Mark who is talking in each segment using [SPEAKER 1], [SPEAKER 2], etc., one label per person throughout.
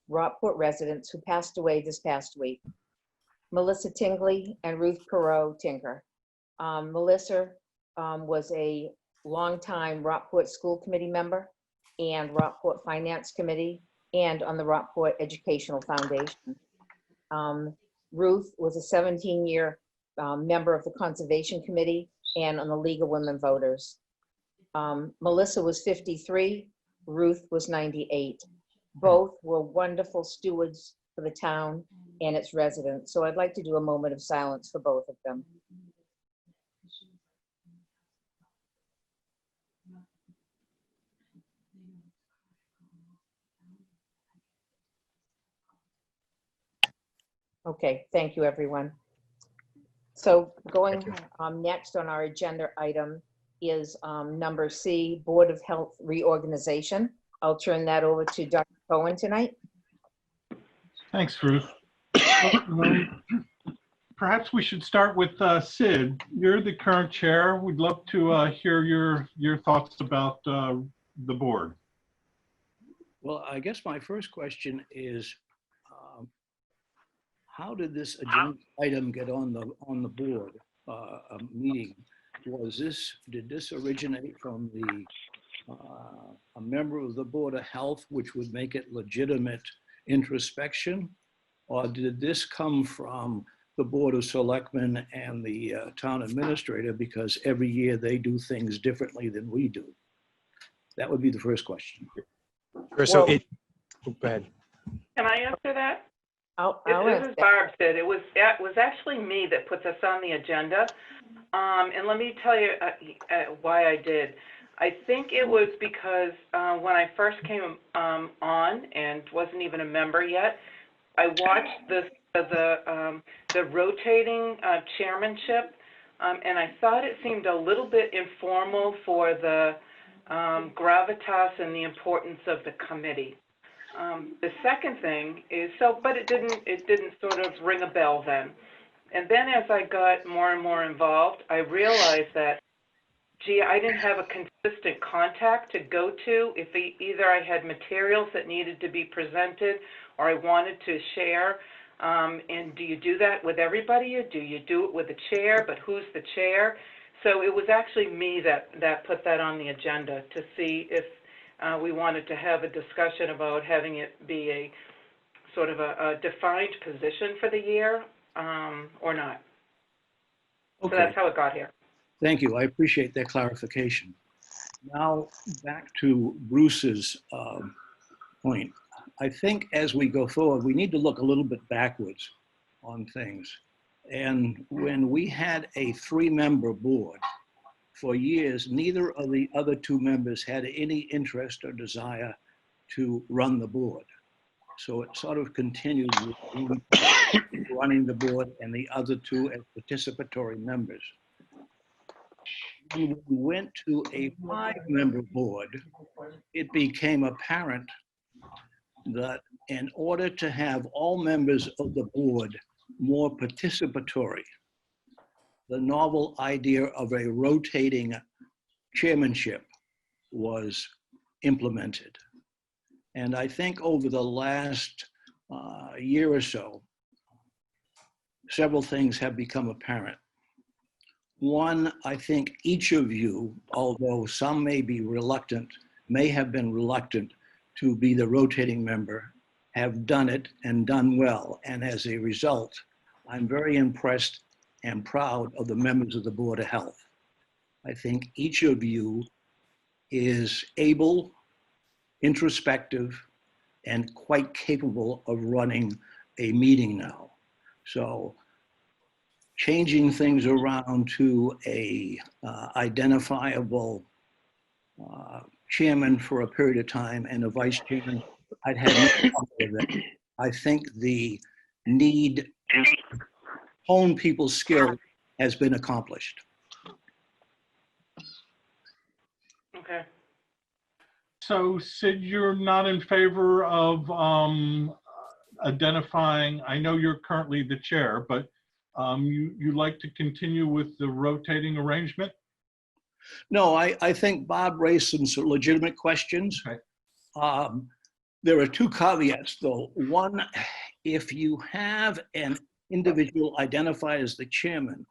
[SPEAKER 1] Rockport residents who passed away this past week. Melissa Tingley and Ruth Perot Tinker. Melissa was a longtime Rockport School Committee member and Rockport Finance Committee and on the Rockport Educational Foundation. Ruth was a 17-year member of the Conservation Committee and on the League of Women Voters. Melissa was 53, Ruth was 98. Both were wonderful stewards for the town and its residents. So I'd like to do a moment of silence for both of them. Okay, thank you, everyone. So going next on our agenda item is number C, Board of Health reorganization. I'll turn that over to Dr. Cohen tonight.
[SPEAKER 2] Thanks, Ruth. Perhaps we should start with Sid. You're the current chair. We'd love to hear your thoughts about the board.
[SPEAKER 3] Well, I guess my first question is, how did this agenda item get on the board meeting? Did this originate from a member of the Board of Health, which would make it legitimate introspection? Or did this come from the Board of Selectmen and the town administrator, because every year they do things differently than we do? That would be the first question.
[SPEAKER 4] Sure, so
[SPEAKER 1] Well,
[SPEAKER 4] go ahead.
[SPEAKER 5] Can I answer that?
[SPEAKER 1] I'll
[SPEAKER 5] This is Barb said. It was actually me that put this on the agenda. And let me tell you why I did. I think it was because when I first came on and wasn't even a member yet, I watched the rotating chairmanship, and I thought it seemed a little bit informal for the gravitas and the importance of the committee. The second thing is, but it didn't sort of ring a bell then. And then as I got more and more involved, I realized that, gee, I didn't have a consistent contact to go to if either I had materials that needed to be presented or I wanted to share. And do you do that with everybody, or do you do it with the chair, but who's the chair? So it was actually me that put that on the agenda to see if we wanted to have a discussion about having it be a sort of a defined position for the year or not.
[SPEAKER 3] Okay.
[SPEAKER 5] So that's how it got here.
[SPEAKER 3] Thank you. I appreciate that clarification. Now back to Bruce's point. I think as we go forward, we need to look a little bit backwards on things. And when we had a 3-member board, for years, neither of the other 2 members had any interest or desire to run the board. So it sort of continued with one running the board and the other 2 as participatory members. When we went to a 5-member board, it became apparent that in order to have all members of the board more participatory, the novel idea of a rotating chairmanship was implemented. And I think over the last year or so, several things have become apparent. One, I think each of you, although some may have been reluctant to be the rotating member, have done it and done well. And as a result, I'm very impressed and proud of the members of the Board of Health. I think each of you is able, introspective, and quite capable of running a meeting now. So changing things around to a identifiable chairman for a period of time and a vice chairman, I'd had no problem with it. I think the need to hone people's skill has been accomplished.
[SPEAKER 5] Okay.
[SPEAKER 2] So Sid, you're not in favor of identifying, I know you're currently the chair, but you like to continue with the rotating arrangement?
[SPEAKER 3] No, I think Bob raised some legitimate questions.
[SPEAKER 2] Okay.
[SPEAKER 3] There are two caveats, though. One, if you have an individual identified as the chairman,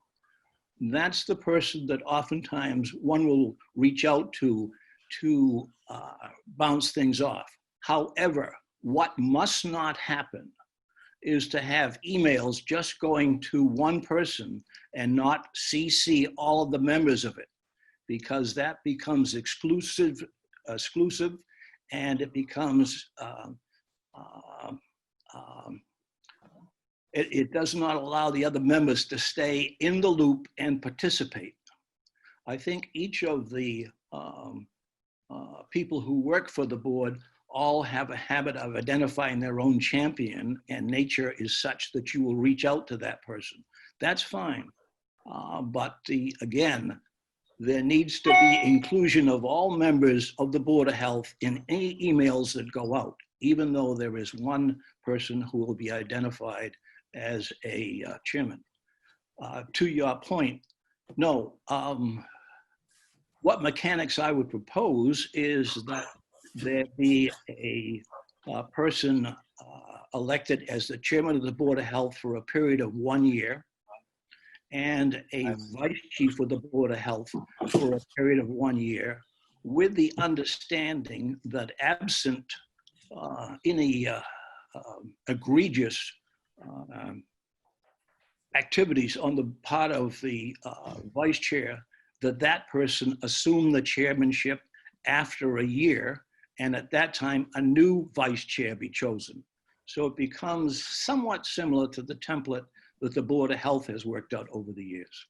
[SPEAKER 3] that's the person that oftentimes one will reach out to bounce things off. However, what must not happen is to have emails just going to one person and not CC all of the members of it, because that becomes exclusive, and it becomes, it does not allow the other members to stay in the loop and participate. I think each of the people who work for the board all have a habit of identifying their own champion, and nature is such that you will reach out to that person. That's fine. But again, there needs to be inclusion of all members of the Board of Health in any emails that go out, even though there is one person who will be identified as a chairman. To your point, no, what mechanics I would propose is that there be a person elected as the chairman of the Board of Health for a period of 1 year, and a vice chief of the Board of Health for a period of 1 year, with the understanding that absent any egregious activities on the part of the vice chair, that person assume the chairmanship after a year, and at that time, a new vice chair be chosen. So it becomes somewhat similar to the template that the Board of Health has worked out over the years.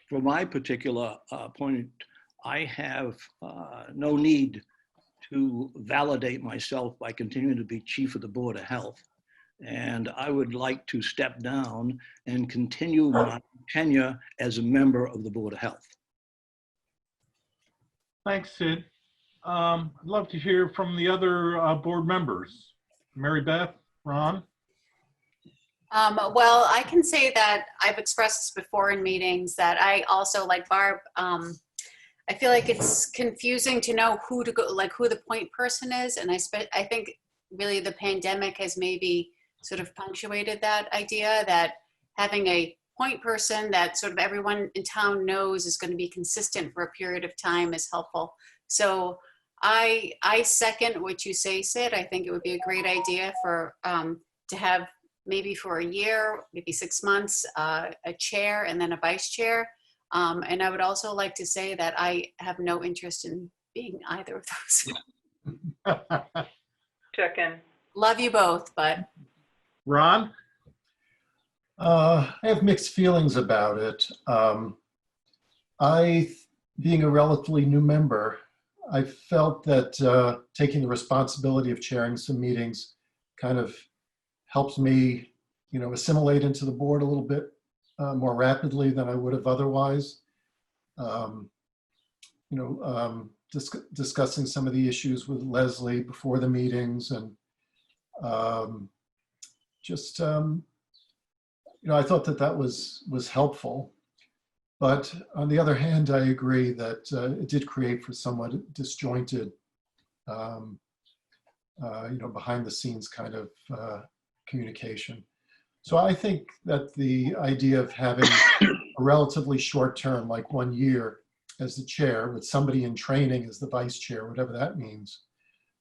[SPEAKER 3] For my particular point, I have no need to validate myself by continuing to be chief of the Board of Health. And I would like to step down and continue my tenure as a member of the Board of Health.
[SPEAKER 2] Thanks, Sid. I'd love to hear from the other board members. Mary Beth, Ron?
[SPEAKER 6] Well, I can say that I've expressed this before in meetings that I also, like Barb, I feel like it's confusing to know who to go, like who the point person is. And I think really the pandemic has maybe sort of punctuated that idea, that having a point person that sort of everyone in town knows is going to be consistent for a period of time is helpful. So I second what you say, Sid. I think it would be a great idea for to have maybe for a year, maybe 6 months, a chair and then a vice chair. And I would also like to say that I have no interest in being either of those.
[SPEAKER 5] Check in.
[SPEAKER 6] Love you both, but.
[SPEAKER 2] Ron?
[SPEAKER 7] I have mixed feelings about it. Being a relatively new member, I felt that taking the responsibility of chairing some meetings kind of helps me, assimilate into the board a little bit more rapidly than I would have otherwise. Discussing some of the issues with Leslie before the meetings, and I thought that was helpful. But on the other hand, I agree that it did create for somewhat disjointed, behind the scenes kind of communication. So I think that the idea of having a relatively short term, like 1 year as the chair with somebody in training as the vice chair, whatever that means,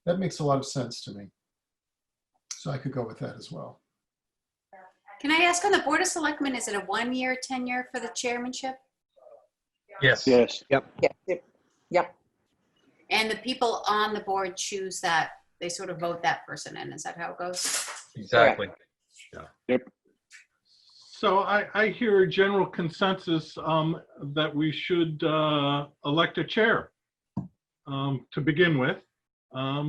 [SPEAKER 7] that makes a lot of sense to me. So I could go with that as well.
[SPEAKER 6] Can I ask, on the Board of Selectmen, is it a 1 year tenure for the chairmanship?
[SPEAKER 4] Yes.
[SPEAKER 3] Yes.
[SPEAKER 4] Yep.
[SPEAKER 1] Yep.
[SPEAKER 6] And the people on the board choose that, they sort of vote that person in. Is that how it goes?
[SPEAKER 4] Exactly.
[SPEAKER 2] So I hear a general consensus that we should elect a chair to begin with.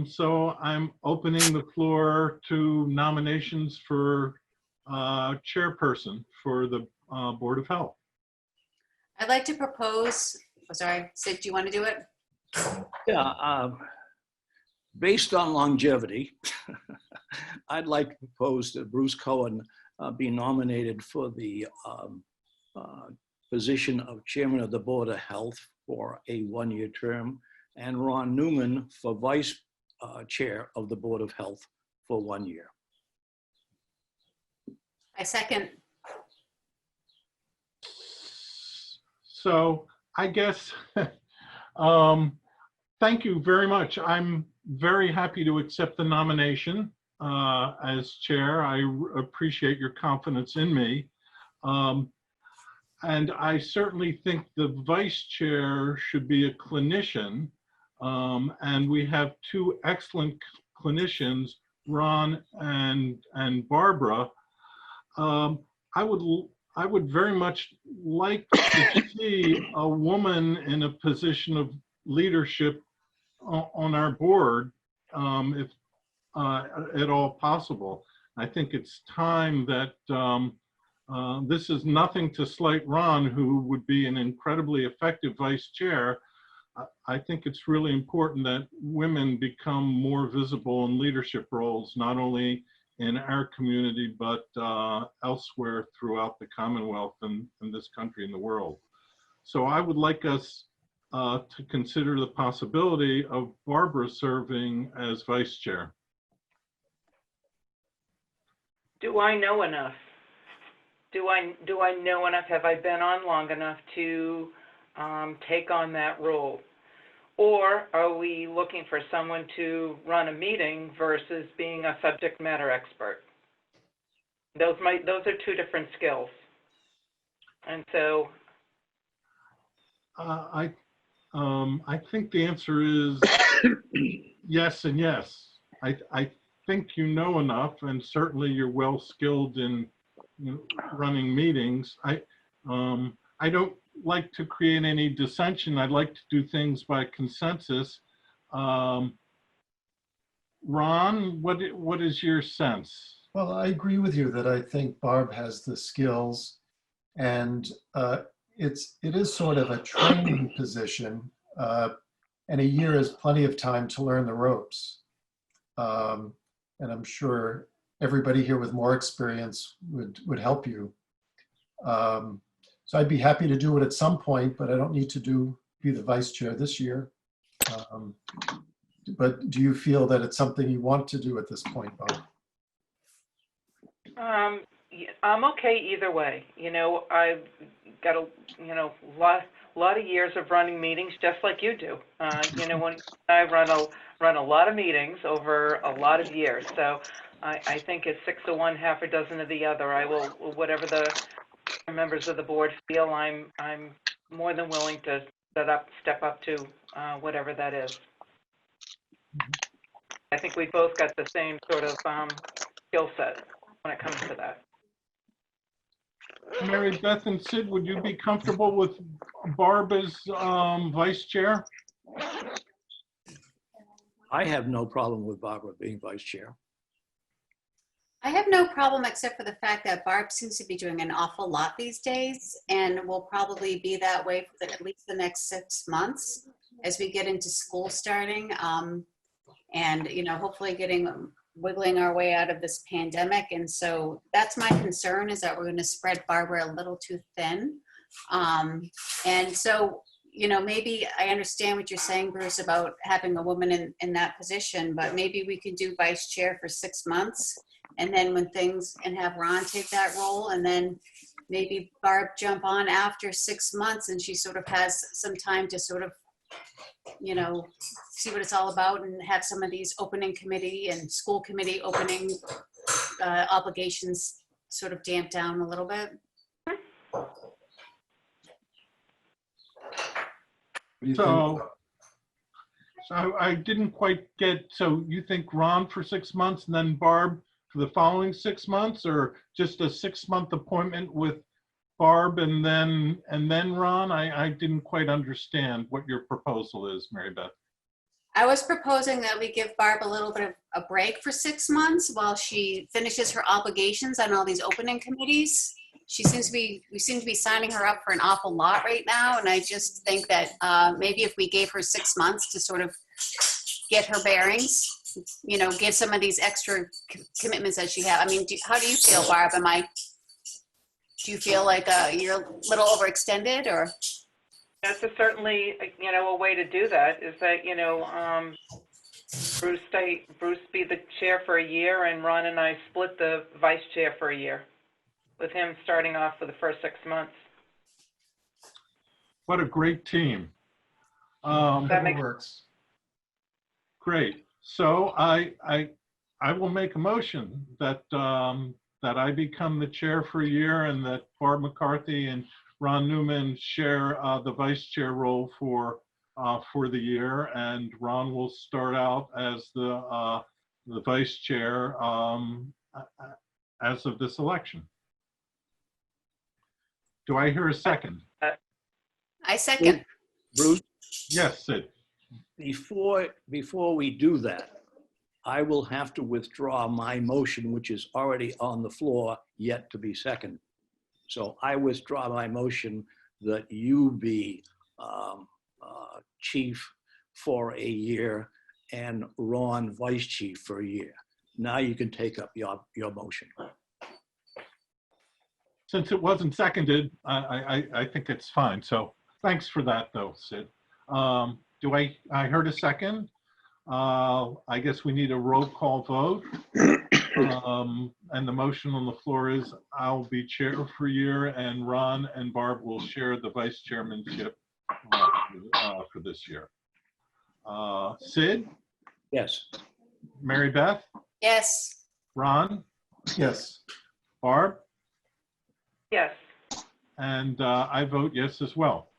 [SPEAKER 2] So I'm opening the floor to nominations for chairperson for the Board of Health.
[SPEAKER 6] I'd like to propose, sorry, Sid, do you want to do it?
[SPEAKER 3] Yeah, based on longevity, I'd like to propose that Bruce Cohen be nominated for the position of chairman of the Board of Health for a 1 year term, and Ron Newman for vice chair of the Board of Health for 1 year.
[SPEAKER 6] I second.
[SPEAKER 2] So I guess, thank you very much. I'm very happy to accept the nomination as chair. I appreciate your confidence in me. And I certainly think the vice chair should be a clinician. And we have two excellent clinicians, Ron and Barbara. I would very much like to see a woman in a position of leadership on our board, if at all possible. I think it's time that this is nothing to slight Ron, who would be an incredibly effective vice chair. I think it's really important that women become more visible in leadership roles, not only in our community, but elsewhere throughout the Commonwealth and in this country and the world. So I would like us to consider the possibility of Barbara serving as vice chair.
[SPEAKER 5] Do I know enough? Do I know enough? Have I been on long enough to take on that role? Or are we looking for someone to run a meeting versus being a subject matter expert? Those are two different skills. And so
[SPEAKER 2] I think the answer is yes and yes. I think you know enough, and certainly you're well skilled in running meetings. I don't like to create any dissension. I'd like to do things by consensus. Ron, what is your sense?
[SPEAKER 7] Well, I agree with you that I think Barb has the skills, and it is sort of a training position, and a year is plenty of time to learn the ropes. And I'm sure everybody here with more experience would help you. So I'd be happy to do it at some point, but I don't need to be the vice chair this year. But do you feel that it's something you want to do at this point, Bob?
[SPEAKER 5] I'm okay either way. I've got a lot of years of running meetings, just like you do. When I run a lot of meetings over a lot of years, so I think it's 6 of one, half a dozen of the other. I will, whatever the members of the board feel, I'm more than willing to step up to whatever that is. I think we both got the same sort of skill set when it comes to that.
[SPEAKER 2] Mary Beth and Sid, would you be comfortable with Barb as vice chair?
[SPEAKER 3] I have no problem with Barbara being vice chair.
[SPEAKER 6] I have no problem except for the fact that Barb seems to be doing an awful lot these days and will probably be that way for at least the next 6 months as we get into school starting, and hopefully wiggling our way out of this pandemic. And so that's my concern, is that we're going to spread Barbara a little too thin. And so, maybe I understand what you're saying, Bruce, about having a woman in that position, but maybe we could do vice chair for 6 months. And then and have Ron take that role, and then maybe Barb jump on after 6 months, and she sort of has some time to sort of, see what it's all about, and have some of these opening committee and school committee opening obligations sort of damp down a little bit.
[SPEAKER 7] What do you
[SPEAKER 2] So
[SPEAKER 7] think?
[SPEAKER 2] I didn't quite get, so you think Ron for 6 months and then Barb for the following 6 months, or just a 6-month appointment with Barb and then Ron? I didn't quite understand what your proposal is, Mary Beth.
[SPEAKER 6] I was proposing that we give Barb a little bit of a break for 6 months while she finishes her obligations on all these opening committees. We seem to be signing her up for an awful lot right now, and I just think that maybe if we gave her 6 months to sort of get her bearings, give some of these extra commitments that she has. I mean, how do you feel, Barb? Do you feel like you're a little overextended, or?
[SPEAKER 5] That's certainly, a way to do that, is that, Bruce be the chair for a year, and Ron and I split the vice chair for a year, with him starting off for the first 6 months.
[SPEAKER 2] What a great team.
[SPEAKER 5] That
[SPEAKER 7] Whatever
[SPEAKER 5] makes-
[SPEAKER 7] works.
[SPEAKER 2] Great. So I will make a motion that that I become the chair for a year, and that Barb McCarthy and Ron Newman share the vice chair role for the year, and Ron will start out as the vice chair as of this election. Do I hear a second?
[SPEAKER 6] I second.
[SPEAKER 3] Bruce,
[SPEAKER 2] Yes, Sid.
[SPEAKER 3] before we do that, I will have to withdraw my motion, which is already on the floor, yet to be seconded. So I withdraw my motion that you be chief for a year and Ron vice chief for a year. Now you can take up your motion.
[SPEAKER 2] Since it wasn't seconded, I think it's fine. So thanks for that, though, Sid. Do I heard a second? I guess we need a roll call vote. And the motion on the floor is I'll be chair for a year, and Ron and Barb will share the vice chairmanship for this year. Sid,
[SPEAKER 3] Yes.
[SPEAKER 2] Mary Beth,
[SPEAKER 6] Yes.
[SPEAKER 2] Ron,
[SPEAKER 7] Yes.
[SPEAKER 2] Barb,
[SPEAKER 5] Yes.
[SPEAKER 2] and I vote yes as well.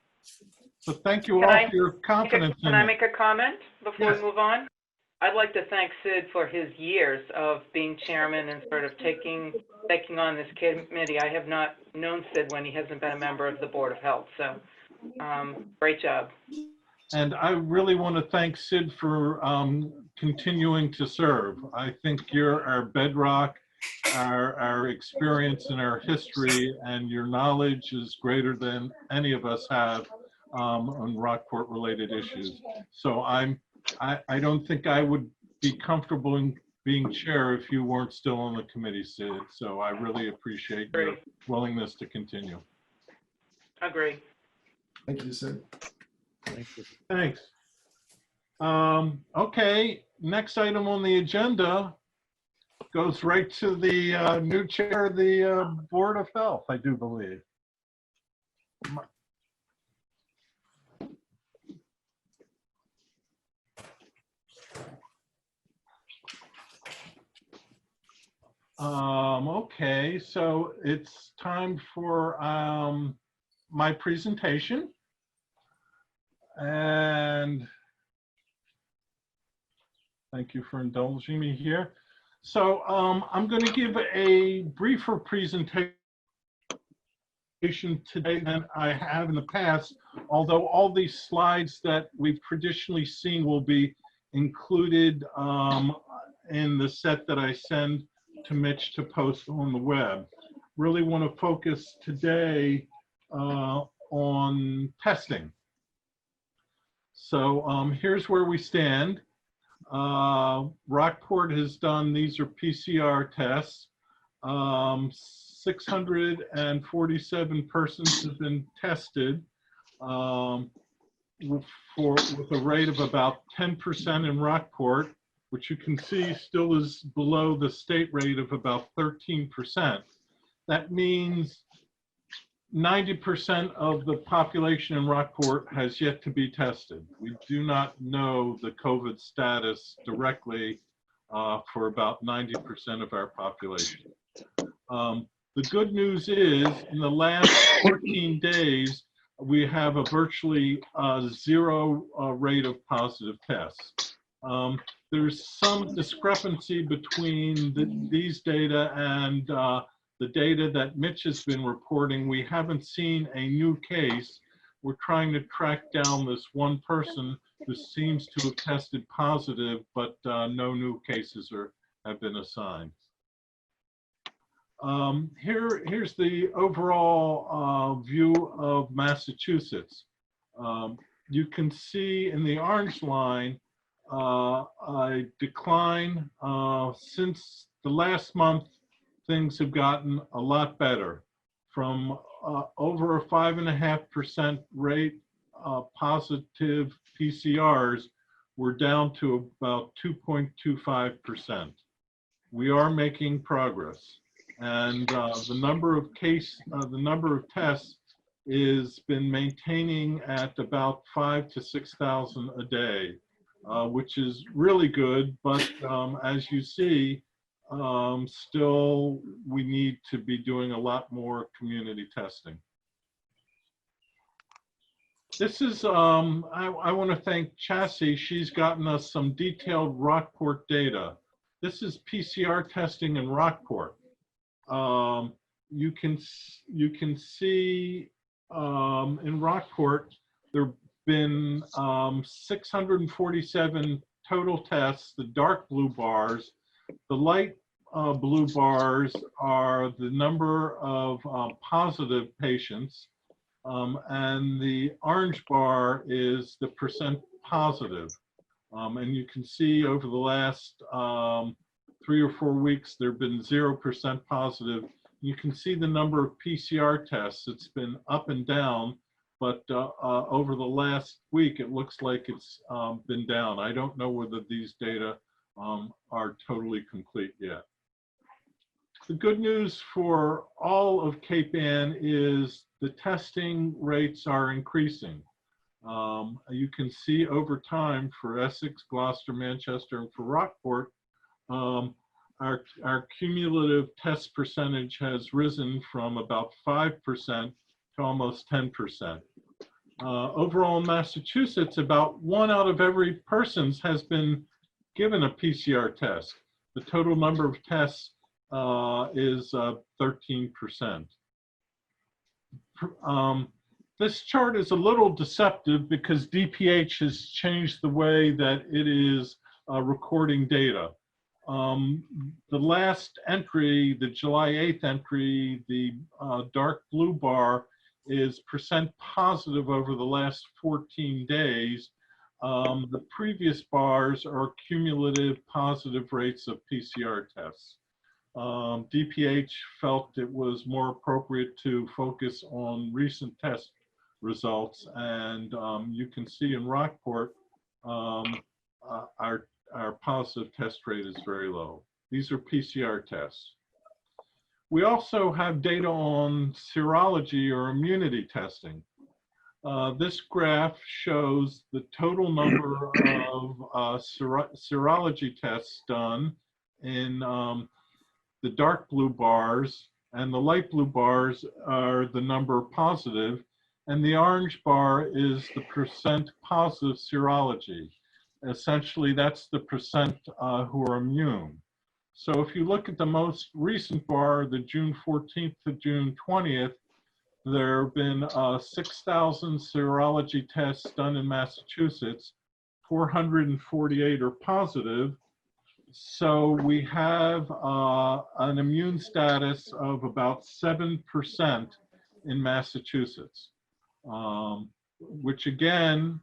[SPEAKER 2] So thank you
[SPEAKER 5] Can
[SPEAKER 2] all
[SPEAKER 5] I
[SPEAKER 2] for your confidence in
[SPEAKER 5] Can I
[SPEAKER 2] me.
[SPEAKER 5] make a comment before
[SPEAKER 2] Yes.
[SPEAKER 5] we move on? I'd like to thank Sid for his years of being chairman and sort of taking on this committee. I have not known Sid when he hasn't been a member of the Board of Health, so great job.
[SPEAKER 2] And I really want to thank Sid for continuing to serve. I think you're our bedrock, our experience and our history, and your knowledge is greater than any of us have on Rockport related issues. So I don't think I would be comfortable in being chair if you weren't still on the committee, Sid. So I really appreciate your
[SPEAKER 5] Agree.
[SPEAKER 2] willingness to continue.
[SPEAKER 5] Agree.
[SPEAKER 7] Thank you, Sid.
[SPEAKER 3] Thank you.
[SPEAKER 2] Thanks. Okay, next item on the agenda goes right to the new chair of the Board of Health, I do believe. Okay, so it's time for my presentation. And thank you for indulging me here. So I'm going to give a briefer presentation today than I have in the past, although all these slides that we've traditionally seen will be included in the set that I send to Mitch to post on the web. Really want to focus today on testing. So here's where we stand. Rockport has done, these are PCR tests. 647 persons have been tested with a rate of about 10% in Rockport, which you can see still is below the state rate of about 13%. That means 90% of the population in Rockport has yet to be tested. We do not know the COVID status directly for about 90% of our population. The good news is in the last 14 days, we have a virtually zero rate of positive tests. There's some discrepancy between these data and the data that Mitch has been reporting. We haven't seen a new case. We're trying to track down this one person who seems to have tested positive, but no new cases have been assigned. Here's the overall view of Massachusetts. You can see in the orange line a decline since the last month. Things have gotten a lot better, from over a 5.5% rate positive PCRs. we're down to about 2.25%. We are making progress, and the number of tests is been maintaining at about 5,000 to 6,000 a day, which is really good. But as you see, still we need to be doing a lot more community testing. This is, I want to thank Chassie. She's gotten us some detailed Rockport data. This is PCR testing in Rockport. You can see in Rockport, there have been 647 total tests, the dark blue bars. The light blue bars are the number of positive patients. And the orange bar is the percent positive. And you can see over the last 3 or 4 weeks, there have been 0% positive. You can see the number of PCR tests. It's been up and down, but over the last week, it looks like it's been down. I don't know whether these data are totally complete yet. The good news for all of Cape Ann is the testing rates are increasing. You can see over time for Essex, Gloucester, Manchester, and for Rockport, our cumulative test percentage has risen from about 5% to almost 10%. Overall in Massachusetts, about 1 out of every person has been given a PCR test. The total number of tests is 13%. This chart is a little deceptive because DPH has changed the way that it is recording data. The last entry, the July 8th entry, the dark blue bar is percent positive over the last 14 days. The previous bars are cumulative positive rates of PCR tests. DPH felt it was more appropriate to focus on recent test results, and you can see in Rockport, our positive test rate is very low. These are PCR tests. We also have data on serology or immunity testing. This graph shows the total number of serology tests done in the dark blue bars, and the light blue bars are the number positive, and the orange bar is the percent positive serology. Essentially, that's the percent who are immune. So if you look at the most recent bar, the June 14th to June 20th, there have been 6,000 serology tests done in Massachusetts. 448 are positive. So we have an immune status of about 7% in Massachusetts, which again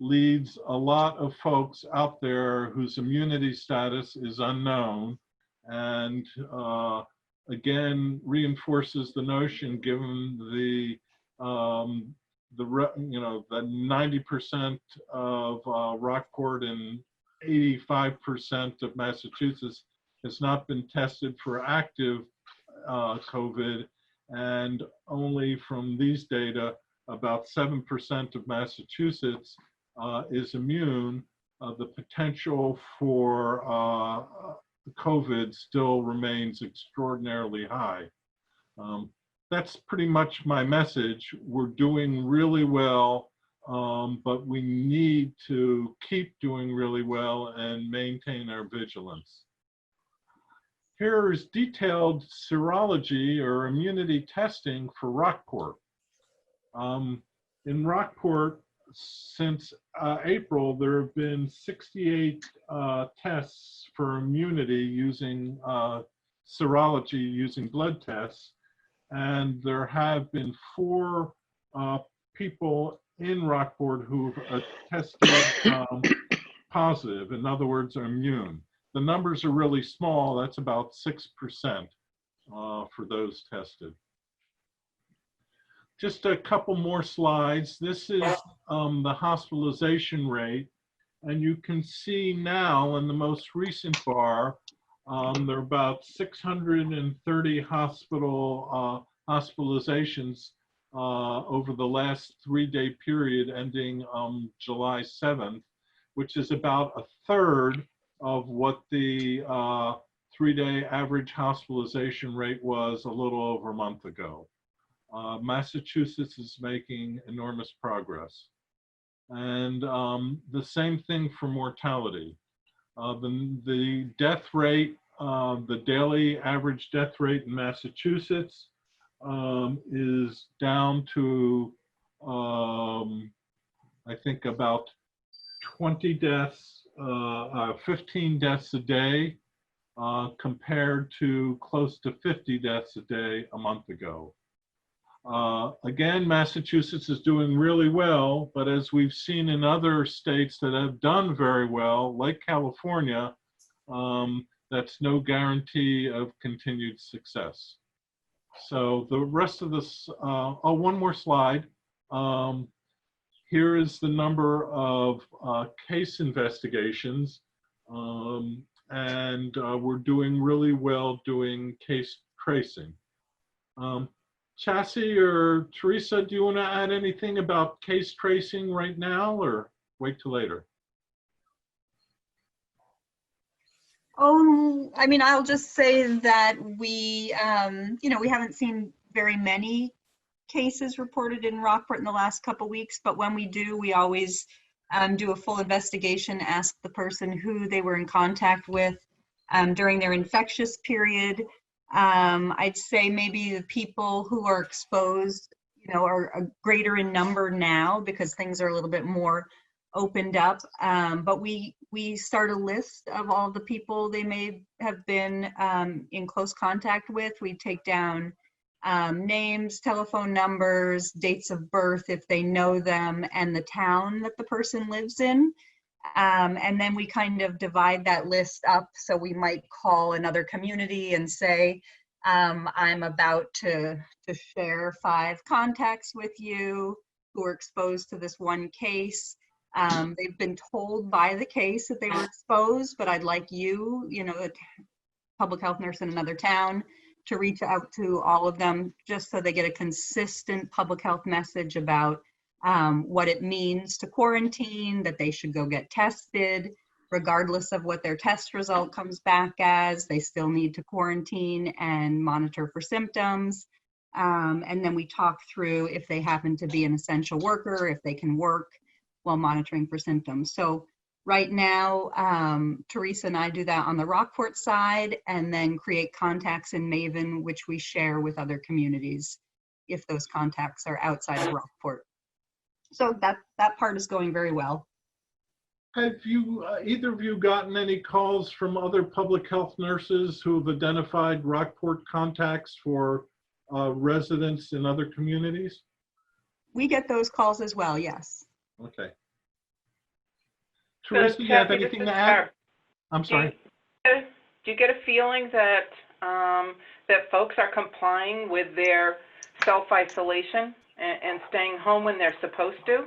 [SPEAKER 2] leads a lot of folks out there whose immunity status is unknown, and again reinforces the notion, given the 90% of Rockport and 85% of Massachusetts has not been tested for active COVID, and only from these data, about 7% of Massachusetts is immune. The potential for COVID still remains extraordinarily high. That's pretty much my message. We're doing really well, but we need to keep doing really well and maintain our vigilance. Here is detailed serology or immunity testing for Rockport. In Rockport, since April, there have been 68 tests for immunity using serology, using blood tests, and there have been 4 people in Rockport who've tested positive, in other words, are immune. The numbers are really small. That's about 6% for those tested. Just a couple more slides. This is the hospitalization rate. And you can see now in the most recent bar, there are about 630 hospitalizations over the last 3-day period ending July 7th, which is about a third of what the 3-day average hospitalization rate was a little over a month ago. Massachusetts is making enormous progress. And the same thing for mortality. The death rate, the daily average death rate in Massachusetts is down to, I think, about 20 deaths, 15 deaths a day, compared to close to 50 deaths a day a month ago. Again, Massachusetts is doing really well, but as we've seen in other states that have done very well, like California, that's no guarantee of continued success. So the rest of this, oh, one more slide. Here is the number of case investigations, and we're doing really well doing case tracing. Chassie or Teresa, do you want to add anything about case tracing right now or wait till later?
[SPEAKER 8] I mean, I'll just say that we, we haven't seen very many cases reported in Rockport in the last couple weeks, but when we do, we always do a full investigation, ask the person who they were in contact with during their infectious period. I'd say maybe the people who are exposed, are greater in number now because things are a little bit more opened up. But we start a list of all the people they may have been in close contact with. We take down names, telephone numbers, dates of birth if they know them, and the town that the person lives in. And then we kind of divide that list up. So we might call another community and say, I'm about to share 5 contacts with you who are exposed to this one case. They've been told by the case that they were exposed, but I'd like you, a public health nurse in another town, to reach out to all of them just so they get a consistent public health message about what it means to quarantine, that they should go get tested, regardless of what their test result comes back as. They still need to quarantine and monitor for symptoms. And then we talk through if they happen to be an essential worker, if they can work while monitoring for symptoms. So right now, Teresa and I do that on the Rockport side, and then create contacts in Maven, which we share with other communities if those contacts are outside of Rockport. So that part is going very well.
[SPEAKER 2] Have you, either of you, gotten any calls from other public health nurses who have identified Rockport contacts for residents in other communities?
[SPEAKER 8] We get those calls as well, yes.
[SPEAKER 2] Okay. Teresa, do you have anything to add? I'm sorry.
[SPEAKER 5] Do you get a feeling that that folks are complying with their self-isolation and staying home when they're supposed to?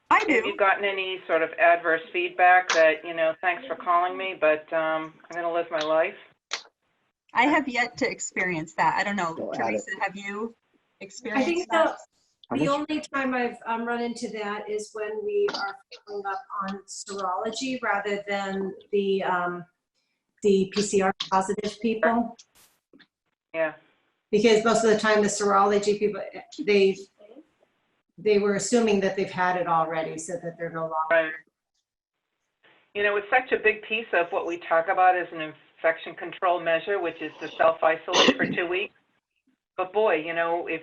[SPEAKER 8] I do.
[SPEAKER 5] Have you gotten any sort of adverse feedback that, thanks for calling me, but I'm going to live my life?
[SPEAKER 8] I have yet to experience that. I don't know,
[SPEAKER 9] Go at
[SPEAKER 8] Teresa,
[SPEAKER 9] it.
[SPEAKER 8] have you
[SPEAKER 10] I
[SPEAKER 8] experienced
[SPEAKER 10] think
[SPEAKER 8] that?
[SPEAKER 10] the only time I've run into that is when we are following up on serology rather than the PCR positive people.
[SPEAKER 5] Yeah.
[SPEAKER 10] Because most of the time the serology people, they were assuming that they've had it already, so that they're no longer.
[SPEAKER 5] Right. It's such a big piece of what we talk about as an infection control measure, which is to self-isolate for 2 weeks. But boy, if,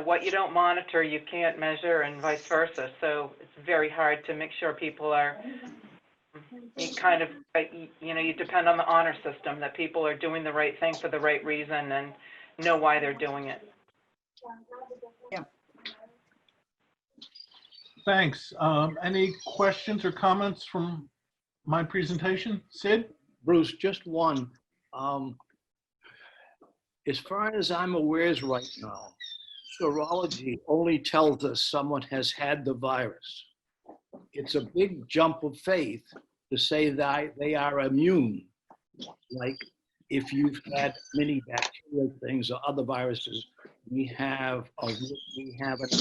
[SPEAKER 5] what you don't monitor, you can't measure, and vice versa. So it's very hard to make sure people are, you kind of, you depend on the honor system, that people are doing the right thing for the right reason and know why they're doing it.
[SPEAKER 8] Yeah.
[SPEAKER 2] Thanks. Any questions or comments from my presentation? Sid?
[SPEAKER 3] Bruce, just one. As far as I'm aware right now, serology only tells us someone has had the virus. it's a big jump of faith to say that they are immune. Like if you've had many bacterial things or other viruses, we have an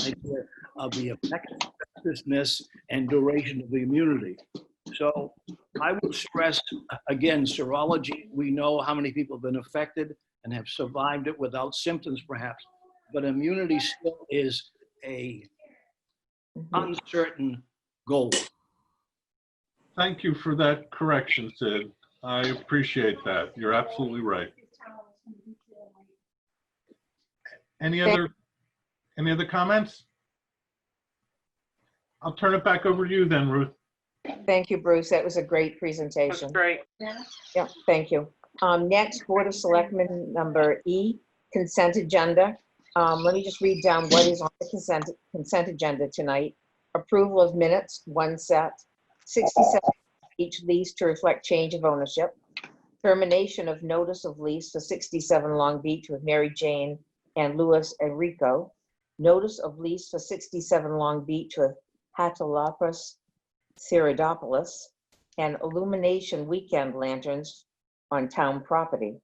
[SPEAKER 3] idea of the effectiveness and duration of the immunity. So I would stress, again, serology, we know how many people have been affected and have survived it without symptoms perhaps, but immunity still is a uncertain goal.
[SPEAKER 2] Thank you for that correction, Sid. I appreciate that. You're absolutely right. Any other comments? I'll turn it back over to you then, Ruth.
[SPEAKER 1] Thank you, Bruce. That was a great
[SPEAKER 5] That's
[SPEAKER 1] presentation.
[SPEAKER 5] great.
[SPEAKER 1] Yeah, thank you. Next, Board of Selectmen, number E, consent agenda. Let me just read down what is on the consent agenda tonight. Approval of minutes, one set. 67 each lease to reflect change of ownership. Termination of notice of lease for 67 Long Beach with Mary Jane and Louis Enrico. Notice of lease for 67 Long Beach with Hatalopoulos Siridopoulos, and illumination weekend lanterns on town property.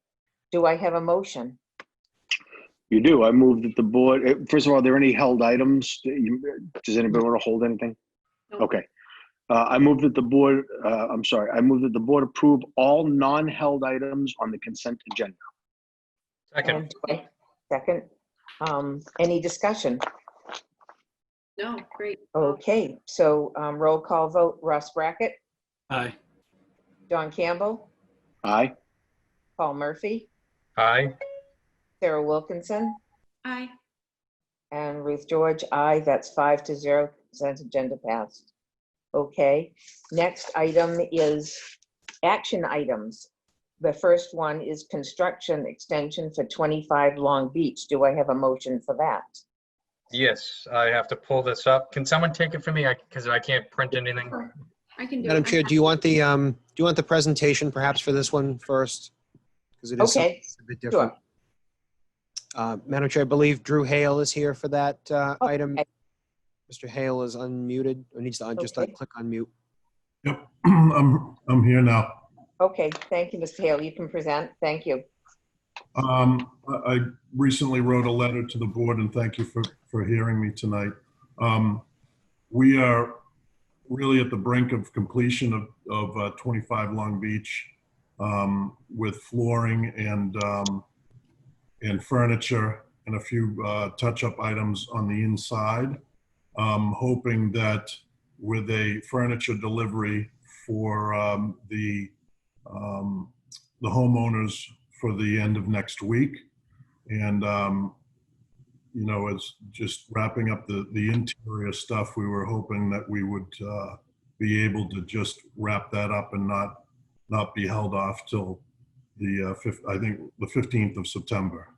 [SPEAKER 1] Do I have a motion?
[SPEAKER 9] You do. I move that the board, first of all, are there any held items? Does anybody want to hold anything?
[SPEAKER 10] No.
[SPEAKER 9] Okay. I move that the board, I move that the board approve all non-held items on the consent agenda.
[SPEAKER 4] Second.
[SPEAKER 1] And do I- Second. Any discussion?
[SPEAKER 10] No, great.
[SPEAKER 1] Okay, so roll call vote. Russ Brackett,
[SPEAKER 3] Aye.
[SPEAKER 1] John Campbell,
[SPEAKER 9] Aye.
[SPEAKER 1] Paul Murphy,
[SPEAKER 4] Aye.
[SPEAKER 1] Sarah Wilkinson,
[SPEAKER 10] Aye.
[SPEAKER 1] and Ruth George. Aye, that's 5-0. Consent agenda passed. Okay, next item is action items. The first one is construction extension for 25 Long Beach. Do I have a motion for that?
[SPEAKER 4] Yes, I have to pull this up. Can someone take it for me? Because I can't print anything.
[SPEAKER 10] I can do
[SPEAKER 11] Madam
[SPEAKER 10] it.
[SPEAKER 11] Chair, do you want the presentation perhaps for this one first? Because it is something
[SPEAKER 1] Okay,
[SPEAKER 11] that's a bit different. Madam Chair, I believe Drew Hale is here for that item.
[SPEAKER 1] okay.
[SPEAKER 11] Mr. Hale is unmuted, or needs to just
[SPEAKER 1] Okay.
[SPEAKER 11] click unmute.
[SPEAKER 12] Yep, I'm here now.
[SPEAKER 1] Okay, thank you, Mr. Hale. You can present. Thank you.
[SPEAKER 12] I recently wrote a letter to the board, and thank you for hearing me tonight. We are really at the brink of completion of 25 Long Beach with flooring and furniture and a few touch-up items on the inside. Hoping that with a furniture delivery for the homeowners for the end of next week. And, you know, as just wrapping up the interior stuff, we were hoping that we would be able to just wrap that up and not be held off till the, I think the 15th of September.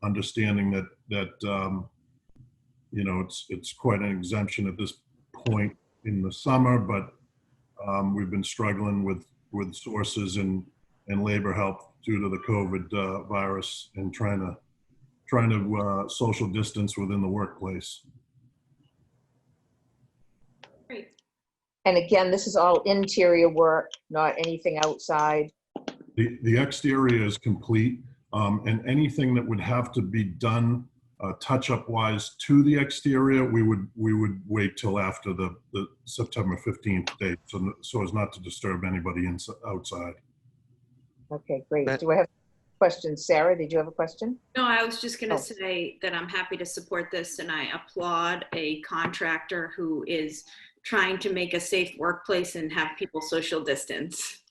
[SPEAKER 12] Understanding that you know, it's quite an exemption at this point in the summer, but we've been struggling with sources and labor help due to the COVID virus and trying to social distance within the workplace.
[SPEAKER 10] Great.
[SPEAKER 1] And again, this is all interior work, not anything outside.
[SPEAKER 12] The exterior is complete, and anything that would have to be done touch-up wise to the exterior, we would wait till after the September 15th date, so as not to disturb anybody outside.
[SPEAKER 1] Okay, great. Do I have questions? Sarah, did you have a question?
[SPEAKER 13] No, I was just going
[SPEAKER 1] Oh.
[SPEAKER 13] to say that I'm happy to support this, and I applaud a contractor who is trying to make a safe workplace and have people social distance.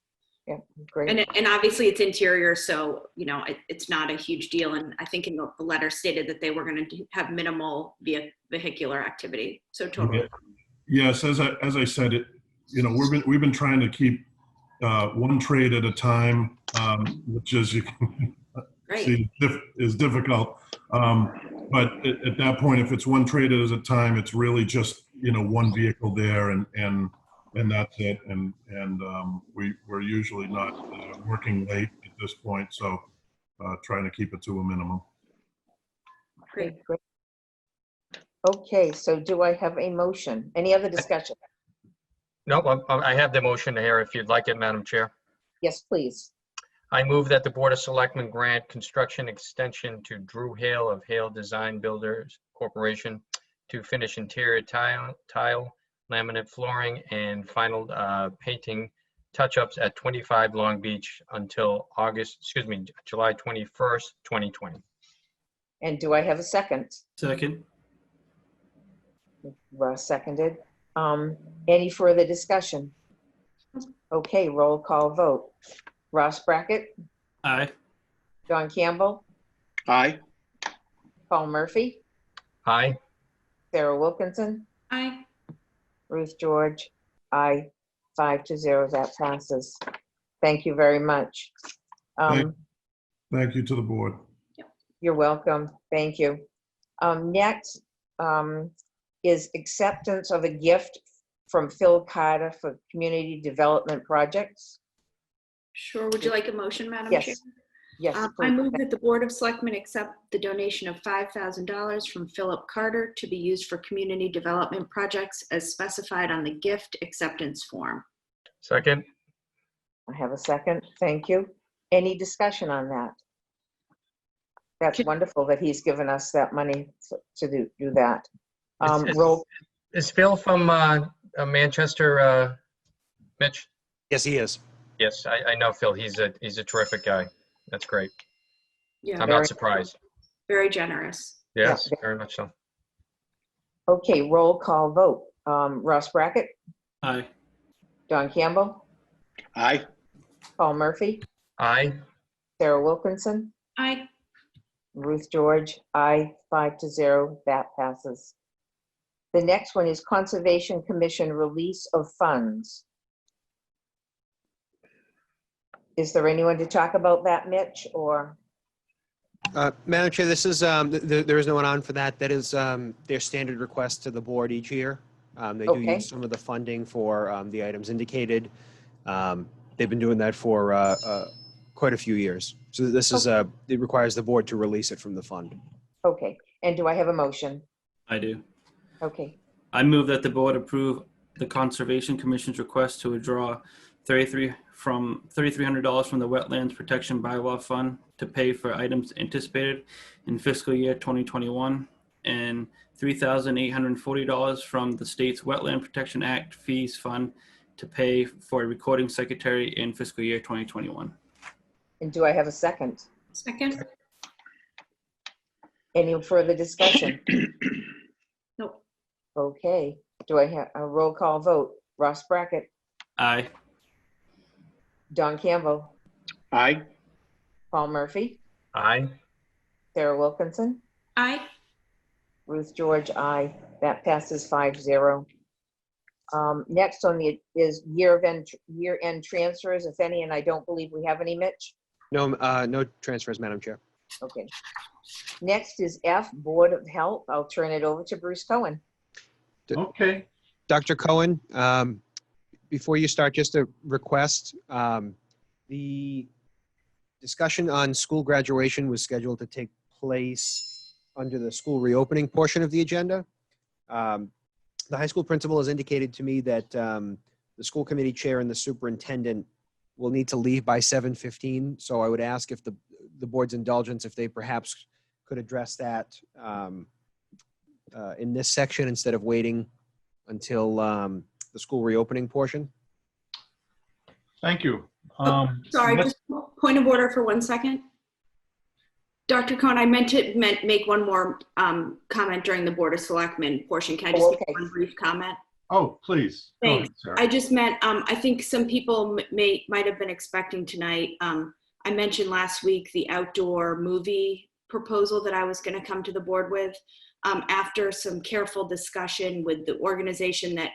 [SPEAKER 1] Yeah, great.
[SPEAKER 13] And obviously it's interior, so, you know, it's not a huge deal. And I think in the letter stated that they were going to have minimal vehicular activity. So totally.
[SPEAKER 12] Yes, as I said, you know, we've been trying to keep one trade at a time, which, as you can see, is difficult. But at that point, if it's one trade at a time, it's really just, you know, one vehicle there, and that's it. And we're usually not working late at this point, so trying to keep it to a minimum.
[SPEAKER 13] Great.
[SPEAKER 1] Great. Okay, so do I have a motion? Any other discussion?
[SPEAKER 4] No, I have the motion here if you'd like it, Madam Chair.
[SPEAKER 1] Yes, please.
[SPEAKER 4] I move that the Board of Selectmen grant construction extension to Drew Hale of Hale Design Builders Corporation to finish interior tile, laminate flooring, and final painting touch-ups at 25 Long Beach until July 21st, 2020.
[SPEAKER 1] And do I have a second?
[SPEAKER 14] Second.
[SPEAKER 1] Russ seconded. Any further discussion? Okay, roll call vote. Ross Brackett,
[SPEAKER 14] Aye.
[SPEAKER 1] John Campbell,
[SPEAKER 9] Aye.
[SPEAKER 1] Paul Murphy,
[SPEAKER 4] Aye.
[SPEAKER 1] Sarah Wilkinson,
[SPEAKER 13] Aye.
[SPEAKER 1] Ruth George, aye. 5-0, that passes. Thank you very much.
[SPEAKER 12] Thank you to the board.
[SPEAKER 1] You're welcome. Thank you. Next is acceptance of a gift from Phil Cotter for community development projects.
[SPEAKER 13] Sure. Would you like a motion, Madam
[SPEAKER 1] Yes.
[SPEAKER 13] Chair?
[SPEAKER 1] Yes,
[SPEAKER 13] I
[SPEAKER 1] please.
[SPEAKER 13] move that the Board of Selectmen accept the donation of $5,000 from Philip Carter to be used for community development projects as specified on the gift acceptance form.
[SPEAKER 4] Second.
[SPEAKER 1] I have a second. Thank you. Any discussion on that? That's wonderful that he's given us that money to do that. Roll.
[SPEAKER 4] Is Phil from Manchester, Mitch?
[SPEAKER 11] Yes, he is.
[SPEAKER 4] Yes, I know Phil. He's a terrific guy. That's great.
[SPEAKER 13] Yeah.
[SPEAKER 4] I'm not surprised.
[SPEAKER 13] Very generous.
[SPEAKER 4] Yes, very much so.
[SPEAKER 1] Okay, roll call vote. Ross Brackett,
[SPEAKER 14] Aye.
[SPEAKER 1] John Campbell,
[SPEAKER 9] Aye.
[SPEAKER 1] Paul Murphy,
[SPEAKER 4] Aye.
[SPEAKER 1] Sarah Wilkinson,
[SPEAKER 13] Aye.
[SPEAKER 1] Ruth George, aye. 5-0, that passes. The next one is Conservation Commission release of funds. Is there anyone to talk about that, Mitch, or?
[SPEAKER 11] Madam Chair, this is, there is no one on for that. That is their standard request to the board each year. They do
[SPEAKER 1] Okay.
[SPEAKER 11] use some of the funding for the items indicated. They've been doing that for quite a few years. So this is, it requires the board to release it from the fund.
[SPEAKER 1] Okay, and do I have a motion?
[SPEAKER 14] I do.
[SPEAKER 1] Okay,
[SPEAKER 14] I move that the board approve the Conservation Commission's request to withdraw $3,300 from the Wetlands Protection Bylaw Fund to pay for items anticipated in fiscal year 2021 and $3,840 from the state's Wetland Protection Act Fees Fund to pay for a recording secretary in fiscal year 2021.
[SPEAKER 1] and do I have a second?
[SPEAKER 13] Second?
[SPEAKER 1] Any further discussion?
[SPEAKER 13] Nope.
[SPEAKER 1] Okay, do I have a roll call vote? Ross Brackett,
[SPEAKER 14] Aye.
[SPEAKER 1] John Campbell,
[SPEAKER 9] Aye.
[SPEAKER 1] Paul Murphy,
[SPEAKER 4] Aye.
[SPEAKER 1] Sarah Wilkinson,
[SPEAKER 13] Aye.
[SPEAKER 1] Ruth George, aye. That passes 5-0. Next on the is year-end transfers, if any, and I don't believe we have any, Mitch.
[SPEAKER 11] No, no transfers, Madam Chair.
[SPEAKER 1] Okay. Next is F, Board of Health. I'll turn it over to Bruce Cohen.
[SPEAKER 2] Okay.
[SPEAKER 11] Dr. Cohen, before you start, just a request. The discussion on school graduation was scheduled to take place under the school reopening portion of the agenda. The high school principal has indicated to me that the school committee chair and the superintendent will need to leave by 7:15. So I would ask if the board's indulgence, if they perhaps could address that in this section instead of waiting until the school reopening portion.
[SPEAKER 2] Thank you.
[SPEAKER 13] Sorry,
[SPEAKER 2] let's-
[SPEAKER 13] just point of order for 1 second. Dr. Cohen, I meant to make one more comment during the Board of Selectmen portion. Can I just make one brief comment?
[SPEAKER 2] Oh, please. Go ahead,
[SPEAKER 13] Thanks.
[SPEAKER 2] Sarah.
[SPEAKER 13] I just meant, I think some people might have been expecting tonight. I mentioned last week the outdoor movie proposal that I was going to come to the board with. After some careful discussion with the organization that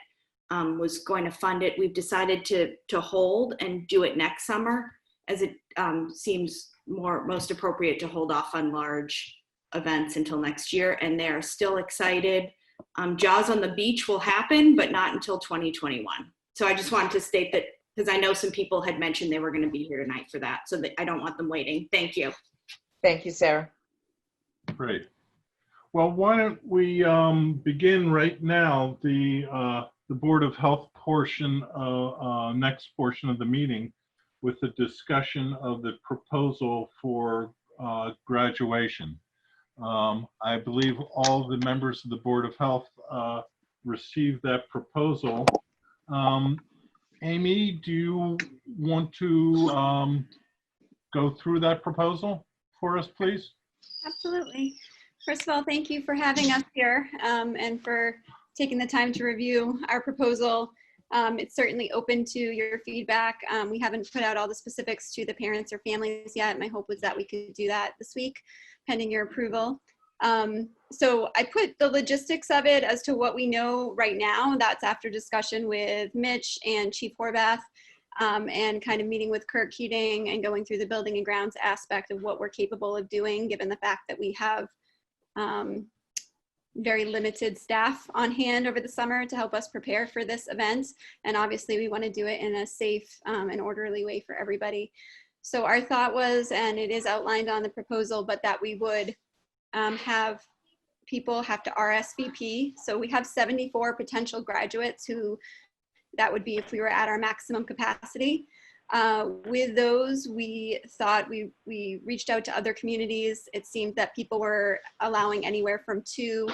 [SPEAKER 13] was going to fund it, we've decided to hold and do it next summer, as it seems most appropriate to hold off on large events until next year. And they're still excited. Jaws on the Beach will happen, but not until 2021. So I just wanted to state that, because I know some people had mentioned they were going to be here tonight for that, so that I don't want them waiting. Thank you.
[SPEAKER 1] Thank you, Sarah.
[SPEAKER 2] Great. Well, why don't we begin right now, the Board of Health portion, next portion of the meeting with the discussion of the proposal for graduation. I believe all the members of the Board of Health received that proposal. Amy, do you want to go through that proposal for us, please?
[SPEAKER 15] Absolutely. First of all, thank you for having us here and for taking the time to review our proposal. It's certainly open to your feedback. We haven't put out all the specifics to the parents or families yet. My hope was that we could do that this week, pending your approval. So I put the logistics of it as to what we know right now. That's after discussion with Mitch and Chief Horvath and kind of meeting with Kirk Keating and going through the building and grounds aspect of what we're capable of doing, given the fact that we have very limited staff on hand over the summer to help us prepare for this event. And obviously we want to do it in a safe and orderly way for everybody. So our thought was, and it is outlined on the proposal, but that we would have people have to RSVP. So we have 74 potential graduates who, that would be if we were at our maximum capacity. With those, we thought we reached out to other communities. It seemed that people were allowing anywhere from 2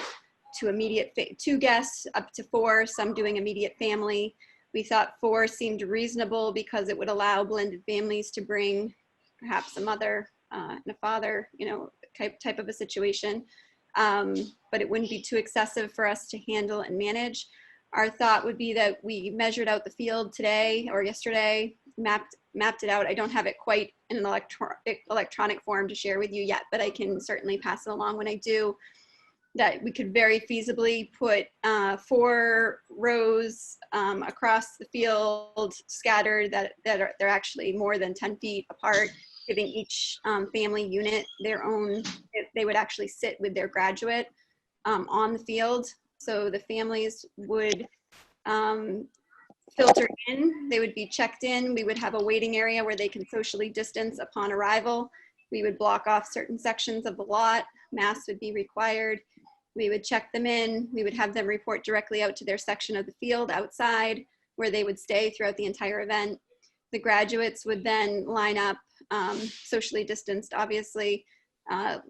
[SPEAKER 15] guests up to 4, some doing immediate family. We thought 4 seemed reasonable because it would allow blended families to bring perhaps a mother and a father, you know, type of a situation. But it wouldn't be too excessive for us to handle and manage. Our thought would be that we measured out the field today or yesterday, mapped it out. I don't have it quite in an electronic form to share with you yet, but I can certainly pass it along when I do. That we could very feasibly put 4 rows across the field, scattered, they're actually more than 10 feet apart, giving each family unit their own. They would actually sit with their graduate on the field. So the families would filter in, they would be checked in. We would have a waiting area where they can socially distance upon arrival. We would block off certain sections of the lot. Masks would be required. We would check them in. We would have them report directly out to their section of the field outside where they would stay throughout the entire event. The graduates would then line up, socially distanced, obviously,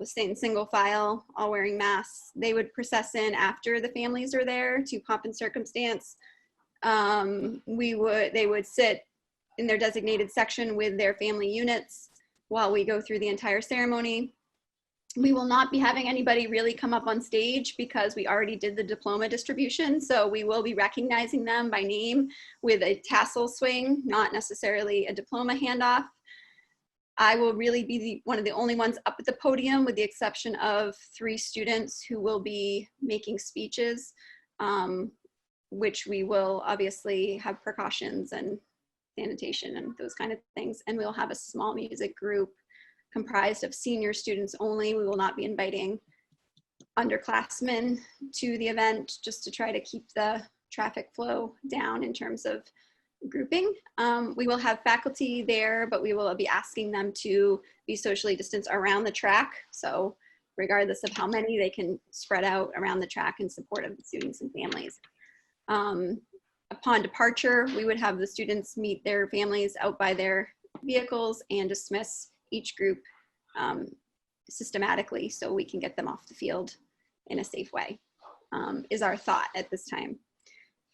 [SPEAKER 15] staying single file, all wearing masks. They would process in after the families are there to pomp and circumstance. They would sit in their designated section with their family units while we go through the entire ceremony. We will not be having anybody really come up on stage because we already did the diploma distribution. So we will be recognizing them by name with a tassel swing, not necessarily a diploma handoff. I will really be one of the only ones up at the podium with the exception of 3 students who will be making speeches, which we will obviously have precautions and sanitation and those kind of things. And we'll have a small music group comprised of senior students only. We will not be inviting underclassmen to the event just to try to keep the traffic flow down in terms of grouping. We will have faculty there, but we will be asking them to be socially distanced around the track. So regardless of how many, they can spread out around the track in support of the students and families. Upon departure, we would have the students meet their families out by their vehicles and dismiss each group systematically so we can get them off the field in a safe way, is our thought at this time.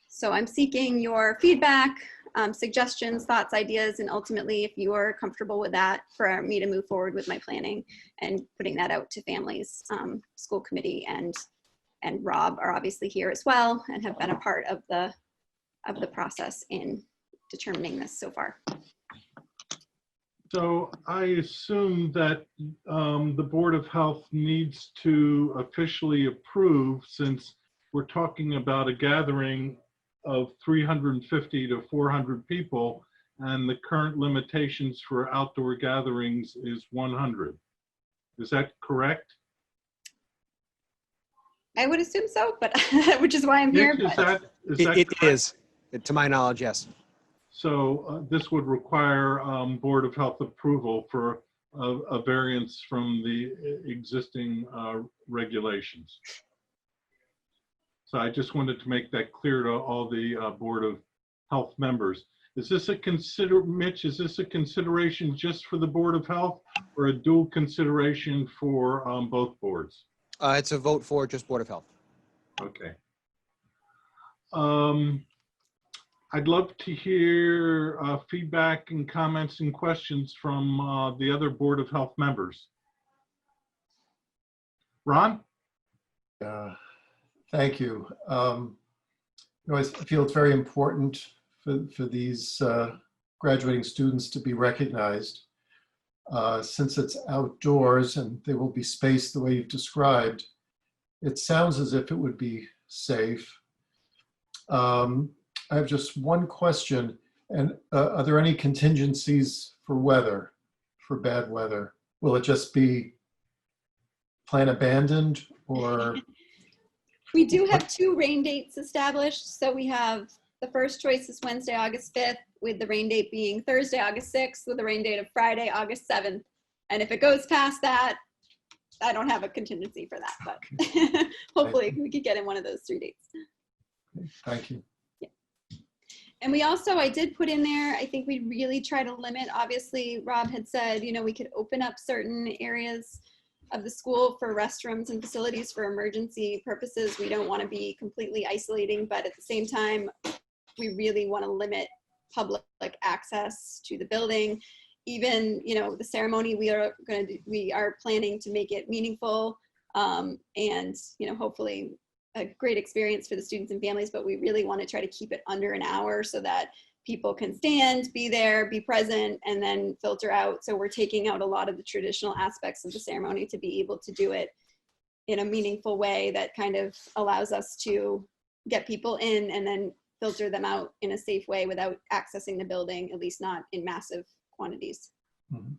[SPEAKER 15] So I'm seeking your feedback, suggestions, thoughts, ideas, and ultimately, if you are comfortable with that, for me to move forward with my planning and putting that out to families. School committee and Rob are obviously here as well and have been a part of the process in determining this so far.
[SPEAKER 2] So I assume that the Board of Health needs to officially approve, since we're talking about a gathering of 350 to 400 people, and the current limitations for outdoor gatherings is 100. Is that correct?
[SPEAKER 15] I would assume so, but which is why I'm here.
[SPEAKER 2] Is that
[SPEAKER 11] It
[SPEAKER 2] correct?
[SPEAKER 11] is, to my knowledge, yes.
[SPEAKER 2] So this would require Board of Health approval for a variance from the existing regulations. So I just wanted to make that clear to all the Board of Health members. Is this Mitch, is this a consideration just for the Board of Health or a dual consideration for both boards?
[SPEAKER 11] It's a vote for just Board of Health.
[SPEAKER 2] Okay. I'd love to hear feedback and comments and questions from the other Board of Health members. Ron?
[SPEAKER 7] Thank you. I feel it's very important for these graduating students to be recognized. Since it's outdoors and they will be spaced the way you've described, it sounds as if it would be safe. I have just one question. And are there any contingencies for weather, for bad weather? Will it just be plan abandoned or?
[SPEAKER 15] We do have 2 rain dates established. So we have the first choice is Wednesday, August 5th, with the rain date being Thursday, August 6th, with the rain date of Friday, August 7th. And if it goes past that, I don't have a contingency for that, but hopefully we could get in one of those 3 dates.
[SPEAKER 7] Thank you.
[SPEAKER 15] Yeah. And we also, I did put in there, I think we really try to limit, obviously Rob had said, we could open up certain areas of the school for restrooms and facilities for emergency purposes. We don't want to be completely isolating, but at the same time, we really want to limit public access to the building. Even, the ceremony, we are planning to make it meaningful and, hopefully a great experience for the students and families, but we really want to try to keep it under an hour so that people can stand, be there, be present, and then filter out. So we're taking out a lot of the traditional aspects of the ceremony to be able to do it in a meaningful way that kind of allows us to get people in and then filter them out in a safe way without accessing the building, at least not in massive quantities.
[SPEAKER 7] Mm-hmm.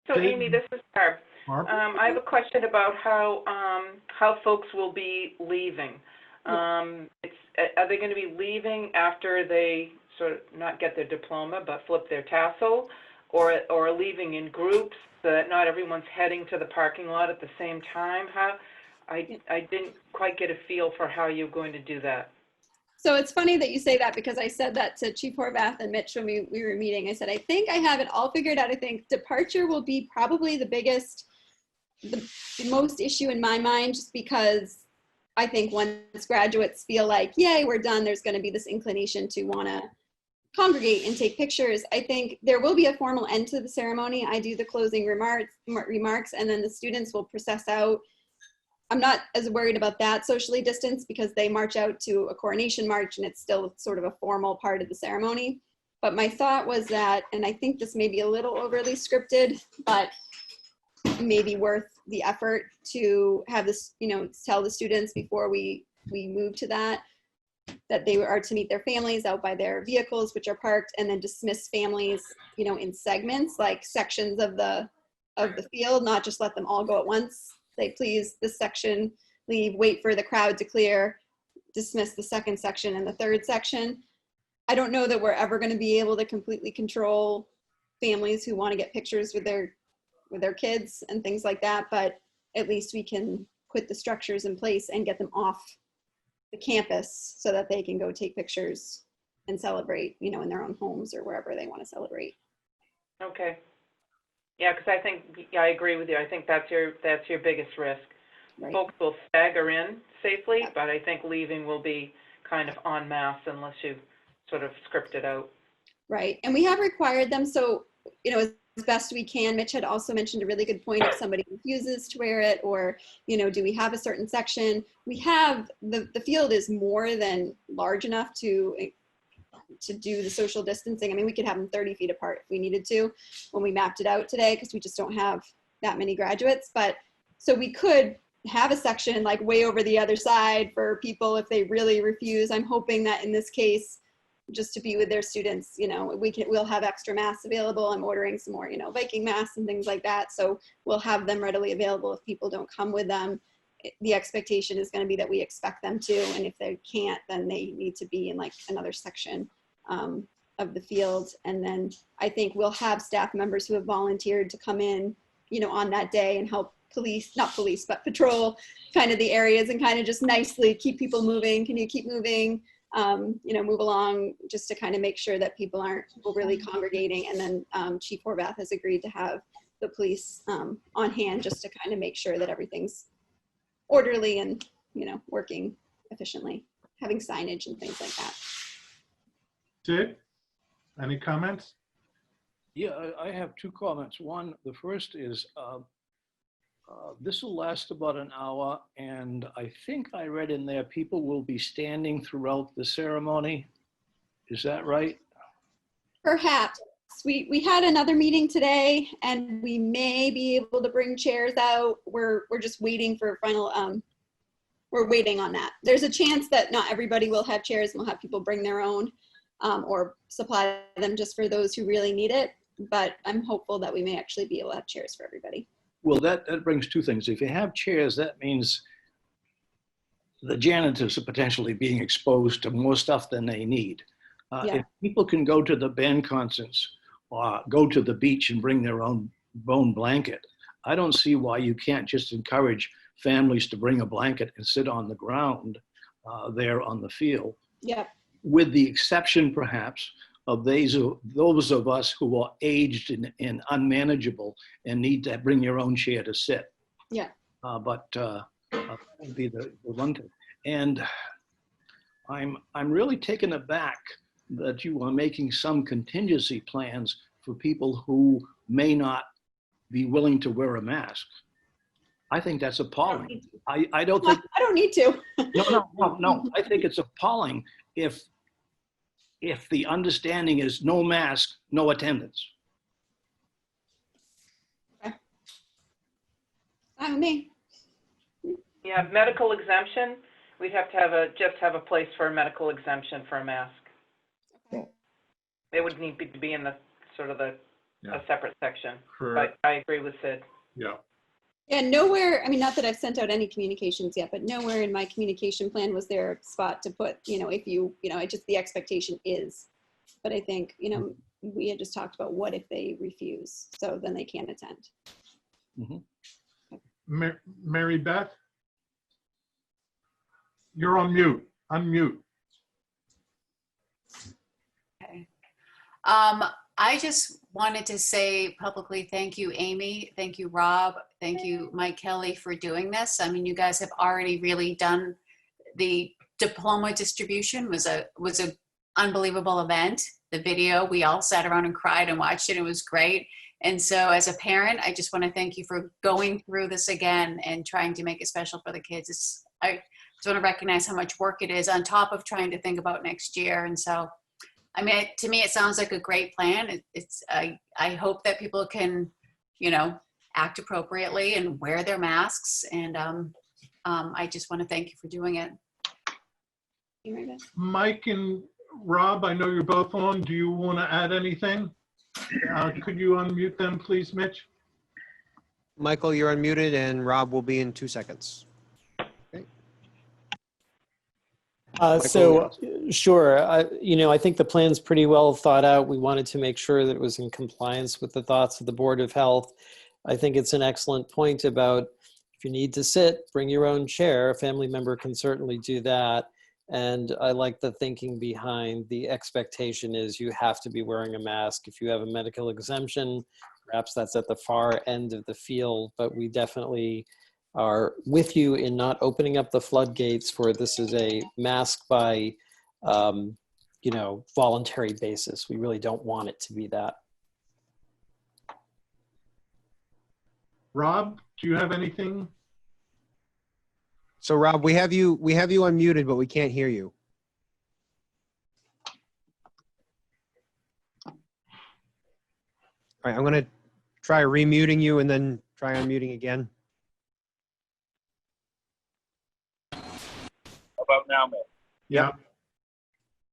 [SPEAKER 5] So Amy, this is Barb. I have a question about how folks will be leaving. Are they going to be leaving after they sort of not get their diploma but flip their tassel, or leaving in groups so that not everyone's heading to the parking lot at the same time? I didn't quite get a feel for how you're going to do that.
[SPEAKER 15] So it's funny that you say that, because I said that to Chief Horvath and Mitch when we were meeting. I said, I think I have it all figured out. I think departure will be probably the most issue in my mind, just because I think once graduates feel like, yay, we're done, there's going to be this inclination to want to congregate and take pictures. I think there will be a formal end to the ceremony. I do the closing remarks, and then the students will process out. I'm not as worried about that socially distanced, because they march out to a coronation march and it's still sort of a formal part of the ceremony. But my thought was that, and I think this may be a little overly scripted, but maybe worth the effort to have this, tell the students before we move to that they are to meet their families out by their vehicles, which are parked, and then dismiss families, in segments, like sections of the field, not just let them all go at once. Say, please, this section, leave, wait for the crowd to clear, dismiss the second section and the third section. I don't know that we're ever going to be able to completely control families who want to get pictures with their kids and things like that, but at least we can put the structures in place and get them off the campus so that they can go take pictures and celebrate, in their own homes or wherever they want to celebrate.
[SPEAKER 5] Okay. Yeah, because I think, I agree with you. I think that's your biggest risk. Right. Folks will stagger in safely, but I think leaving will be kind of en masse unless you sort of script it out.
[SPEAKER 15] Right, and we have required them, so, as best we can. Mitch had also mentioned a really good point: if somebody refuses to wear it, or, do we have a certain section? We have, the field is more than large enough to do the social distancing. I mean, we could have them 30 feet apart if we needed to when we mapped it out today, because we just don't have that many graduates. But so we could have a section like way over the other side for people if they really refuse. I'm hoping that in this case, just to be with their students, we'll have extra masks available. I'm ordering some more, Viking masks and things like that. So we'll have them readily available if people don't come with them. The expectation is going to be that we expect them to, and if they can't, then they need to be in like another section. of the field. And then I think we'll have staff members who have volunteered to come in, you know, on that day and help not police, but patrol kind of the areas and kind of just nicely keep people moving. Can you keep moving? You know, move along just to kind of make sure that people aren't overly congregating. And then Chief Horvath has agreed to have the police on hand just to kind of make sure that everything's orderly and, you know, working efficiently, having signage and things like that.
[SPEAKER 2] Sid, any comments?
[SPEAKER 3] Yeah, I have two comments. One, the first is this will last about an hour, and I think I read in there people will be standing throughout the ceremony. Is that right?
[SPEAKER 15] Perhaps. We had another meeting today, and we may be able to bring chairs out. We're just waiting for final. We're waiting on that. There's a chance that not everybody will have chairs, and we'll have people bring their own or supply them just for those who really need it. But I'm hopeful that we may actually be able to have chairs for everybody.
[SPEAKER 3] Well, that brings two things. If you have chairs, that means the janitors are potentially being exposed to more stuff than they need. If people can go to the band concerts or go to the beach and bring their own bone blanket, I don't see why you can't just encourage families to bring a blanket and sit on the ground there on the field.
[SPEAKER 15] Yeah.
[SPEAKER 3] With the exception, perhaps, of those of us who are aged and unmanageable and need to bring your own chair to sit.
[SPEAKER 15] Yeah.
[SPEAKER 3] But that would be the one thing. And I'm really taken aback that you are making some contingency plans for people who may not be willing to wear a mask. I think that's appalling. I don't think.
[SPEAKER 15] I don't need to.
[SPEAKER 3] No. I think it's appalling if the understanding is no mask, no attendance.
[SPEAKER 15] Okay. Fine with me.
[SPEAKER 5] Yeah, medical exemption, we'd have to have just have a place for a medical exemption for a mask.
[SPEAKER 15] Okay.
[SPEAKER 5] It would need to be in the sort of a separate section,
[SPEAKER 2] Correct.
[SPEAKER 5] but I agree with Sid.
[SPEAKER 2] Yeah.
[SPEAKER 15] Yeah, nowhere, I mean, not that I've sent out any communications yet, but nowhere in my communication plan was there a spot to put, you know, if you know, it just, the expectation is. But I think, you know, we had just talked about what if they refuse, so then they can't attend.
[SPEAKER 3] Mm-hmm.
[SPEAKER 2] Mary Beth? You're on mute. Unmute.
[SPEAKER 6] Okay. I just wanted to say publicly, thank you, Amy. Thank you, Rob. Thank you, Mike Kelly, for doing this. I mean, you guys have already really done the diploma distribution was a unbelievable event. The video, we all sat around and cried and watched it. It was great. And so as a parent, I just want to thank you for going through this again and trying to make it special for the kids. I just want to recognize how much work it is on top of trying to think about next year. And so, I mean, to me, it sounds like a great plan. I hope that people can, you know, act appropriately and wear their masks. And I just want to thank you for doing it.
[SPEAKER 2] Mike and Rob, I know you're both on. Do you want to add anything? Could you unmute them, please, Mitch?
[SPEAKER 11] Michael, you're unmuted, and Rob will be in 2 seconds.
[SPEAKER 16] Sure. You know, I think the plan's pretty well thought out. We wanted to make sure that it was in compliance with the thoughts of the Board of Health. I think it's an excellent point about if you need to sit, bring your own chair. A family member can certainly do that. And I like the thinking behind the expectation is you have to be wearing a mask. If you have a medical exemption, perhaps that's at the far end of the field, but we definitely are with you in not opening up the floodgates for this is a mask by, you know, voluntary basis. We really don't want it to be that.
[SPEAKER 2] Rob, do you have anything?
[SPEAKER 11] So Rob, we have you unmuted, but we can't hear you. All right, I'm going to try remuting you and then try unmuting again.
[SPEAKER 17] How about now, Matt?
[SPEAKER 2] Yeah.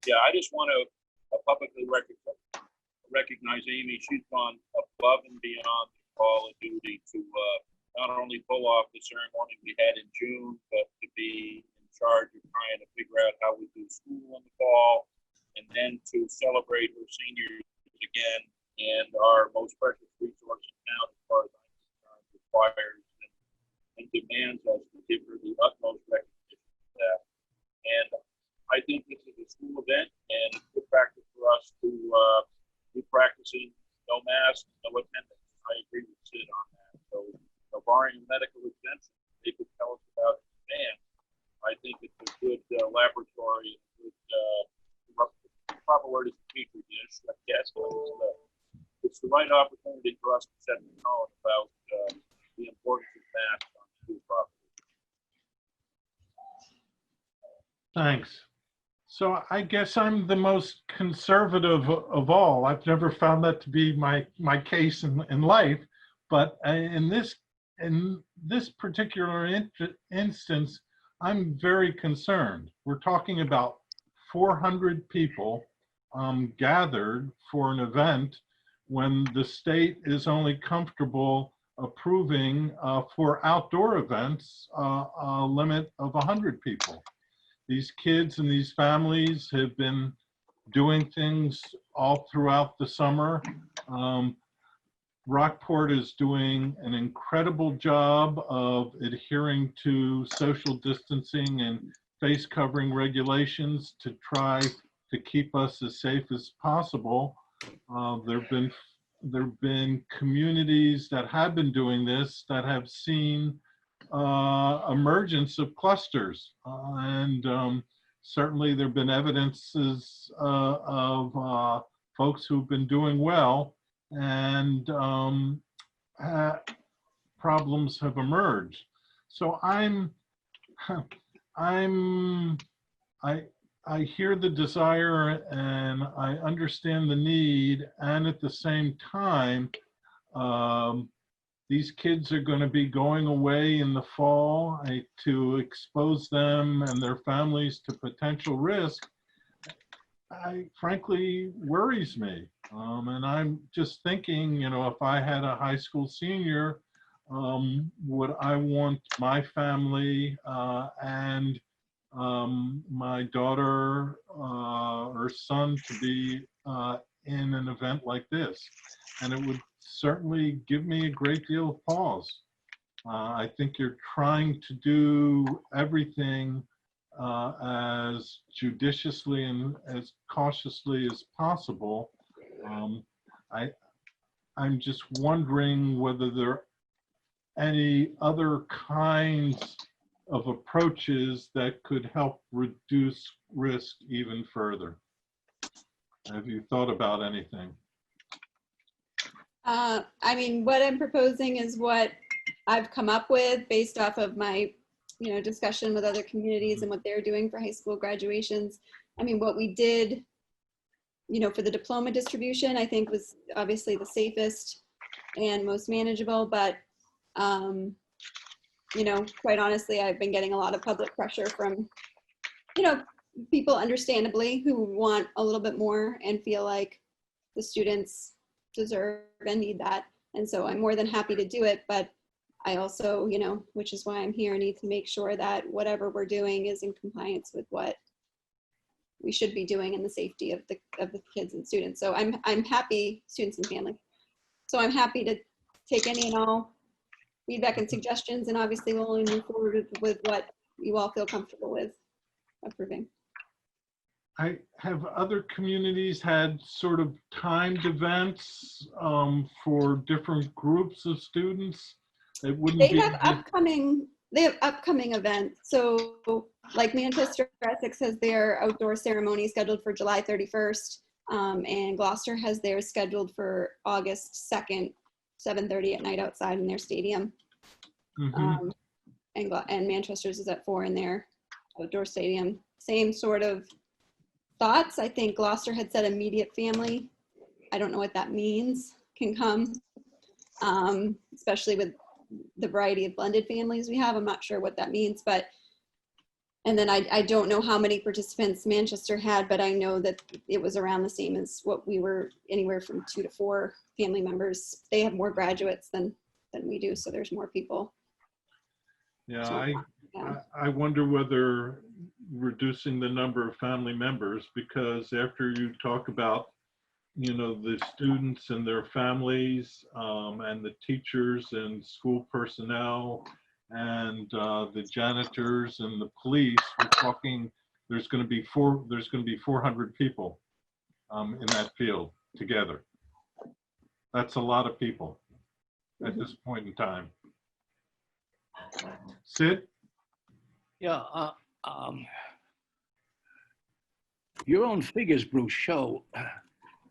[SPEAKER 17] Yeah, I just want to publicly recognize Amy. She's gone above and beyond the call of duty to not only pull off the ceremony we had in June, but to be in charge of trying to figure out how we do school in the fall and and then to celebrate her seniors again, and our most precious resource in town, as far as I'm concerned, requires and demands us to give her the utmost recognition for that. And I think this is a school event, and it's good practice for us to be practicing no mask, no attendance. I agree with Sid on that. So, barring a medical exemption, they could tell us about it in advance. I think it's a good laboratory, good, proper word is petri dish, I guess, but it's the right opportunity for us to set the tone about the importance of masks on school property.
[SPEAKER 2] Thanks. So I guess I'm the most conservative of all. I've never found that to be my case in life, but in this particular instance, I'm very concerned. We're talking about 400 people gathered for an event when the state is only comfortable approving for outdoor events a limit of 100 people. These kids and these families have been doing things all throughout the summer. Rockport is doing an incredible job of adhering to social distancing and face covering regulations to try to keep us as safe as possible. There have been communities that have been doing this that have seen emergence of clusters, and certainly there have been evidences of folks who've been doing well, and problems have emerged. So I hear the desire and I understand the need, and at the same time, these kids are going to be going away in the fall. To expose them and their families to potential risk, frankly worries me. And I'm just thinking, if I had a high school senior, would I want my family and my daughter or son to be in an event like this? And it would certainly give me a great deal of pause. I think you're trying to do everything as judiciously and as cautiously as possible. I'm just wondering whether there are any other kinds of approaches that could help reduce risk even further. Have you thought about anything?
[SPEAKER 15] I mean, what I'm proposing is what I've come up with based off of my, discussion with other communities and what they're doing for high school graduations. I mean, what we did, for the diploma distribution, I think was obviously the safest and most manageable, but, quite honestly, I've been getting a lot of public pressure from, people understandably who want a little bit more and feel like the students deserve and need that. And so I'm more than happy to do it, but I also, which is why I'm here, need to make sure that whatever we're doing is in compliance with what we should be doing in the safety of the kids and students. So I'm happy, students and family. So I'm happy to take any and all feedback and suggestions, and obviously we'll only move forward with what you all feel comfortable with approving.
[SPEAKER 2] Have other communities had sort of timed events for different groups of students? It wouldn't
[SPEAKER 15] They
[SPEAKER 2] be
[SPEAKER 15] have upcoming events. So like Manchester Essex has their outdoor ceremony scheduled for July 31st, and Gloucester has theirs scheduled for August 2nd, 7:30 at night outside in their stadium.
[SPEAKER 2] Mm-hmm.
[SPEAKER 15] And Manchester's is at 4 in their outdoor stadium. Same sort of thoughts. I think Gloucester had said immediate family. I don't know what that means, can come, especially with the variety of blended families we have. I'm not sure what that means, but, and then I don't know how many participants Manchester had, but I know that it was around the same as what we were, anywhere from 2 to 4 family members. They have more graduates than we do, so there's more people.
[SPEAKER 2] Yeah,
[SPEAKER 15] So,
[SPEAKER 2] I wonder whether reducing the number of family members, because after you talk about, you know, the students and their families, and the teachers and school personnel and the janitors and the police, we're talking, there's going to be 400 people in that field together. That's a lot of people at this point in time. Sid?
[SPEAKER 3] Yeah, your own figures, Bruce, show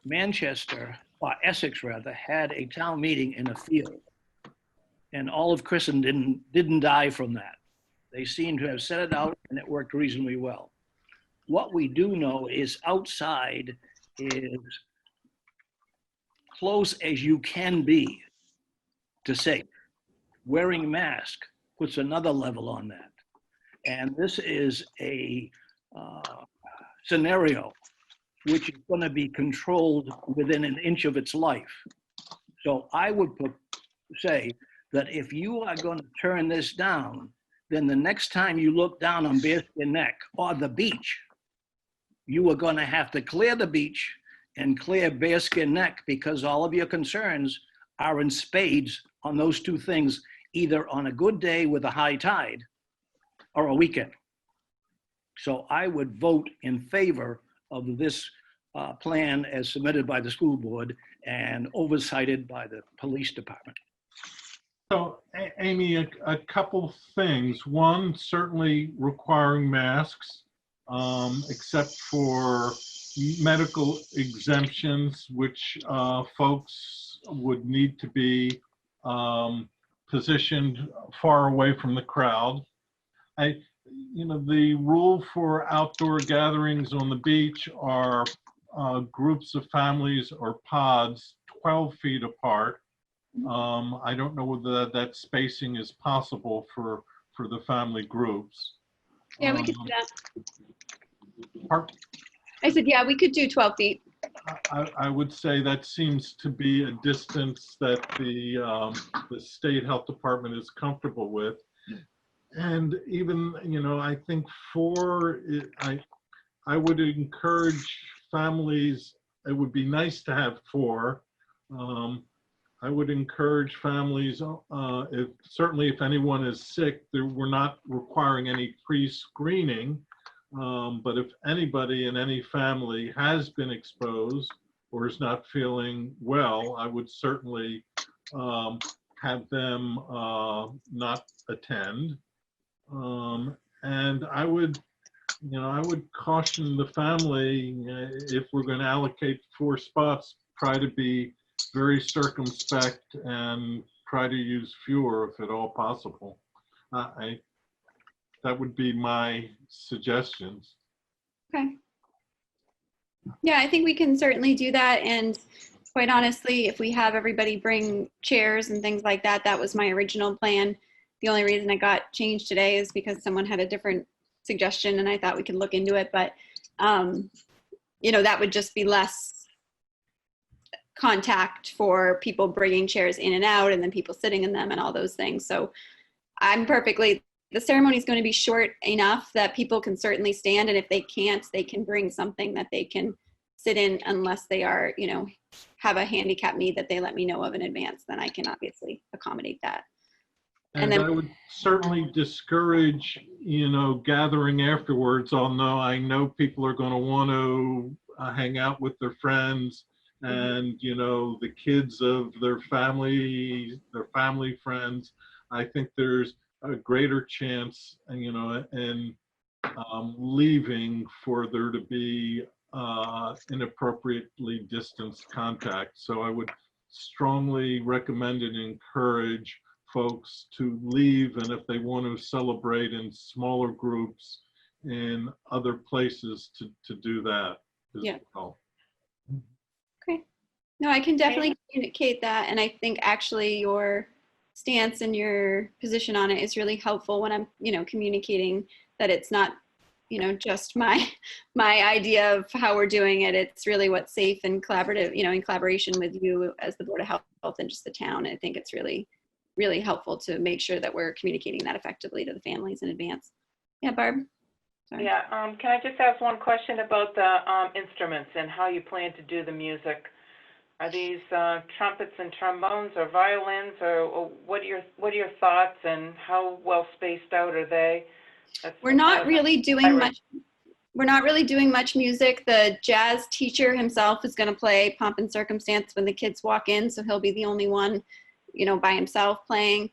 [SPEAKER 3] Manchester, or Essex rather, had a town meeting in a field. And all of Christendom didn't die from that. They seem to have set it out and it worked reasonably well. What we do know is outside is close as you can be to safe. Wearing mask puts another level on that. And this is a scenario which is going to be controlled within an inch of its life. So I would say that if you are going to turn this down, then the next time you look down on Bearskin Neck or the beach, you are going to have to clear the beach and clear Bearskin Neck, because all of your concerns are in spades on those two things, either on a good day with a high tide or a weekend. So I would vote in favor of this plan as submitted by the school board and oversighted by the police department.
[SPEAKER 2] So, Amy, a couple things. One, certainly requiring masks, except for medical exemptions, which folks would need to be positioned far away from the crowd. You know, the rule for outdoor gatherings on the beach are groups of families or pods 12 feet apart. I don't know whether that spacing is possible for the family groups.
[SPEAKER 15] Yeah, we could do that.
[SPEAKER 2] Pardon?
[SPEAKER 15] I said, yeah, we could do 12 feet.
[SPEAKER 2] I would say that seems to be a distance that the state health department is comfortable with. And even, you know, I think I would encourage families, it would be nice to have 4. I would encourage families, certainly if anyone is sick, we're not requiring any pre-screening. But if anybody in any family has been exposed or is not feeling well, I would certainly have them not attend. And I would caution the family, if we're going to allocate 4 spots, try to be very circumspect and try to use fewer if at all possible. That would be my suggestions.
[SPEAKER 15] Okay. Yeah, I think we can certainly do that. And quite honestly, if we have everybody bring chairs and things like that, that was my original plan. The only reason it got changed today is because someone had a different suggestion and I thought we could look into it. But, you know, that would just be less contact for people bringing chairs in and out and then people sitting in them and all those things. So the ceremony is going to be short enough that people can certainly stand. And if they can't, they can bring something that they can sit in, unless they are, you know, have a handicap need that they let me know of in advance, then I can obviously accommodate that.
[SPEAKER 2] And then I would certainly discourage, you know, gathering afterwards. I know people are going to want to hang out with their friends and, you know, the kids of their family friends. I think there's a greater chance, you know, in leaving for there to be inappropriately distanced contact. So I would strongly recommend and encourage folks to leave, and if they want to celebrate in smaller groups in other places, to do that as well.
[SPEAKER 15] Okay. No, I can definitely communicate that. And I think actually your stance and your position on it is really helpful when I'm, you know, communicating that it's not, you know, just my idea of how we're doing it. It's really what's safe and collaborative, you know, in collaboration with you as the Board of Health and just the town. I think it's really really helpful to make sure that we're communicating that effectively to the families in advance. Yeah, Barb? Sorry.
[SPEAKER 5] Yeah, can I just ask one question about the instruments and how you plan to do the music? Are these trumpets and trombones or violins, or what are your thoughts, and how well spaced out are they?
[SPEAKER 15] We're not really doing much. We're not really doing much music. The jazz teacher himself is going to play Pomp and Circumstance when the kids walk in, so he'll be the only one, you know, by himself playing.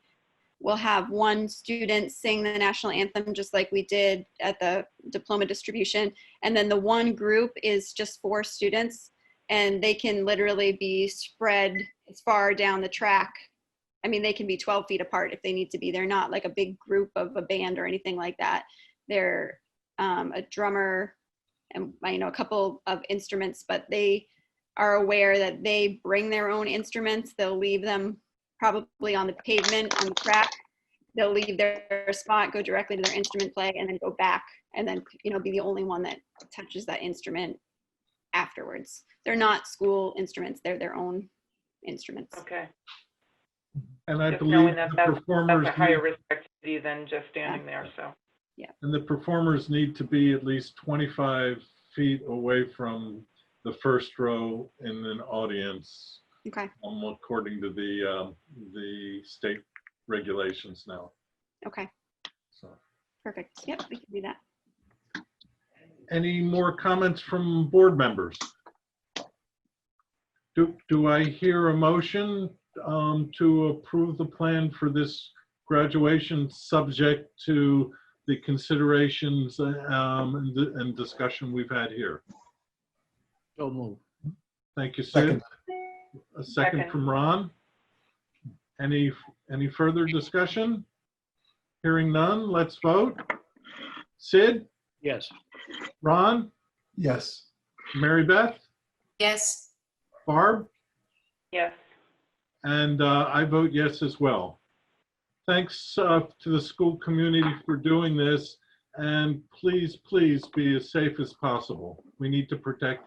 [SPEAKER 15] We'll have one student sing the national anthem just like we did at the diploma distribution. And then the one group is just 4 students, and they can literally be spread as far down the track. I mean, they can be 12 feet apart if they need to be. They're not like a big group of a band or anything like that. They're a drummer and, you know, a couple of instruments, but they are aware that they bring their own instruments. They'll leave them probably on the pavement, on the track. They'll leave their spot, go directly to their instrument, play, and then go back, and then, you know, be the only one that touches that instrument afterwards. They're not school instruments, they're their own instruments.
[SPEAKER 5] Okay.
[SPEAKER 2] And I
[SPEAKER 5] Just
[SPEAKER 2] believe
[SPEAKER 5] knowing that
[SPEAKER 2] the
[SPEAKER 5] that's
[SPEAKER 2] performers
[SPEAKER 5] a higher
[SPEAKER 2] need,
[SPEAKER 5] risk activity than just standing there, so.
[SPEAKER 2] and the performers need to be at least 25 feet away from the first row in an audience.
[SPEAKER 15] Okay.
[SPEAKER 2] According to the state regulations now.
[SPEAKER 15] Okay.
[SPEAKER 2] So,
[SPEAKER 15] Perfect. Yep, we can do that.
[SPEAKER 2] any more comments from board members? Do I hear a motion to approve the plan for this graduation subject to the considerations and discussion we've had here?
[SPEAKER 3] So move.
[SPEAKER 2] Thank you, Sid.
[SPEAKER 7] Second.
[SPEAKER 2] A second from Ron. Any further discussion? Hearing none, let's vote. Sid?
[SPEAKER 3] Yes.
[SPEAKER 2] Ron?
[SPEAKER 7] Yes.
[SPEAKER 2] Mary Beth?
[SPEAKER 6] Yes.
[SPEAKER 2] Barb?
[SPEAKER 5] Yes.
[SPEAKER 2] And I vote yes as well. Thanks to the school community for doing this, and please, please be as safe as possible. We need to protect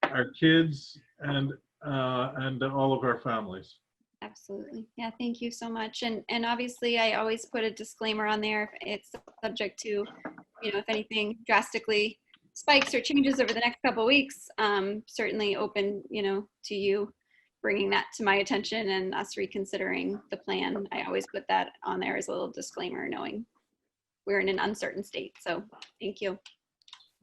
[SPEAKER 2] our kids and all of our families.
[SPEAKER 15] Absolutely. Yeah, thank you so much. And obviously, I always put a disclaimer on there. It's subject to, you know, if anything drastically spikes or changes over the next couple of weeks, certainly open, you know, to you bringing that to my attention and us reconsidering the plan. I always put that on there as a little disclaimer, knowing we're in an uncertain state. So thank you.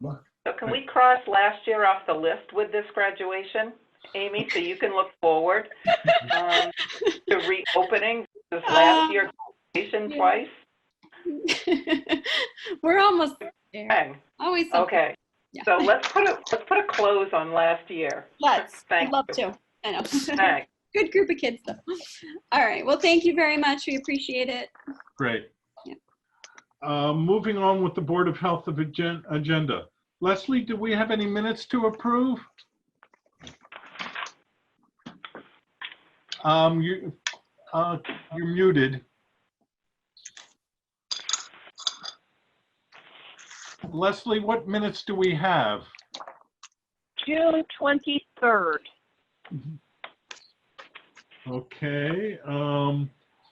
[SPEAKER 5] So can we cross last year off the list with this graduation, Amy, so you can look forward to reopening this last year graduation twice?
[SPEAKER 15] We're almost there.
[SPEAKER 5] Okay.
[SPEAKER 15] Always something.
[SPEAKER 5] Okay.
[SPEAKER 15] Yeah.
[SPEAKER 5] So let's put a close on last year.
[SPEAKER 15] Let's.
[SPEAKER 5] Thank
[SPEAKER 15] I'd love
[SPEAKER 5] you.
[SPEAKER 15] to. I know.
[SPEAKER 5] Thanks.
[SPEAKER 15] Good group of kids, though. All right. Well, thank you very much. We appreciate it.
[SPEAKER 2] Great.
[SPEAKER 15] Yeah.
[SPEAKER 2] Moving on with the Board of Health agenda. Leslie, do we have any minutes to approve? You're muted. Leslie, what minutes do we have?
[SPEAKER 18] June 23rd.
[SPEAKER 2] Okay.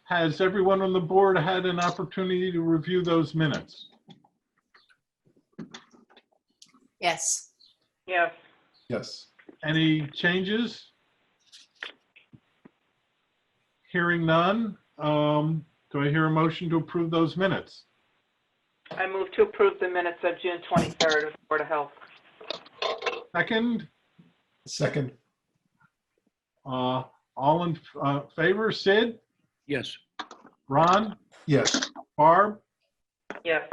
[SPEAKER 2] Has everyone on the board had an opportunity to review those minutes?
[SPEAKER 6] Yes.
[SPEAKER 5] Yes.
[SPEAKER 7] Yes.
[SPEAKER 2] Any changes? Hearing none, do I hear a motion to approve those minutes?
[SPEAKER 5] I move to approve the minutes of June 23rd of the Board of Health.
[SPEAKER 2] Second?
[SPEAKER 7] Second.
[SPEAKER 2] All in favor? Sid?
[SPEAKER 3] Yes.
[SPEAKER 2] Ron?
[SPEAKER 7] Yes.
[SPEAKER 2] Barb?
[SPEAKER 5] Yes.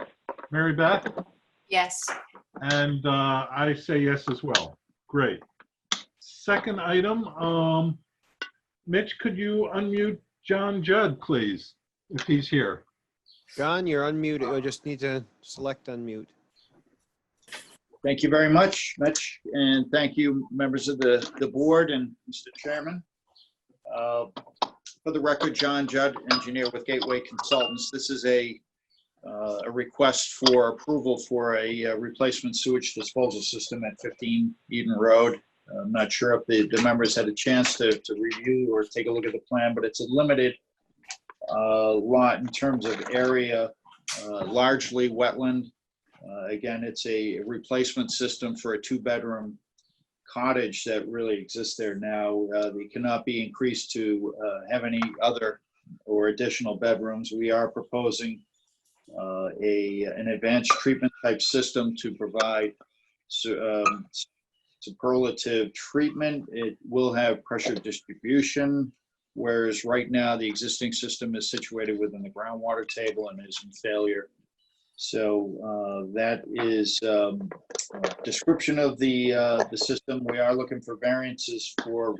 [SPEAKER 2] Mary Beth?
[SPEAKER 6] Yes.
[SPEAKER 2] And I say yes as well. Great. Second item, Mitch, could you unmute John Judd, please, if he's here?
[SPEAKER 11] John, you're unmuted. You just need to select unmute.
[SPEAKER 19] Thank you very much, Mitch, and thank you, members of the board and Mr. Chairman. For the record, John Judd, engineer with Gateway Consultants. This is a request for approval for a replacement sewage disposal system at 15 Eden Road. I'm not sure if the members had a chance to review or take a look at the plan, but it's a limited lot in terms of area, largely wetland. Again, it's a replacement system for a 2-bedroom cottage that really exists there now. They cannot be increased to have any other or additional bedrooms. We are proposing an advanced treatment type system to provide superlative treatment. It will have pressure distribution, whereas right now the existing system is situated within the groundwater table and is in failure. So that is description of the system. We are looking for variances for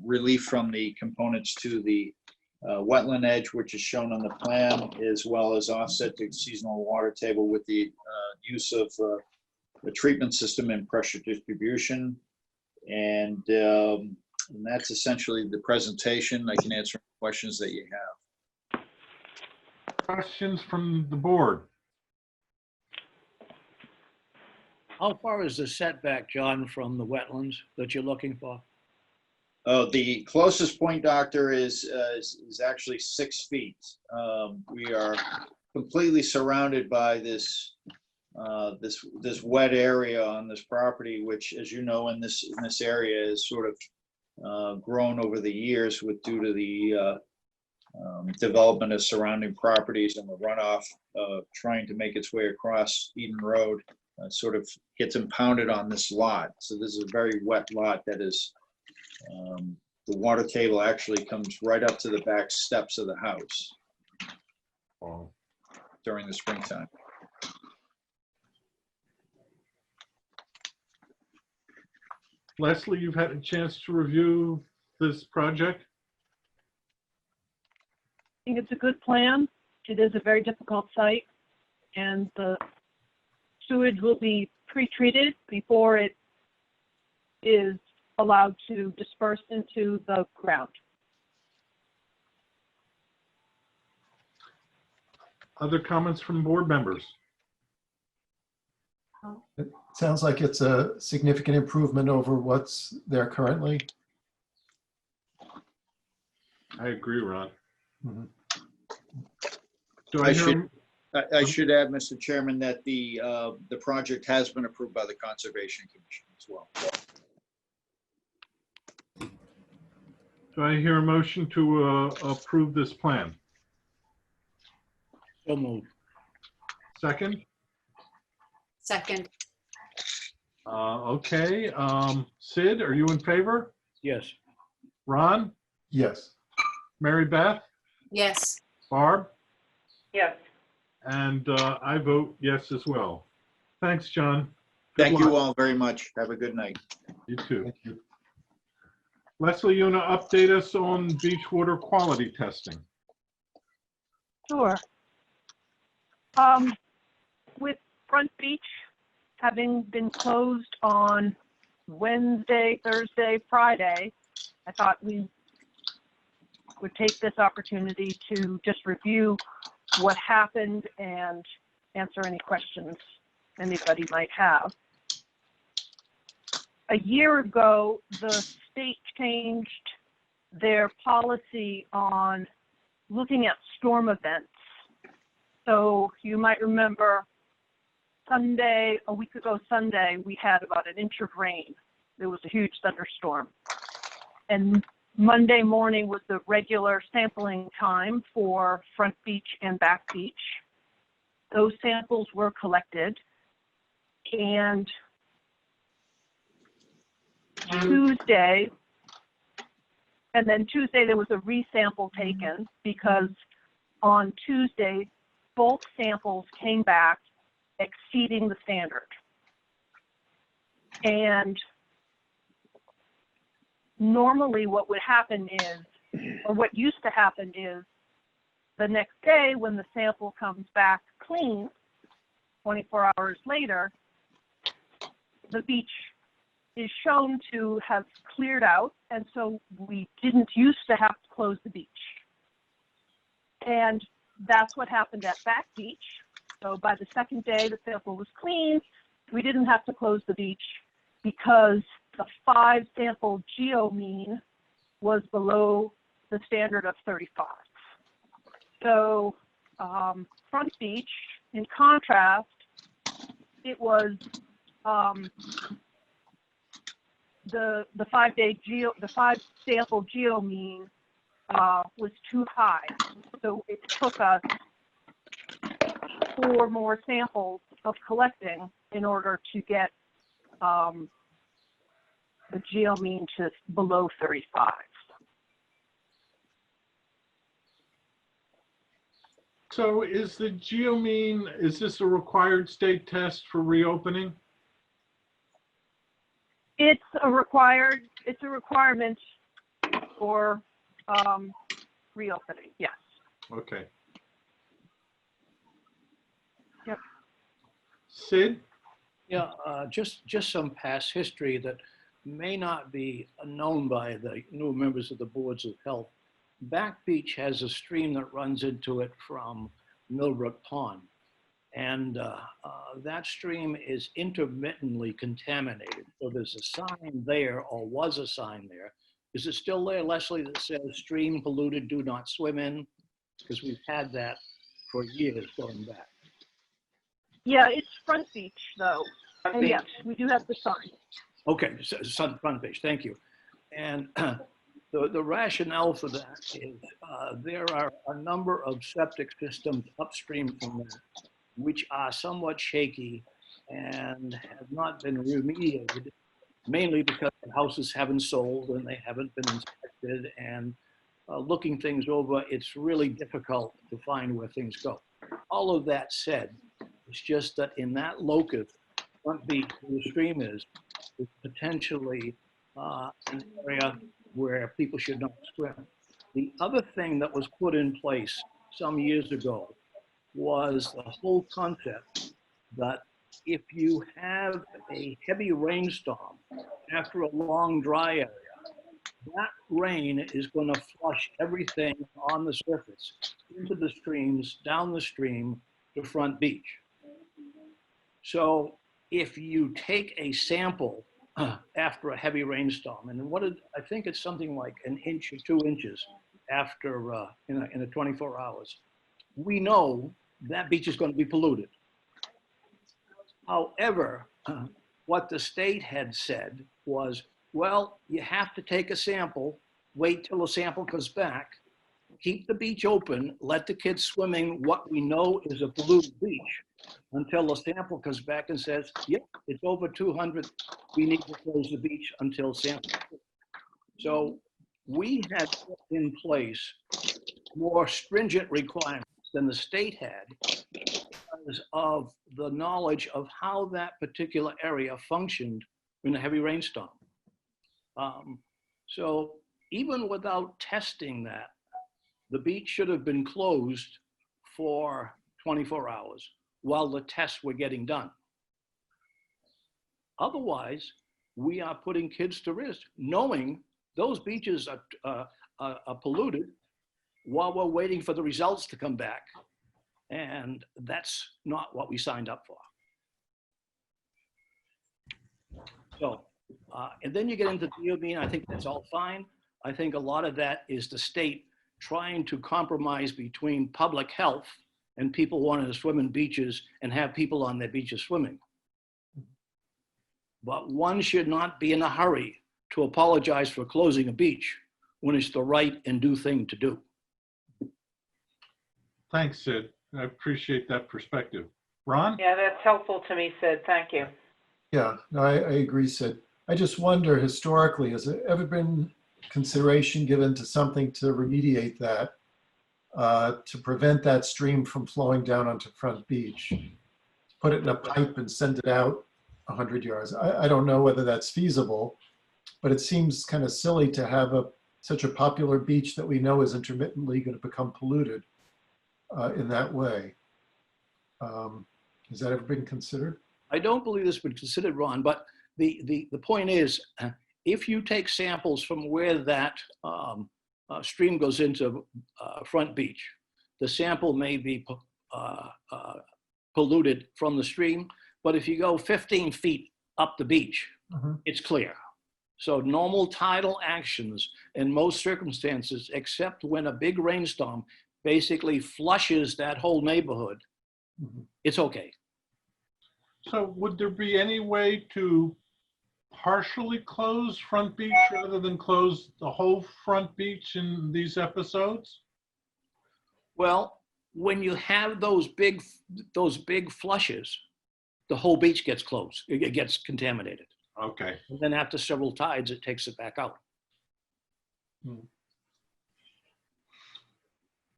[SPEAKER 19] relief from the components to the wetland edge, which is shown on the plan, as well as offset to seasonal water table with the use of the treatment system and pressure distribution. And that's essentially the presentation. I can answer questions that you have.
[SPEAKER 2] Questions from the board?
[SPEAKER 3] How far is the setback, John, from the wetlands that you're looking for?
[SPEAKER 19] The closest point, Doctor, is actually 6 feet. We are completely surrounded by this wet area on this property, which, as you know, in this area is sort of grown over the years due to the development of surrounding properties and the runoff trying to make its way across Eden Road. Sort of gets impounded on this lot. So this is a very wet lot that is, the water table actually comes right up to the back steps of the house during the springtime.
[SPEAKER 2] Leslie, you've had a chance to review this project?
[SPEAKER 18] I think it's a good plan. It is a very difficult site, and the sewage will be pre-treated before it is allowed to disperse into the ground.
[SPEAKER 2] Other comments from board members?
[SPEAKER 7] It sounds like it's a significant improvement over what's there currently.
[SPEAKER 2] I agree, Ron.
[SPEAKER 7] Mhm.
[SPEAKER 2] Do I hear?
[SPEAKER 19] I should add, Mr. Chairman, that the project has been approved by the Conservation Commission as well.
[SPEAKER 2] Do I hear a motion to approve this plan?
[SPEAKER 3] So moved.
[SPEAKER 2] Second?
[SPEAKER 6] Second.
[SPEAKER 2] Okay. Sid, are you in favor?
[SPEAKER 3] Yes.
[SPEAKER 2] Ron?
[SPEAKER 7] Yes.
[SPEAKER 2] Mary Beth?
[SPEAKER 6] Yes.
[SPEAKER 2] Barb?
[SPEAKER 5] Yes.
[SPEAKER 2] And I vote yes as well. Thanks, John. Good
[SPEAKER 19] Thank you
[SPEAKER 2] luck.
[SPEAKER 19] all very much. Have a good night.
[SPEAKER 2] You too.
[SPEAKER 7] Thank you.
[SPEAKER 2] Leslie, you want to update us on beach water quality testing?
[SPEAKER 18] Sure. With Front Beach having been closed on Wednesday, Thursday, Friday, I thought we would take this opportunity to just review what happened and answer any questions anybody might have. A year ago, the state changed their policy on looking at storm events. So you might remember Sunday, a week ago Sunday, we had about an inch of rain. There was a huge thunderstorm. And Monday morning was the regular sampling time for Front Beach and Back Beach. Those samples were collected. And Tuesday there was a resample taken because on Tuesday, both samples came back exceeding the standard. And normally what would happen is, or what used to happen is, the next day when the sample comes back clean, 24 hours later, the beach is shown to have cleared out, and so we didn't used to have to close the beach. And that's what happened at Back Beach. So by the second day the sample was clean, we didn't have to close the beach because the 5 sample geo mean was below the standard of 35. So Front Beach, in contrast, it was the 5 sample geo mean was too high. So it took us 4 more samples of collecting in order to get the geo mean to below 35.
[SPEAKER 2] So is the geomean, is this a required state test for reopening?
[SPEAKER 18] It's a requirement for reopening, yes.
[SPEAKER 2] Okay.
[SPEAKER 18] Yep.
[SPEAKER 2] Sid?
[SPEAKER 3] Yeah, just some past history that may not be known by the new members of the boards of health. Back Beach has a stream that runs into it from Millbrook Pond. And that stream is intermittently contaminated. So there's a sign there, or was a sign there. Is it still there, Leslie, that says stream polluted, do not swim in? Because we've had that for years going back.
[SPEAKER 18] Yeah, it's Front Beach though.
[SPEAKER 5] Front
[SPEAKER 18] And
[SPEAKER 5] Beach.
[SPEAKER 18] yes, we do have the sign.
[SPEAKER 3] Okay, Front Beach, thank you. And the rationale for that is there are a number of septic systems upstream from that which are somewhat shaky and have not been remediated, mainly because the houses haven't sold and they haven't been inspected, and looking things over, it's really difficult to find where things go. All of that said, it's just that in that locus, Front Beach, where the stream is potentially an area where people should not swim. The other thing that was put in place some years ago was the whole concept that if you have a heavy rainstorm after a long dry area, that rain is going to flush everything on the surface into the streams, down the stream to Front Beach. So if you take a sample after a heavy rainstorm, and I think it's something like 1 inch or 2 inches after in a 24 hours, we know that beach is going to be polluted. However, what the state had said was, well, you have to take a sample, wait till the sample comes back, keep the beach open, let the kids swimming what we know is a polluted beach until the sample comes back and says, yep, it's over 200, we need to close the beach until sample. So we had put in place more stringent requirements than the state had because of the knowledge of how that particular area functioned in a heavy rainstorm. So even without testing that, the beach should have been closed for 24 hours while the tests were getting done. Otherwise, we are putting kids to risk, knowing those beaches are polluted while we're waiting for the results to come back. And that's not what we signed up for. So, and then you get into DOB, I think that's all fine. I think a lot of that is the state trying to compromise between public health and people wanting to swim in beaches and have people on their beaches swimming. But one should not be in a hurry to apologize for closing a beach when it's the right and due thing to do.
[SPEAKER 2] Thanks, Sid. I appreciate that perspective. Ron?
[SPEAKER 5] Yeah, that's helpful to me, Sid. Thank you.
[SPEAKER 7] Yeah, no, I agree, Sid. I just wonder, historically, has there ever been consideration given to something to remediate that, to prevent that stream from flowing down onto Front Beach? Put it in a pipe and send it out 100 yards. I don't know whether that's feasible, but it seems kind of silly to have such a popular beach that we know is intermittently going to become polluted in that way. Has that ever been considered?
[SPEAKER 3] I don't believe this has been considered, Ron, but the point is, if you take samples from where that stream goes into Front Beach, the sample may be polluted from the stream, but if you go 15 feet up the beach, it's clear. So normal tidal actions in most circumstances, except when a big rainstorm basically flushes that whole neighborhood, it's okay.
[SPEAKER 2] So would there be any way to partially close Front Beach rather than close the whole Front Beach in these episodes?
[SPEAKER 3] Well, when you have those big flushes, the whole beach gets closed. It gets contaminated.
[SPEAKER 2] Okay.
[SPEAKER 3] And then after several tides, it takes it back out.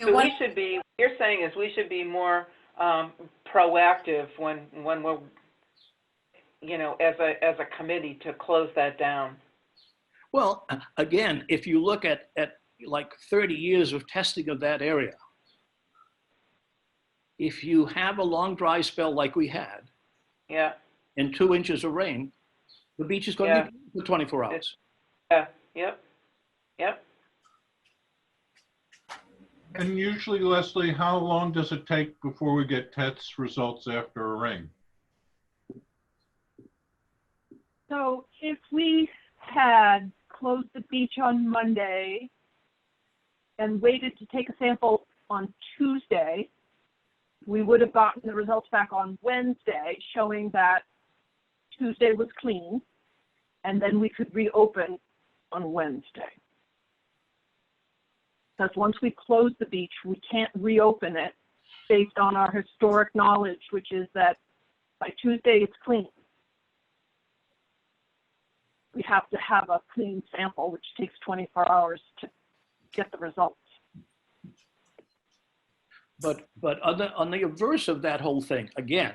[SPEAKER 5] So we should be, what you're saying is we should be more proactive when we're, you know, as a committee to close that down.
[SPEAKER 3] Well, again, if you look at like 30 years of testing of that area, if you have a long dry spell like we had,
[SPEAKER 5] Yeah.
[SPEAKER 3] and 2 inches of rain, the beach is going to be for 24 hours.
[SPEAKER 5] Yeah. Yep.
[SPEAKER 2] And usually, Leslie, how long does it take before we get test results after a rain?
[SPEAKER 18] So if we had closed the beach on Monday and waited to take a sample on Tuesday, we would have gotten the results back on Wednesday showing that Tuesday was clean, and then we could reopen on Wednesday. Because once we close the beach, we can't reopen it based on our historic knowledge, which is that by Tuesday it's clean. We have to have a clean sample, which takes 24 hours to get the results.
[SPEAKER 3] But on the reverse of that whole thing, again,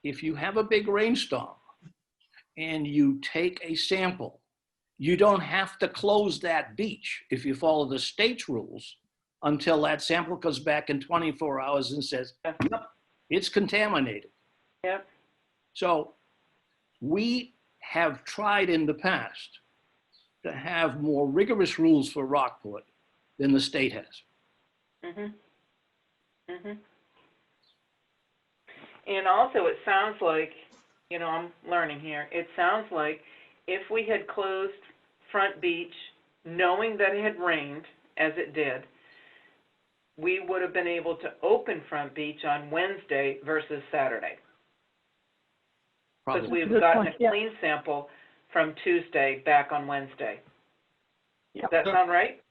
[SPEAKER 3] if you have a big rainstorm and you take a sample, you don't have to close that beach if you follow the state's rules until that sample comes back in 24 hours and says, yep, it's contaminated.
[SPEAKER 5] Yep. So
[SPEAKER 3] We have tried in the past to have more rigorous rules for Rockport than the state has.
[SPEAKER 5] And also, it sounds like, you know, I'm learning here. It sounds like if we had closed Front Beach, knowing that it had rained, as it did, we would have been able to open Front Beach on Wednesday versus Saturday. Because we've gotten a clean sample from Tuesday back on Wednesday. Does that sound right?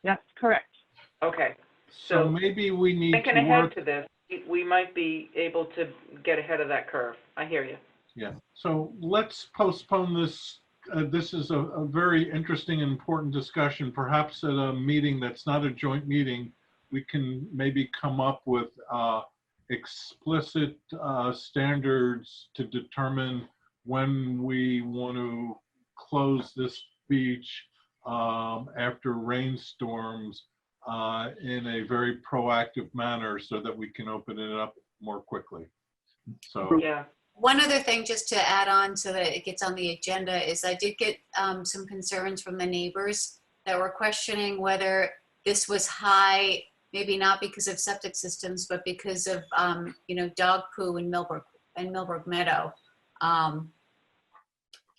[SPEAKER 18] That's correct.
[SPEAKER 5] Okay.
[SPEAKER 2] So maybe we need
[SPEAKER 5] Thinking
[SPEAKER 2] to
[SPEAKER 5] ahead
[SPEAKER 2] work.
[SPEAKER 5] to this, we might be able to get ahead of that curve. I hear you.
[SPEAKER 2] Yeah, so let's postpone this. This is a very interesting and important discussion. Perhaps at a meeting that's not a joint meeting, we can maybe come up with explicit standards to determine when we want to close this beach after rainstorms in a very proactive manner so that we can open it up more quickly. So
[SPEAKER 5] yeah.
[SPEAKER 6] One other thing just to add on so that it gets on the agenda is I did get some concerns from the neighbors that were questioning whether this was high, maybe not because of septic systems, but because of, you know, dog poo in Millbrook Meadow. I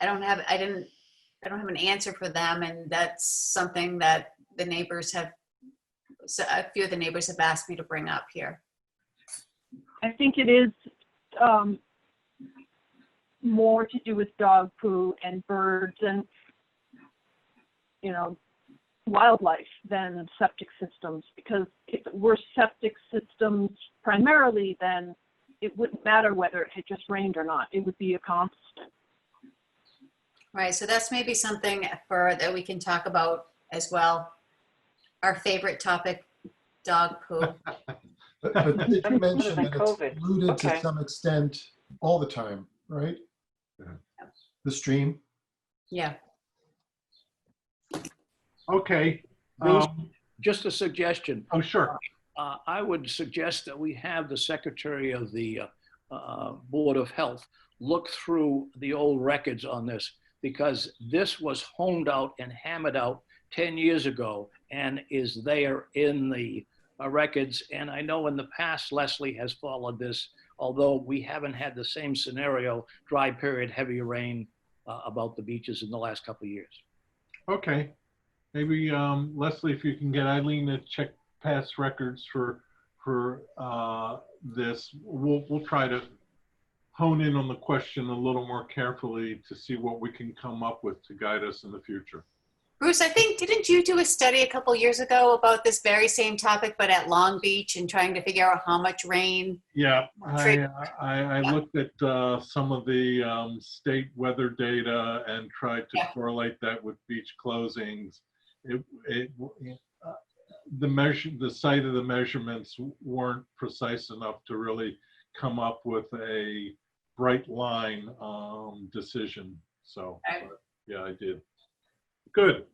[SPEAKER 6] don't have an answer for them, and that's something that the neighbors have, so a few of the neighbors have asked me to bring up here.
[SPEAKER 18] I think it is more to do with dog poo and birds and, you know, wildlife than septic systems, because if it were septic systems primarily, then it wouldn't matter whether it had just rained or not. It would be a constant.
[SPEAKER 6] Right, so that's maybe something that we can talk about as well. Our favorite topic, dog poo.
[SPEAKER 7] But did you mention that it's
[SPEAKER 5] COVID.
[SPEAKER 7] polluted
[SPEAKER 5] Okay.
[SPEAKER 7] to some extent all the time, right? The stream?
[SPEAKER 6] Yeah.
[SPEAKER 2] okay.
[SPEAKER 3] Bruce, just a suggestion.
[SPEAKER 2] Oh, sure.
[SPEAKER 3] I would suggest that we have the Secretary of the Board of Health look through the old records on this, because this was honed out and hammered out 10 years ago and is there in the records. And I know in the past, Leslie has followed this, although we haven't had the same scenario, dry period, heavy rain about the beaches in the last couple of years.
[SPEAKER 2] Okay. Maybe Leslie, if you can get Eileen to check past records for this. We'll try to hone in on the question a little more carefully to see what we can come up with to guide us in the future.
[SPEAKER 6] Bruce, I think, didn't you do a study a couple years ago about this very same topic, but at Long Beach and trying to figure out how much rain?
[SPEAKER 2] Yeah, I looked at some of the state weather data and tried to correlate that with beach closings. The site of the measurements weren't precise enough to really come up with a bright line decision. So yeah, I did. Good.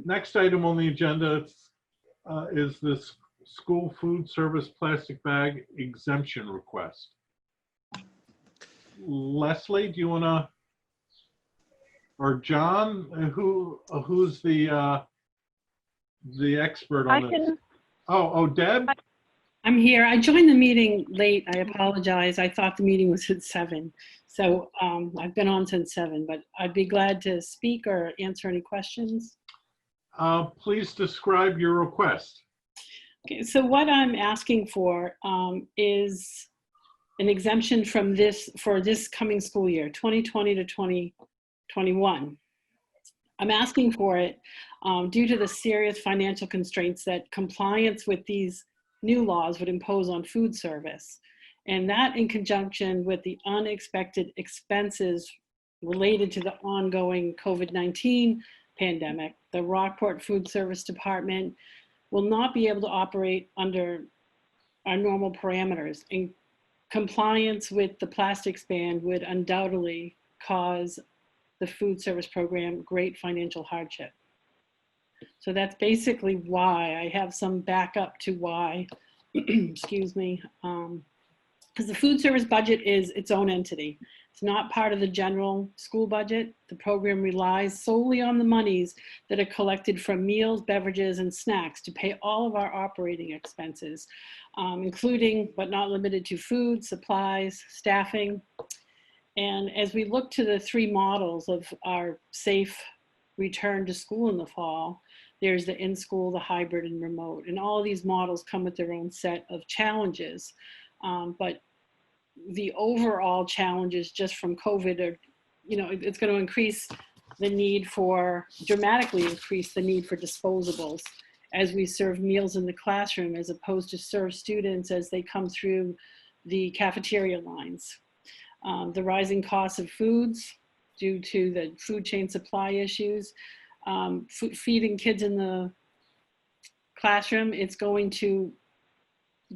[SPEAKER 2] Next item on the agenda is this school food service plastic bag exemption request. Leslie, do you want to, or John, who's the expert on this? Oh, Deb?
[SPEAKER 20] I'm here. I joined the meeting late. I apologize. I thought the meeting was at 7. So I've been on since 7, but I'd be glad to speak or answer any questions.
[SPEAKER 2] Please describe your request.
[SPEAKER 20] Okay, so what I'm asking for is an exemption from this for this coming school year, 2020 to 2021. I'm asking for it due to the serious financial constraints that compliance with these new laws would impose on food service. And that in conjunction with the unexpected expenses related to the ongoing COVID-19 pandemic, the Rockport Food Service Department will not be able to operate under our normal parameters. And compliance with the plastics ban would undoubtedly cause the food service program great financial hardship. So that's basically why I have some backup to why, excuse me, because the food service budget is its own entity. It's not part of the general school budget. The program relies solely on the monies that are collected from meals, beverages, and snacks to pay all of our operating expenses, including but not limited to food, supplies, staffing. And as we look to the 3 models of our safe return to school in the fall, there's the in-school, the hybrid, and remote. And all of these models come with their own set of challenges. But the overall challenges just from COVID are, it's going to increase the need for, dramatically increase the need for disposables as we serve meals in the classroom as opposed to serve students as they come through the cafeteria lines. The rising costs of foods due to the food chain supply issues, feeding kids in the classroom, it's going to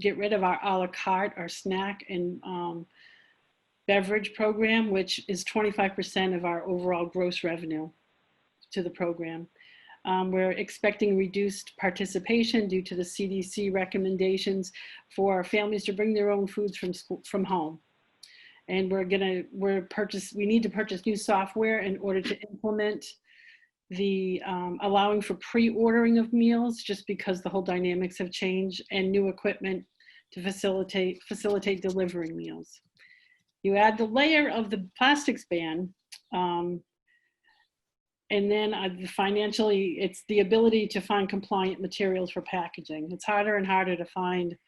[SPEAKER 20] get rid of our a la carte, our snack and beverage program, which is 25% of our overall gross revenue to the program. We're expecting reduced participation due to the CDC recommendations for families to bring their own foods from home. And we need to purchase new software in order to implement the allowing for pre-ordering of meals, just because the whole dynamics have changed, and new equipment to facilitate delivering meals. You add the layer of the plastics ban, and then financially, it's the ability to find compliant materials for packaging. It's harder and harder to find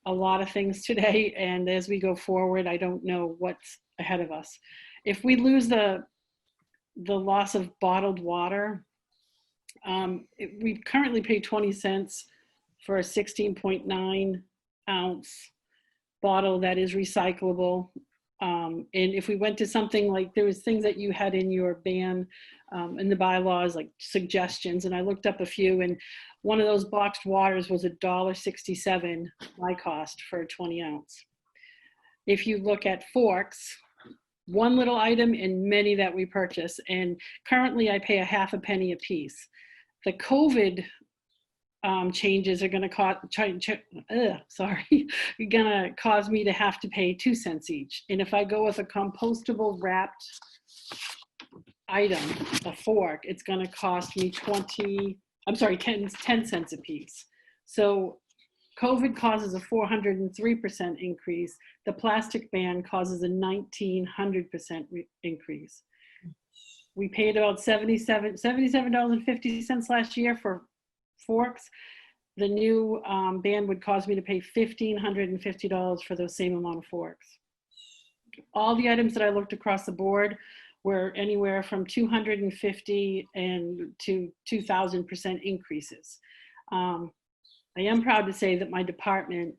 [SPEAKER 20] a lot of things today, and as we go forward, I don't know what's ahead of us. If we lose the loss of bottled water, we currently pay 20 cents for a 16.9 ounce bottle that is recyclable. And if we went to something like, there was things that you had in your ban, in the bylaws, like suggestions, and I looked up a few, and one of those boxed waters was $1.67 my cost for a 20 ounce. If you look at forks, one little item and many that we purchase, and currently I pay a half a penny a piece. The COVID changes are going to cause me to have to pay 2 cents each. And if I go with a compostable wrapped item, a fork, it's going to cost me 10 cents a piece. So COVID causes a 403% increase. The plastic ban causes a 1900% increase. We paid about $77.50 last year for forks. the new ban would cause me to pay $1,550 for those same amount of forks. All the items that I looked across the board were anywhere from 250 and to 2,000% increases. I am proud to say that my department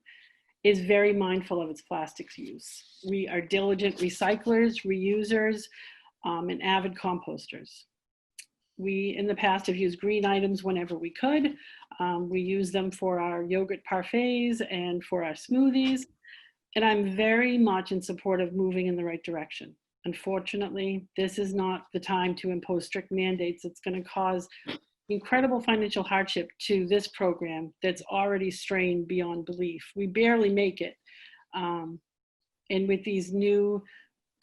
[SPEAKER 20] is very mindful of its plastics use. We are diligent recyclers, reusers, and avid composters. We, in the past, have used green items whenever we could. We use them for our yogurt parfaits and for our smoothies. And I'm very much in support of moving in the right direction. Unfortunately, this is not the time to impose strict mandates. It's going to cause incredible financial hardship to this program that's already strained beyond belief. We barely make it. And with these new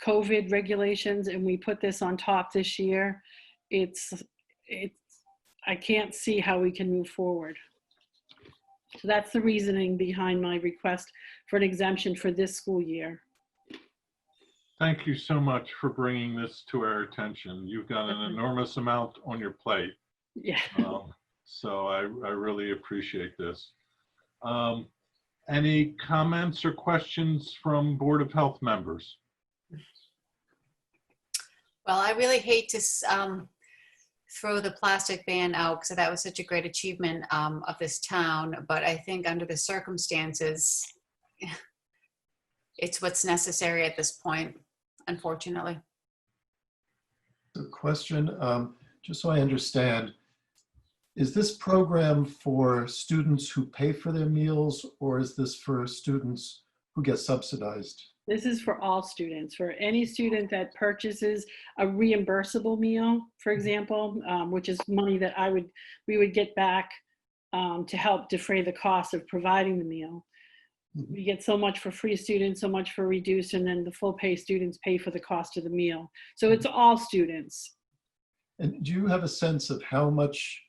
[SPEAKER 20] COVID regulations, and we put this on top this year, I can't see how we can move forward. So that's the reasoning behind my request for an exemption for this school year.
[SPEAKER 2] Thank you so much for bringing this to our attention. You've got an enormous amount on your plate.
[SPEAKER 20] Yeah.
[SPEAKER 2] So I really appreciate this. Any comments or questions from Board of Health members?
[SPEAKER 6] Well, I really hate to throw the plastic ban out because that was such a great achievement of this town. But I think under the circumstances, it's what's necessary at this point, unfortunately.
[SPEAKER 7] The question, just so I understand, is this program for students who pay for their meals, or is this for students who get subsidized?
[SPEAKER 20] This is for all students, for any student that purchases a reimbursable meal, for example, which is money that we would get back to help defray the cost of providing the meal. We get so much for free students, so much for reduced, and then the full pay students pay for the cost of the meal. So it's all students.
[SPEAKER 7] And do you have a sense of how much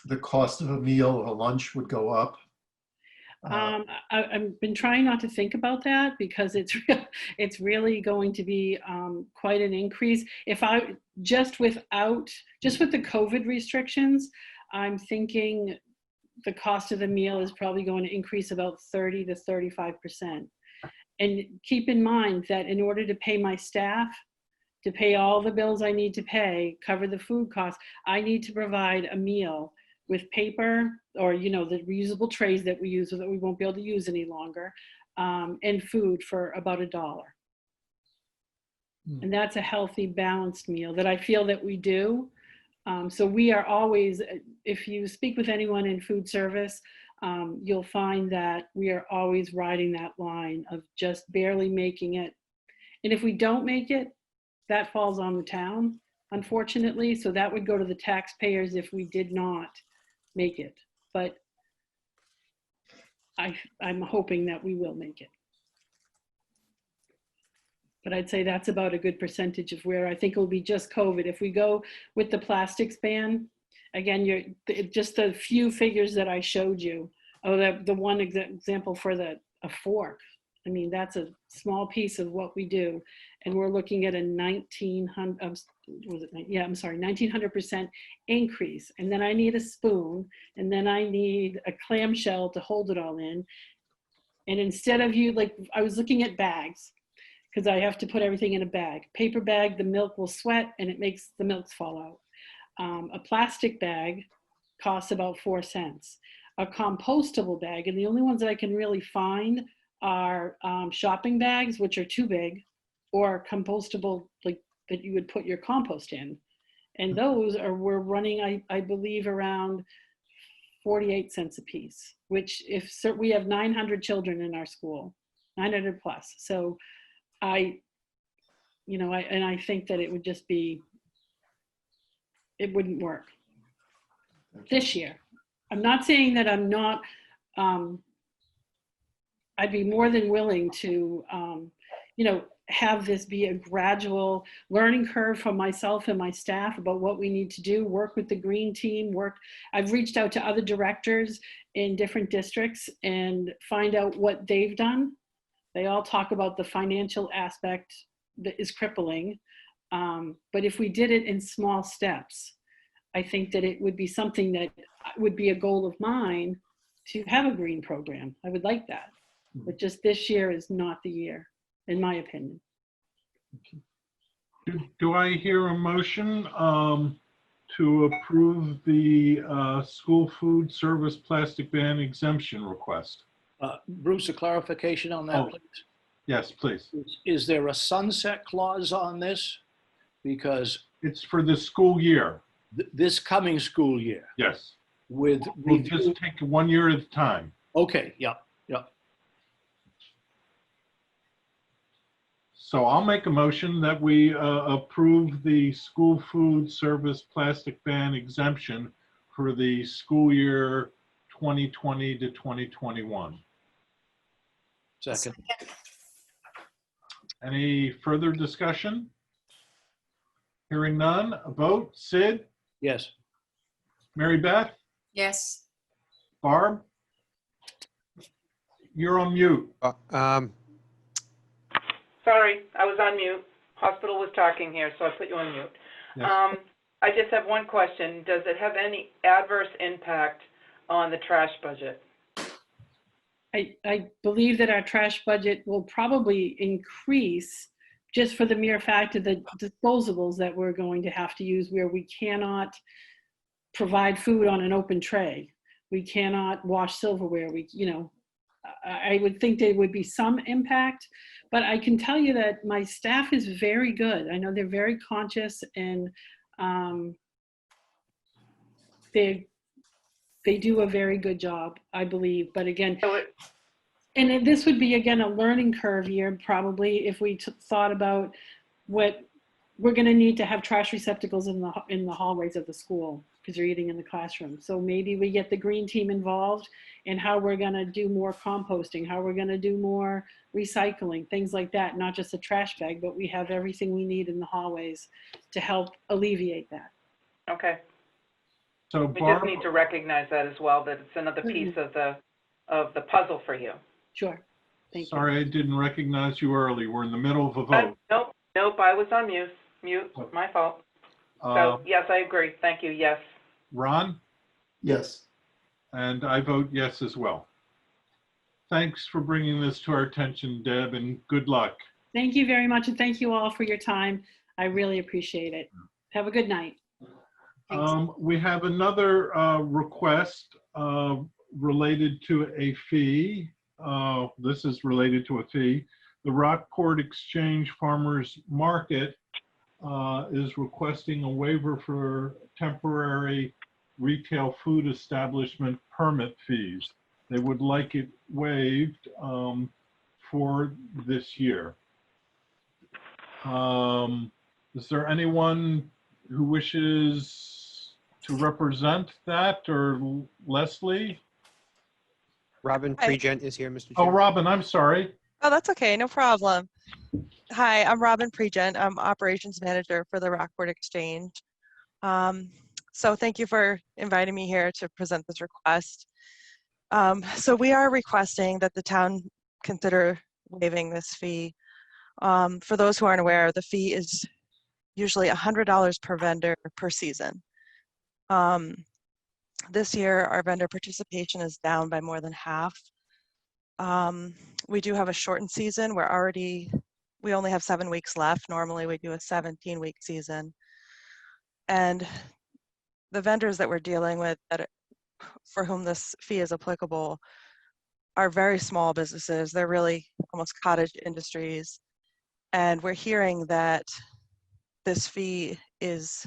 [SPEAKER 7] the cost of a meal or a lunch would go up?
[SPEAKER 20] I've been trying not to think about that because it's really going to be quite an increase. If just with the COVID restrictions, I'm thinking the cost of the meal is probably going to increase about 30 to 35%. And keep in mind that in order to pay my staff, to pay all the bills I need to pay, cover the food costs, I need to provide a meal with paper or, the reusable trays that we use that we won't be able to use any longer, and food for about $1. And that's a healthy, balanced meal that I feel that we do. So we are always, if you speak with anyone in food service, you'll find that we are always riding that line of just barely making it. And if we don't make it, that falls on the town, unfortunately. So that would go to the taxpayers if we did not make it. But I'm hoping that we will make it. But I'd say that's about a good percentage of where I think it will be just COVID. If we go with the plastics ban, again, just the few figures that I showed you, the one example for a fork. I mean, that's a small piece of what we do. And we're looking at a 1900% increase. And then I need a spoon, and then I need a clamshell to hold it all in. And instead of I was looking at bags, because I have to put everything in a bag. Paper bag, the milk will sweat and it makes the milk fall out. A plastic bag costs about 4 cents. A compostable bag, and the only ones that I can really find are shopping bags, which are too big, or compostable, that you would put your compost in. And those we're running, I believe, around 48 cents a piece, which we have 900 children in our school, 900 plus. So I think that it would just be, it wouldn't work this year. I'm not saying that I'm not, I'd be more than willing to, have this be a gradual learning curve for myself and my staff about what we need to do, work with the green team, I've reached out to other directors in different districts and find out what they've done. They all talk about the financial aspect that is crippling. But if we did it in small steps, I think that it would be something that would be a goal of mine to have a green program. I would like that. But just this year is not the year, in my opinion.
[SPEAKER 2] Do I hear a motion to approve the school food service plastic ban exemption request?
[SPEAKER 3] Bruce, a clarification on that,
[SPEAKER 2] Oh.
[SPEAKER 3] please?
[SPEAKER 2] Yes, please.
[SPEAKER 3] Is there a sunset clause on this? Because
[SPEAKER 2] It's for the school year.
[SPEAKER 3] this coming school year
[SPEAKER 2] Yes.
[SPEAKER 3] with
[SPEAKER 2] We'll just take 1 year at a time.
[SPEAKER 3] Okay, yeah.
[SPEAKER 2] So I'll make a motion that we approve the school food service plastic ban exemption for the school year 2020 to 2021.
[SPEAKER 3] Second.
[SPEAKER 2] Any further discussion? Hearing none, a vote. Sid?
[SPEAKER 3] Yes.
[SPEAKER 2] Mary Beth?
[SPEAKER 6] Yes.
[SPEAKER 2] Barb? You're on mute.
[SPEAKER 5] Sorry, I was on mute. Hospital was talking here, so I put you on mute.
[SPEAKER 2] Yes.
[SPEAKER 5] I just have one question. Does it have any adverse impact on the trash budget?
[SPEAKER 20] I believe that our trash budget will probably increase just for the mere fact of the disposables that we're going to have to use, where we cannot provide food on an open tray. We cannot wash silverware. I would think there would be some impact, but I can tell you that my staff is very good. I know they're very conscious, and they do a very good job, I believe. But again, and this would be, again, a learning curve year, probably, if we thought about what we're going to need to have trash receptacles in the hallways of the school, because you're eating in the classroom. So maybe we get the green team involved in how we're going to do more composting, how we're going to do more recycling, things like that, not just a trash bag, but we have everything we need in the hallways to help alleviate that.
[SPEAKER 5] Okay.
[SPEAKER 2] So
[SPEAKER 5] We
[SPEAKER 2] Barb,
[SPEAKER 5] just need to recognize that as well, that it's another piece of the puzzle for you.
[SPEAKER 20] Sure. Thank you.
[SPEAKER 2] sorry I didn't recognize you early. We're in the middle of a vote.
[SPEAKER 5] Nope, I was on mute. My fault. So yes, I agree. Thank you. Yes.
[SPEAKER 2] Ron?
[SPEAKER 7] Yes.
[SPEAKER 2] And I vote yes as well. Thanks for bringing this to our attention, Deb, and good luck.
[SPEAKER 20] Thank you very much, and thank you all for your time. I really appreciate it. Have a good night.
[SPEAKER 2] We have another request related to a fee. This is related to a fee. The Rockport Exchange Farmers Market is requesting a waiver for temporary retail food establishment permit fees. They would like it waived for this year. Is there anyone who wishes to represent that, or Leslie?
[SPEAKER 11] Robin Pregent is here, Mr. Chair.
[SPEAKER 2] Oh, Robin, I'm sorry.
[SPEAKER 21] Oh, that's okay, no problem. Hi, I'm Robin Pregent. I'm Operations Manager for the Rockport Exchange. So thank you for inviting me here to present this request. So we are requesting that the town consider waiving this fee. For those who aren't aware, the fee is usually $100 per vendor per season. This year, our vendor participation is down by more than half. We do have a shortened season. We only have 7 weeks left. Normally we do a 17-week season. And the vendors that we're dealing with for whom this fee is applicable are very small businesses. They're really almost cottage industries. And we're hearing that this fee is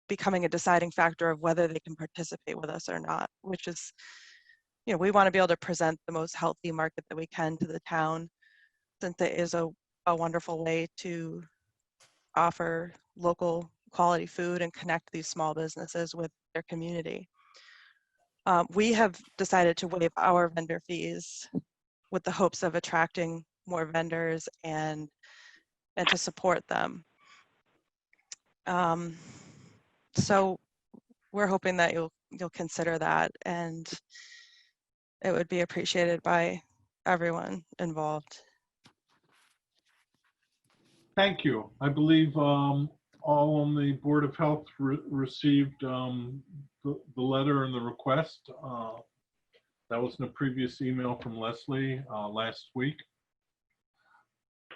[SPEAKER 21] becoming a deciding factor of whether they can participate with us or not, which is, we want to be able to present the most healthy market that we can to the town, since it is a wonderful way to offer local quality food and connect these small businesses with their community. We have decided to waive our vendor fees with the hopes of attracting more vendors and to support them. So we're hoping that you'll consider that, and it would be appreciated by everyone involved.
[SPEAKER 2] Thank you. I believe all on the Board of Health received the letter and the request. That was in a previous email from Leslie last week.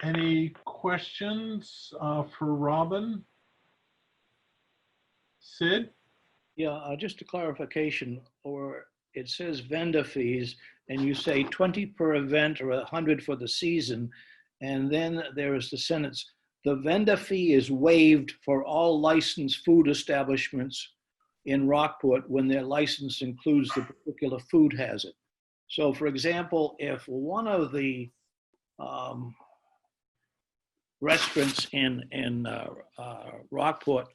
[SPEAKER 2] Any questions for Robin? Sid?
[SPEAKER 3] Yeah, just a clarification, or it says vendor fees, and you say 20 per event or 100 for the season, and then there is the sentence, the vendor fee is waived for all licensed food establishments in Rockport when their license includes the particular food hazard. So for example, if one of the restaurants in Rockport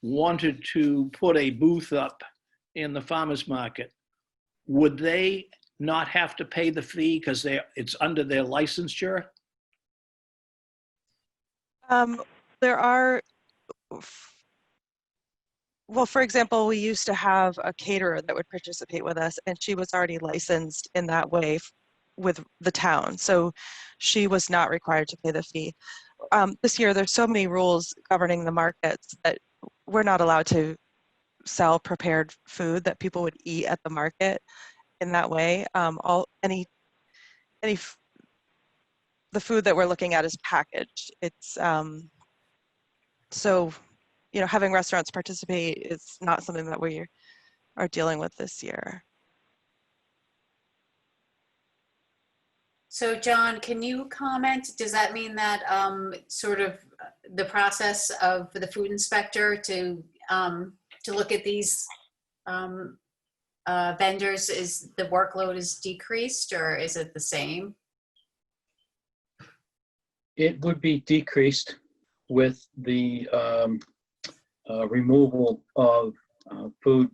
[SPEAKER 3] wanted to put a booth up in the farmer's market, would they not have to pay the fee because it's under their licensure?
[SPEAKER 21] There are, well, for example, we used to have a caterer that would participate with us, and she was already licensed in that way with the town. So she was not required to pay the fee. This year, there's so many rules governing the markets that we're not allowed to sell prepared food that people would eat at the market in that way. The food that we're looking at is packaged. It's so, you know, having restaurants participate is not something that we are dealing with this year.
[SPEAKER 6] So John, can you comment? Does that mean that sort of the process of the food inspector to look at these vendors, is the workload is decreased, or is it the same?
[SPEAKER 8] It would be decreased with the removal of food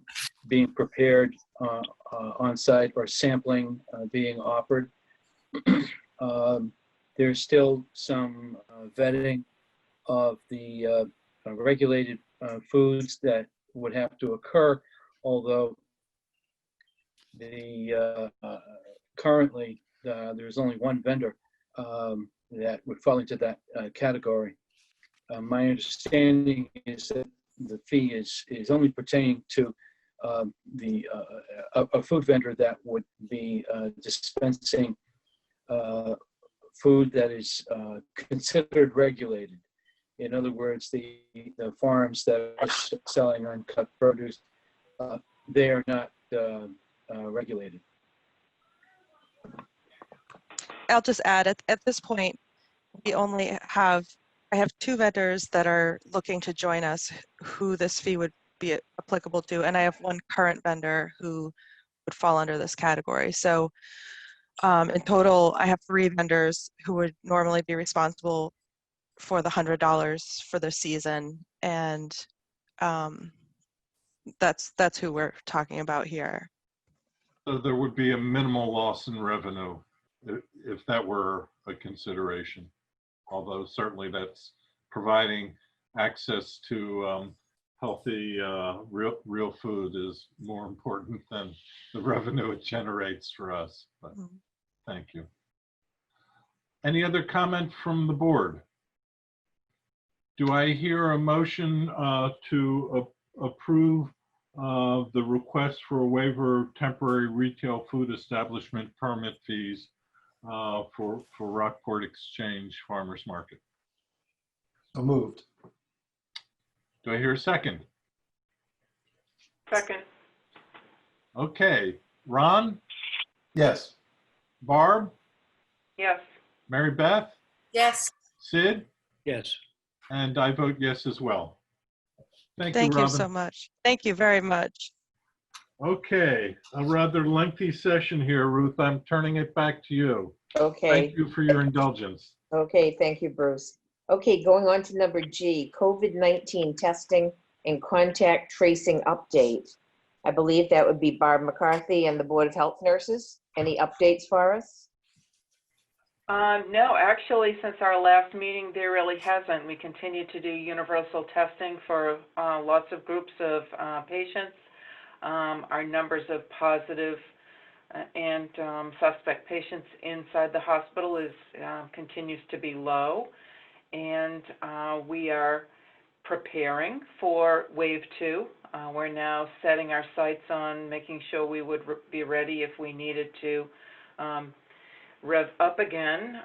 [SPEAKER 8] being prepared on site or sampling being offered. There's still some vetting of the regulated foods that would have to occur, although currently there's only one vendor that would fall into that category. My understanding is that the fee is only pertaining to a food vendor that would be dispensing food that is considered regulated. In other words, the farms that are selling uncut produce, they are not regulated.
[SPEAKER 21] I'll just add, at this point, we only have, I have 2 vendors that are looking to join us who this fee would be applicable to, and I have 1 current vendor who would fall under this category. So in total, I have 3 vendors who would normally be responsible for the $100 for the season, and that's who we're talking about here.
[SPEAKER 2] So there would be a minimal loss in revenue if that were a consideration, although certainly that's providing access to healthy, real food is more important than the revenue it generates for us. But thank you. Any other comment from the board? Do I hear a motion to approve the request for a waiver of temporary retail food establishment permit fees for Rockport Exchange Farmers Market?
[SPEAKER 7] So moved.
[SPEAKER 2] Do I hear a second?
[SPEAKER 5] Second.
[SPEAKER 2] Okay. Ron?
[SPEAKER 7] Yes.
[SPEAKER 2] Barb?
[SPEAKER 5] Yes.
[SPEAKER 2] Mary Beth?
[SPEAKER 6] Yes.
[SPEAKER 2] Sid?
[SPEAKER 3] Yes.
[SPEAKER 2] And I vote yes as well. Thank you,
[SPEAKER 21] Thank you
[SPEAKER 2] Robin.
[SPEAKER 21] so much. Thank you very much.
[SPEAKER 2] Okay, a rather lengthy session here, Ruth. I'm turning it back to you.
[SPEAKER 1] Okay.
[SPEAKER 2] Thank you for your indulgence.
[SPEAKER 1] Okay, thank you, Bruce. Okay, going on to number G, COVID-19 testing and contact tracing update. I believe that would be Barb McCarthy and the Board of Health Nurses. Any updates for us?
[SPEAKER 5] No, actually, since our last meeting, there really hasn't. We continue to do universal testing for lots of groups of patients. Our numbers of positive and suspect patients inside the hospital continues to be low, and we are preparing for wave 2 We're now setting our sights on making sure we would be ready if we needed to rev up again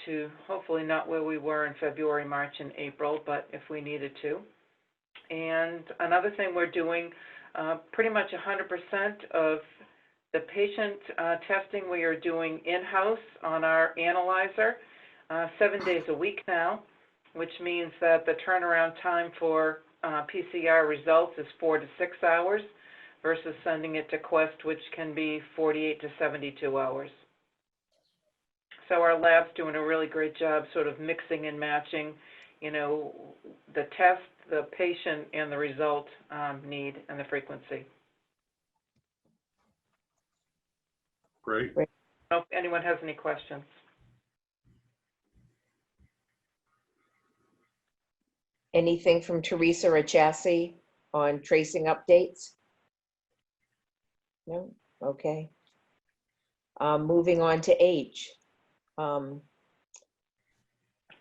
[SPEAKER 5] to hopefully not where we were in February, March, and April, but if we needed to. And another thing we're doing, pretty much 100% of the patient testing we are doing in-house on our analyzer, 7 days a week now, which means that the turnaround time for PCR results is 4 to 6 hours versus sending it to Quest, which can be 48 to 72 hours. So our lab's doing a really great job sort of mixing and matching, you know, the test, the patient, and the result need and the frequency.
[SPEAKER 2] Great.
[SPEAKER 5] I don't know if anyone has any questions.
[SPEAKER 1] Anything from Teresa or Chassie on tracing updates? No? Okay. Moving on to H.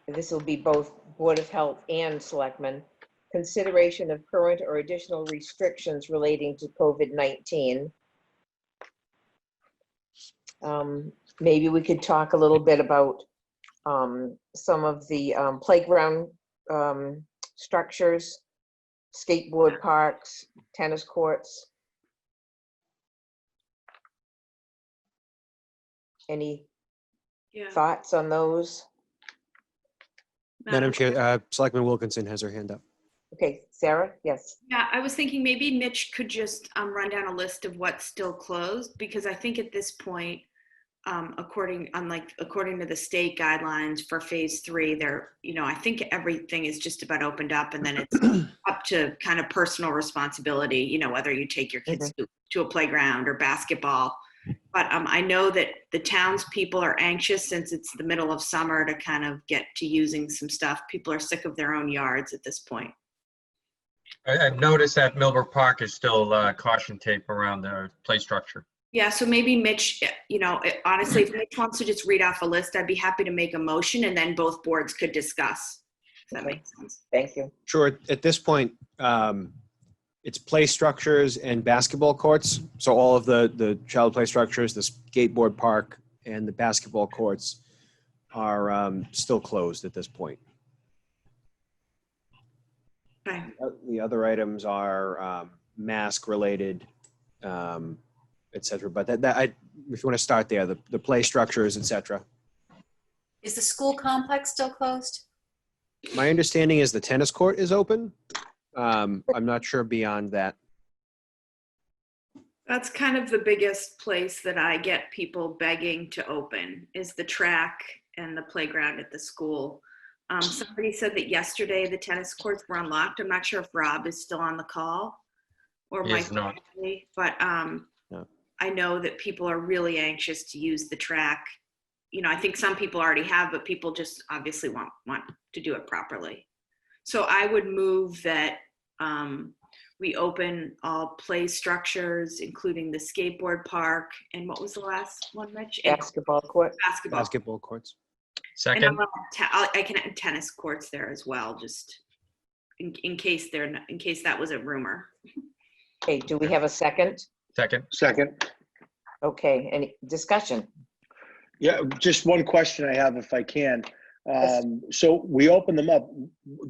[SPEAKER 1] This will be both Board of Health and Selectmen. Consideration of current or additional restrictions relating to COVID-19. Maybe we could talk a little bit about some of the playground structures, skateboard parks, tennis courts. Any thoughts on those?
[SPEAKER 11] Madam Chair, Selectman Wilkinson has her hand up.
[SPEAKER 1] Okay, Sarah, yes.
[SPEAKER 13] Yeah, I was thinking maybe Mitch could just run down a list of what's still closed, because I think at this point, according to the state guidelines for phase 3, I think everything is just about opened up, and then it's up to kind of personal responsibility, whether you take your kids to a playground or basketball. But I know that the townspeople are anxious, since it's the middle of summer, to kind of get to using some stuff. People are sick of their own yards at this point.
[SPEAKER 4] I've noticed that Millbrook Park is still caution tape around the play structure.
[SPEAKER 13] Yeah, so maybe Mitch, honestly, if Mitch wants to just read off a list, I'd be happy to make a motion, and then both boards could discuss. Does that make sense?
[SPEAKER 1] Thank you.
[SPEAKER 11] Sure. At this point, it's play structures and basketball courts. So all of the child play structures, the skateboard park, and the basketball courts are still closed at this point.
[SPEAKER 13] Okay.
[SPEAKER 11] The other items are mask related, et cetera. But if you want to start there, the play structures, et cetera.
[SPEAKER 6] Is the school complex still closed?
[SPEAKER 11] My understanding is the tennis court is open. I'm not sure beyond that.
[SPEAKER 13] That's kind of the biggest place that I get people begging to open, is the track and the playground at the school. Somebody said that yesterday the tennis courts were unlocked. I'm not sure if Rob is still on the call or
[SPEAKER 4] He is
[SPEAKER 13] Mike, but
[SPEAKER 11] No.
[SPEAKER 13] I know that people are really anxious to use the track. I think some people already have, but people just obviously want to do it properly. So I would move that we open all play structures, including the skateboard park, and what was the last one, Mitch?
[SPEAKER 1] Basketball court.
[SPEAKER 11] Basketball courts.
[SPEAKER 4] Second.
[SPEAKER 13] And I can add tennis courts there as well, just in case that was a rumor.
[SPEAKER 1] Okay, do we have a second?
[SPEAKER 4] Second.
[SPEAKER 9] Second.
[SPEAKER 1] Okay, any discussion?
[SPEAKER 9] Yeah, just one question I have, if I can.
[SPEAKER 1] Yes.
[SPEAKER 9] So we open them up.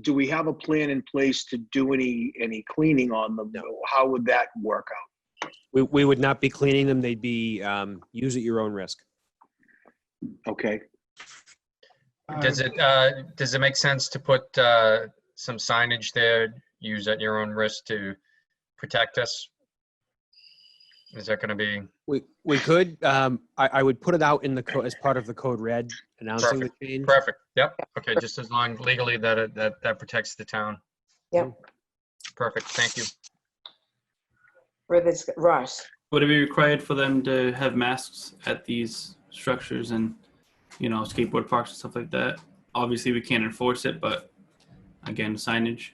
[SPEAKER 9] Do we have a plan in place to do any cleaning on them?
[SPEAKER 11] No.
[SPEAKER 9] How would that work out?
[SPEAKER 11] We would not be cleaning them. They'd be use at your own risk.
[SPEAKER 9] Okay.
[SPEAKER 4] Does it make sense to put some signage there, use at your own risk to protect us? Is that going to be?
[SPEAKER 11] We could. I would put it out in the code as part of the code red, announcing
[SPEAKER 4] Perfect.
[SPEAKER 11] the change.
[SPEAKER 4] Perfect. Yep. Okay. Just as long legally that protects the town.
[SPEAKER 1] Yep.
[SPEAKER 4] Perfect. Thank you.
[SPEAKER 1] For this, Ross.
[SPEAKER 14] Would it be required for them to have masks at these structures and, skateboard parks and stuff like that? Obviously, we can't enforce it, but again, signage.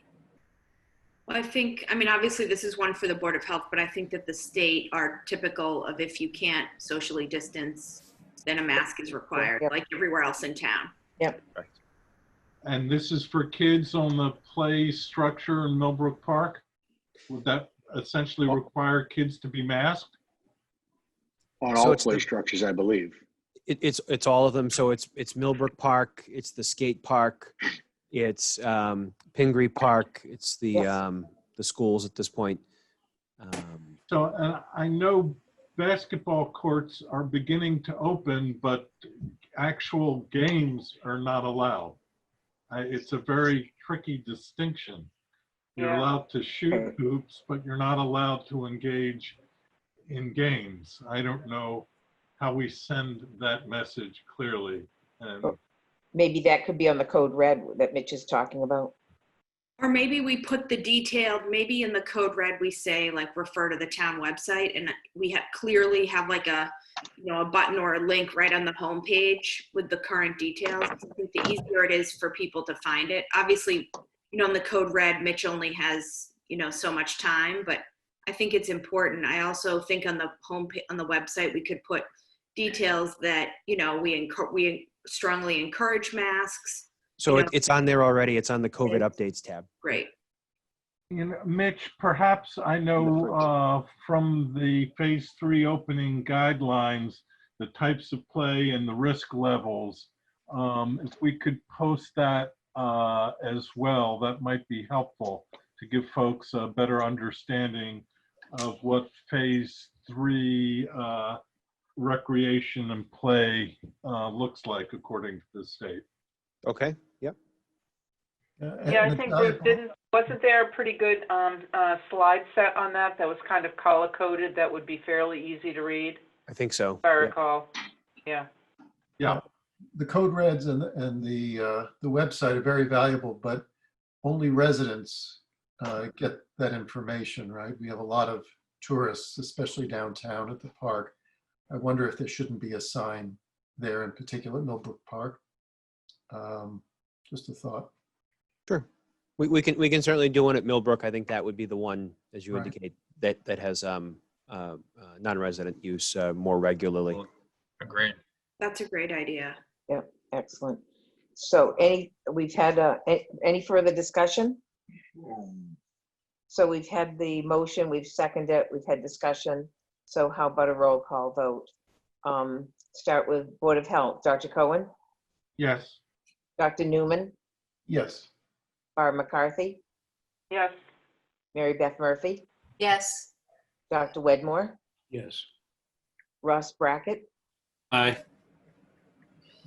[SPEAKER 13] Well, obviously this is one for the Board of Health, but I think that the state are typical of, if you can't socially distance, then a mask is required,
[SPEAKER 1] Yep.
[SPEAKER 13] like everywhere else in town.
[SPEAKER 1] Yep.
[SPEAKER 2] And this is for kids on the play structure in Millbrook Park? Would that essentially require kids to be masked?
[SPEAKER 9] On
[SPEAKER 11] So
[SPEAKER 9] all
[SPEAKER 11] it's
[SPEAKER 9] play
[SPEAKER 11] the-
[SPEAKER 9] structures, I believe.
[SPEAKER 11] It's all of them. So it's Millbrook Park, it's the skate park, it's Pingree Park, it's the schools at this point.
[SPEAKER 2] So I know basketball courts are beginning to open, but actual games are not allowed. It's a very tricky distinction. You're
[SPEAKER 5] Yeah.
[SPEAKER 2] allowed to shoot hoops, but you're not allowed to engage in games. I don't know how we send that message clearly. And
[SPEAKER 1] Maybe that could be on the code red that Mitch is talking about.
[SPEAKER 13] Or maybe we put the detailed, maybe in the code red, we say like refer to the town website, and we clearly have like a, a button or a link right on the homepage with the current details. I think the easier it is for people to find it. Obviously, in the code red, Mitch only has, so much time, but I think it's important. I also think on the on the website, we could put details that, we strongly encourage masks.
[SPEAKER 11] So it's on there already. It's on the COVID updates tab.
[SPEAKER 13] Great.
[SPEAKER 2] Mitch, perhaps I know from the phase 3 opening guidelines, the types of play and the risk levels. If we could post that as well, that might be helpful to give folks a better understanding of what phase 3 recreation and play looks like according to the state.
[SPEAKER 11] Okay. Yep.
[SPEAKER 5] Yeah, I think Ruth wasn't there a pretty good slide set on that was kind of color coded that would be fairly easy to read?
[SPEAKER 11] I think so.
[SPEAKER 5] If I recall. Yeah.
[SPEAKER 2] Yeah.
[SPEAKER 7] The code reds and the website are very valuable, but only residents get that information, right? We have a lot of tourists, especially downtown at the park. I wonder if there shouldn't be a sign there in particular, Millbrook Park. Just a thought.
[SPEAKER 11] Sure. We can certainly do one at Millbrook. I think that would be the one, as you
[SPEAKER 7] Right.
[SPEAKER 11] indicate, that has non-resident use more regularly.
[SPEAKER 4] Agreed.
[SPEAKER 13] That's a great idea.
[SPEAKER 1] Yep, excellent. So we've had any further discussion? So we've had the motion, we've seconded it, we've had discussion. So how about a roll call vote? Start with Board of Health. Dr. Cohen?
[SPEAKER 2] Yes.
[SPEAKER 1] Dr. Newman?
[SPEAKER 7] Yes.
[SPEAKER 1] Barb McCarthy?
[SPEAKER 5] Yes.
[SPEAKER 1] Mary Beth Murphy?
[SPEAKER 6] Yes.
[SPEAKER 1] Dr. Wedmore?
[SPEAKER 3] Yes.
[SPEAKER 1] Ross Brackett?
[SPEAKER 14] Aye.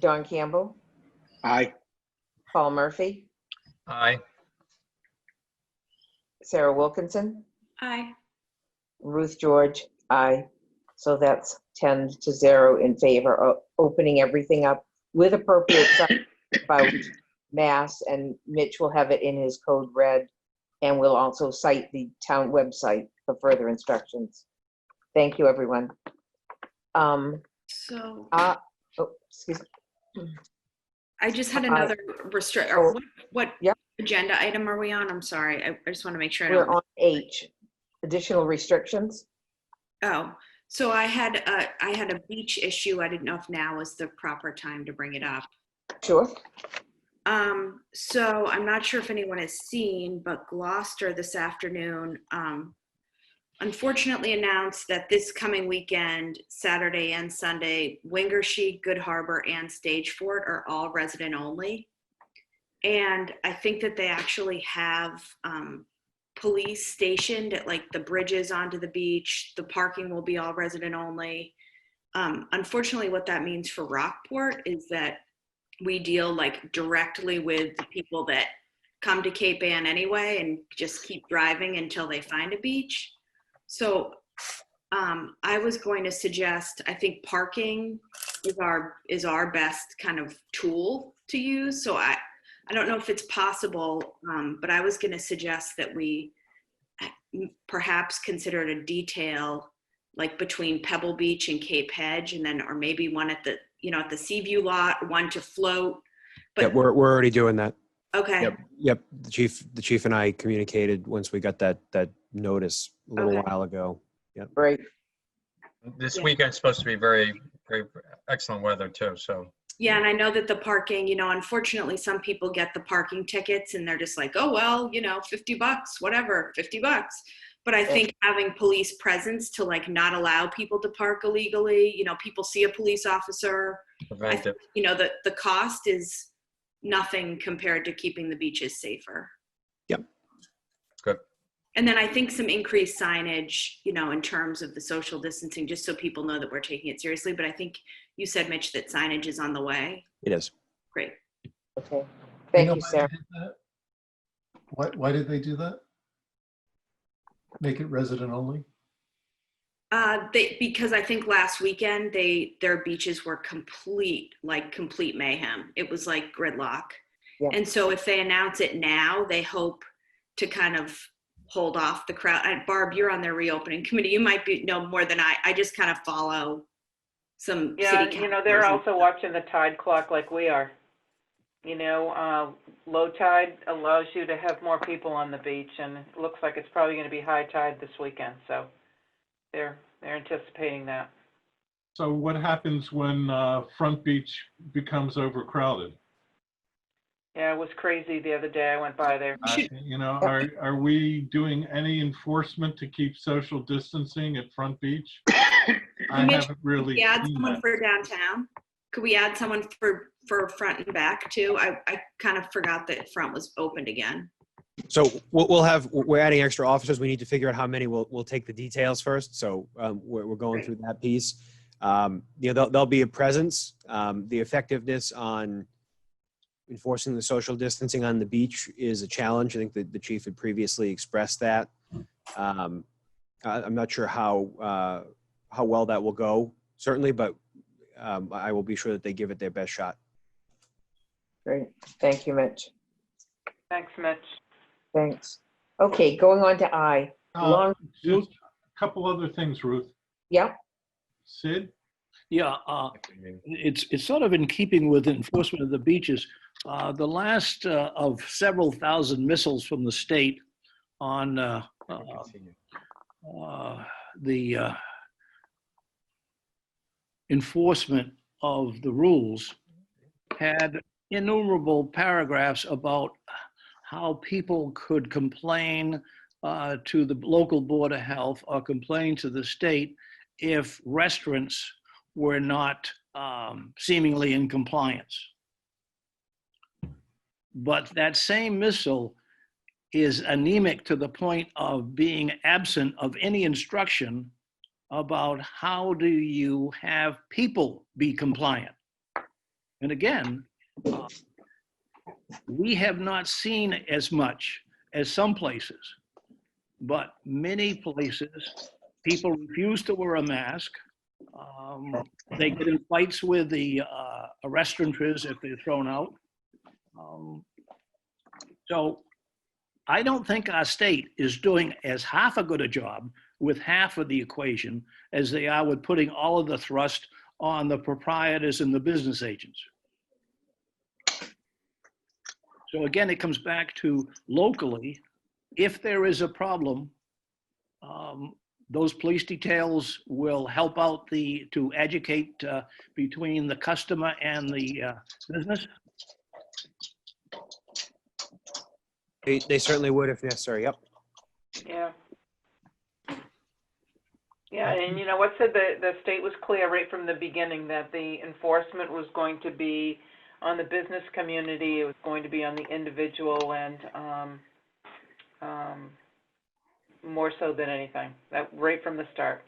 [SPEAKER 1] Don Campbell?
[SPEAKER 9] Aye.
[SPEAKER 1] Paul Murphy?
[SPEAKER 4] Aye.
[SPEAKER 1] Sarah Wilkinson?
[SPEAKER 13] Aye.
[SPEAKER 1] Ruth George? Aye. So that's 10-0 in favor of opening everything up with appropriate stuff about masks, and Mitch will have it in his code red, and we'll also cite the town website for further instructions. Thank you, everyone.
[SPEAKER 13] So
[SPEAKER 1] Excuse me.
[SPEAKER 13] I just had another restrict.
[SPEAKER 1] Oh,
[SPEAKER 13] What
[SPEAKER 1] yeah.
[SPEAKER 13] agenda item are we on? I'm sorry. I just want to make sure. I
[SPEAKER 1] We're
[SPEAKER 13] don't.
[SPEAKER 1] on H, additional restrictions.
[SPEAKER 13] Oh, so I had a beach issue. I didn't know if now was the proper time to bring it up.
[SPEAKER 1] Sure.
[SPEAKER 13] So I'm not sure if anyone has seen, but Gloucester this afternoon, unfortunately announced that this coming weekend, Saturday and Sunday, Wingershee, Good Harbor, and Stagefort are all resident only. And I think that they actually have police stationed at like the bridges onto the beach. The parking will be all resident only. Unfortunately, what that means for Rockport is that we deal like directly with the people that come to Cape Ann anyway and just keep driving until they find a beach. So I was going to suggest, I think parking is our best kind of tool to use. So I don't know if it's possible, but I was going to suggest that we perhaps considered a detail like between Pebble Beach and Cape Hedge, and then, or maybe one at the, at the Seaview lot, one to float. But
[SPEAKER 11] Yeah, we're already doing that.
[SPEAKER 13] okay.
[SPEAKER 11] Yep. The chief and I communicated once we got that notice a little
[SPEAKER 13] Okay.
[SPEAKER 11] while ago. Yep.
[SPEAKER 1] Great.
[SPEAKER 4] This weekend's supposed to be very, very excellent weather too, so.
[SPEAKER 13] Yeah, and I know that the parking, unfortunately, some people get the parking tickets and they're just like, oh, well, $50, whatever, $50. But I think having police presence to like not allow people to park illegally, you know, people see a police officer,
[SPEAKER 4] Preventive.
[SPEAKER 13] you know, the cost is nothing compared to keeping the beaches safer.
[SPEAKER 11] Yep.
[SPEAKER 4] Good.
[SPEAKER 13] And then I think some increased signage, you know, in terms of the social distancing, just so people know that we're taking it seriously. But I think you said, Mitch, that signage is on the way.
[SPEAKER 11] It is.
[SPEAKER 13] Great.
[SPEAKER 1] Okay. Thank you,
[SPEAKER 7] why they
[SPEAKER 1] Sarah.
[SPEAKER 7] did that? Why did they do that? Make it resident only?
[SPEAKER 13] Because I think last weekend their beaches were complete mayhem. It was like gridlock.
[SPEAKER 1] Yeah.
[SPEAKER 13] And so if they announce it now, they hope to kind of hold off the crowd. And Barb, you're on their reopening committee. You might know more than I. I just kind of follow some city
[SPEAKER 5] you know, they're also watching the tide clock like we are. You know, low tide allows you to have more people on the beach, and it looks like it's probably going to be high tide this weekend. So they're anticipating that.
[SPEAKER 2] So what happens when Front Beach becomes overcrowded?
[SPEAKER 5] Yeah, it was crazy the other day. I went by there.
[SPEAKER 2] You know, are we doing any enforcement to keep social distancing at Front Beach? I
[SPEAKER 13] Mitch,
[SPEAKER 2] haven't really
[SPEAKER 13] could we add
[SPEAKER 2] seen
[SPEAKER 13] someone
[SPEAKER 2] that.
[SPEAKER 13] for downtown? Could we add someone for front and back too? I kind of forgot that front was opened again.
[SPEAKER 11] So we're adding extra officers. We need to figure out how many. We'll take the details first. So we're going through that piece. You know, there'll be a presence. The effectiveness on enforcing the social distancing on the beach is a challenge. I think that the chief had previously expressed that. I'm not sure how well that will go, certainly, but I will be sure that they give it their best shot.
[SPEAKER 1] Great. Thank you, Mitch.
[SPEAKER 5] Thanks, Mitch.
[SPEAKER 1] Thanks. Okay, going on to I.
[SPEAKER 2] Just a couple other things, Ruth.
[SPEAKER 1] Yeah.
[SPEAKER 2] Sid?
[SPEAKER 3] Yeah, it's sort of in keeping with enforcement of the beaches. The last of several thousand missiles from the state on the enforcement of the rules had innumerable paragraphs about how people could complain to the local board of health or complain to the state if restaurants were not seemingly in compliance. But that same missile is anemic to the point of being absent of any instruction about how do you have people be compliant. And again, we have not seen as much as some places, but many places, people refuse to wear a mask. They get in fights with the restaurateurs if they're thrown out. So I don't think our state is doing as half a good a job with half of the equation as they are with putting all of the thrust on the proprietors and the business agents. So again, it comes back to locally, if there is a problem, those police details will help out to educate between the customer and the business.
[SPEAKER 11] They certainly would if necessary. Yep.
[SPEAKER 5] Yeah. Yeah, and you know what, said the state was clear right from the beginning that the enforcement was going to be on the business community, it was going to be on the individual, and more so than anything, that right from the start.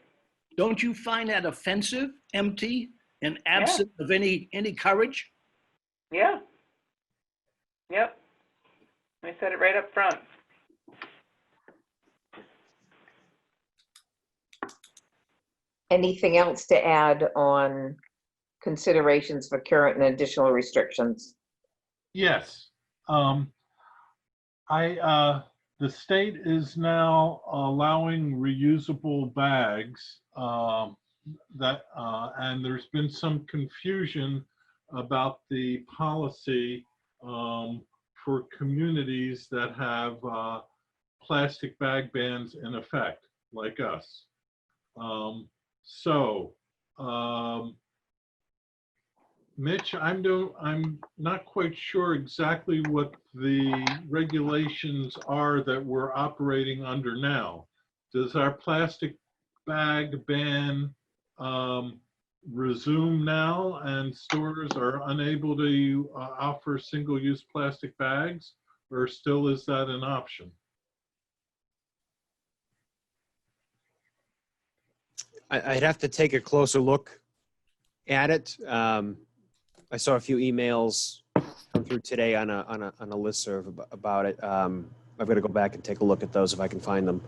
[SPEAKER 3] Don't you find that offensive, empty, and absent of any courage?
[SPEAKER 5] Yeah. Yep. I said it right up front.
[SPEAKER 1] Anything else to add on considerations for current and additional restrictions?
[SPEAKER 2] Yes. The state is now allowing reusable bags and there's been some confusion about the policy for communities that have plastic bag bans in effect, like us. Mitch, I'm not quite sure exactly what the regulations are that we're operating under now. does our plastic bag ban resume now and stores are unable to offer single-use plastic bags, or still is that an option?
[SPEAKER 11] I'd have to take a closer look at it. I saw a few emails come through today on a listserv about it. I've got to go back and take a look at those if I can find them.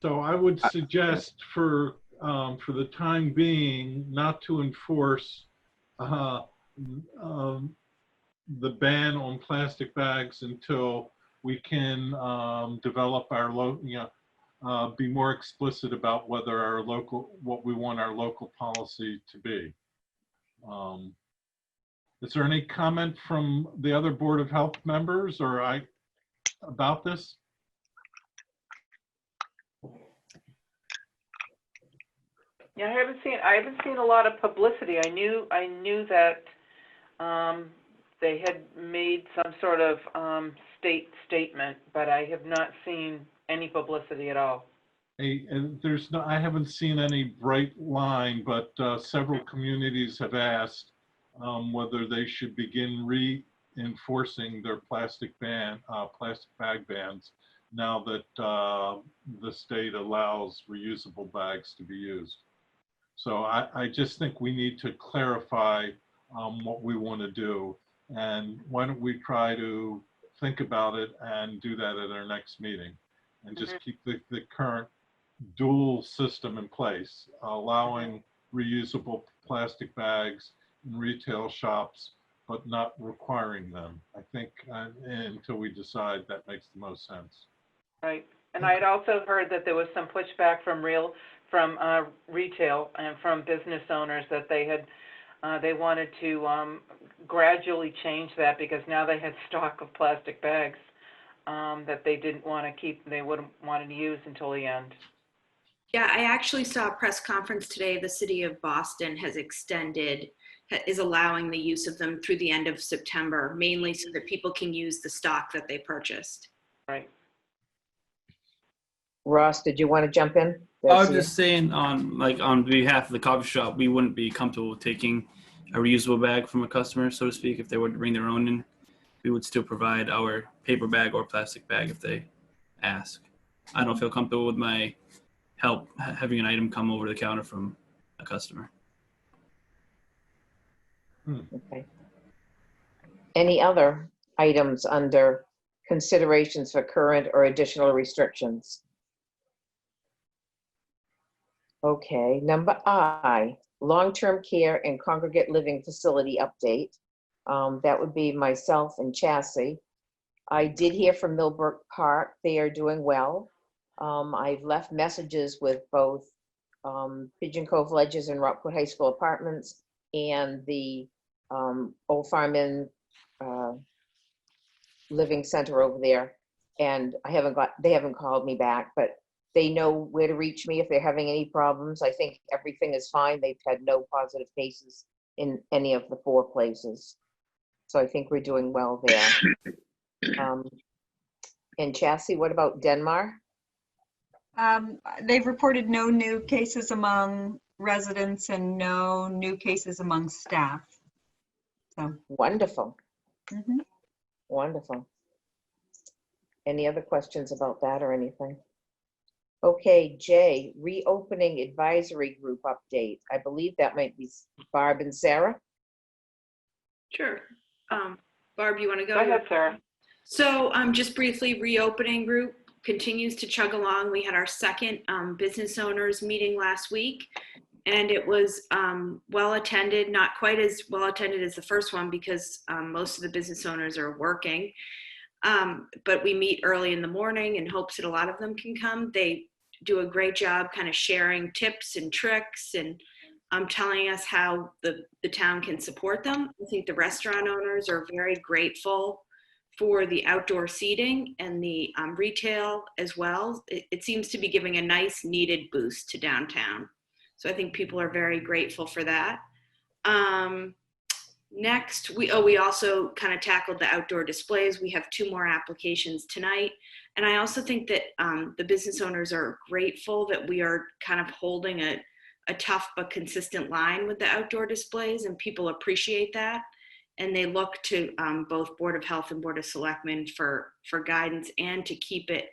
[SPEAKER 2] So I would suggest for the time being, not to enforce the ban on plastic bags until we can develop our be more explicit about whether what we want our local policy to be. Is there any comment from the other Board of Health members about this?
[SPEAKER 5] Yeah, I haven't seen a lot of publicity. I knew that they had made some sort of statement, but I have not seen any publicity at all.
[SPEAKER 2] I haven't seen any bright line, but several communities have asked whether they should begin reinforcing their plastic bag bans now that the state allows reusable bags to be used. So I just think we need to clarify what we want to do, and why don't we try to think about it and do that at our next meeting, and just keep the current dual system in place, allowing reusable plastic bags in retail shops, but not requiring them. I think until we decide, that makes the most sense.
[SPEAKER 5] Right. And I had also heard that there was some pushback from retail and from business owners that they wanted to gradually change that, because now they had stock of plastic bags that they didn't want to keep, they wouldn't want to use until the end.
[SPEAKER 13] Yeah, I actually saw a press conference today. The city of Boston is allowing the use of them through the end of September, mainly so that people can use the stock that they purchased.
[SPEAKER 5] Right.
[SPEAKER 1] Ross, did you want to jump in?
[SPEAKER 14] I was just saying, on behalf of the coffee shop, we wouldn't be comfortable with taking a reusable bag from a customer, so to speak. If they were to bring their own in, we would still provide our paper bag or plastic bag if they ask. I don't feel comfortable with my help having an item come over the counter from a customer.
[SPEAKER 1] Okay. Any other items under considerations for current or additional restrictions? Okay, number I, long-term care and congregate living facility update. That would be myself and Chassie. I did hear from Millbrook Park. They are doing well. I've left messages with both Pigeon Cove Ledges and Rockport High School Apartments and the Old Farm Inn Living Center over there. And they haven't called me back, but they know where to reach me if they're having any problems. I think everything is fine. They've had no positive cases in any of the 4 places. So I think we're doing well there. And Chassie, what about Denmark?
[SPEAKER 10] They've reported no new cases among residents and no new cases among staff. So
[SPEAKER 1] wonderful.
[SPEAKER 10] Mm-hmm.
[SPEAKER 1] Wonderful. Any other questions about that or anything? Okay, Jay, reopening advisory group update. I believe that might be Barb and Sarah.
[SPEAKER 13] Sure. Barb, you want to go?
[SPEAKER 5] Go ahead, Sarah.
[SPEAKER 13] So just briefly, reopening group continues to chug along. We had our second business owners meeting last week, and it was well attended, not quite as well attended as the first one because most of the business owners are working. But we meet early in the morning in hopes that a lot of them can come. They do a great job kind of sharing tips and tricks and telling us how the town can support them. I think the restaurant owners are very grateful for the outdoor seating and the retail as well. It seems to be giving a nice needed boost to downtown. So I think people are very grateful for that. Next, we also kind of tackled the outdoor displays. We have 2 more applications tonight. And I also think that the business owners are grateful that we are kind of holding a tough but consistent line with the outdoor displays, and people appreciate that. And they look to both Board of Health and Board of Selectmen for guidance and to keep it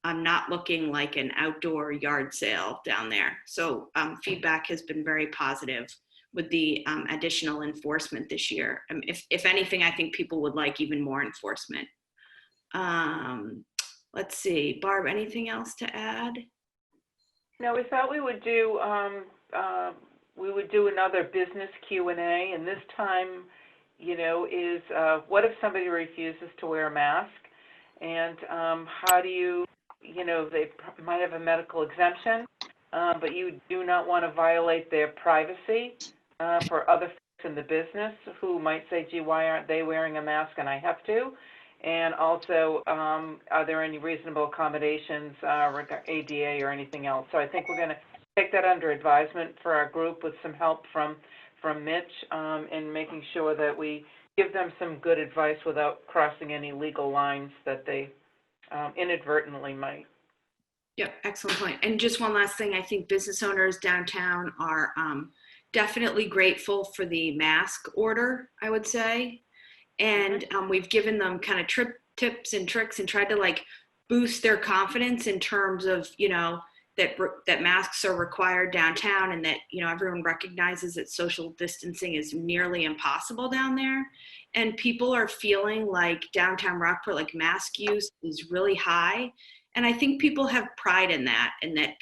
[SPEAKER 13] not looking like an outdoor yard sale down there. So feedback has been very positive with the additional enforcement this year. If anything, I think people would like even more enforcement. Let's see, Barb, anything else to add?
[SPEAKER 5] No, we thought we would do another business Q&A, and this time, is what if somebody refuses to wear a mask, and how do you, they might have a medical exemption, but you do not want to violate their privacy for other folks in the business who might say, gee, why aren't they wearing a mask and I have to? And also, are there any reasonable accommodations, ADA or anything else? So I think we're going to take that under advisement for our group with some help from Mitch in making sure that we give them some good advice without crossing any legal lines that they inadvertently might.
[SPEAKER 13] Yep, excellent point. And just one last thing, I think business owners downtown are definitely grateful for the mask order, I would say. And we've given them kind of tips and tricks and tried to boost their confidence in terms of, that masks are required downtown, and that, everyone recognizes that social distancing is nearly impossible down there. And people are feeling like downtown Rockport, mask use is really high. And I think people have pride in that, and that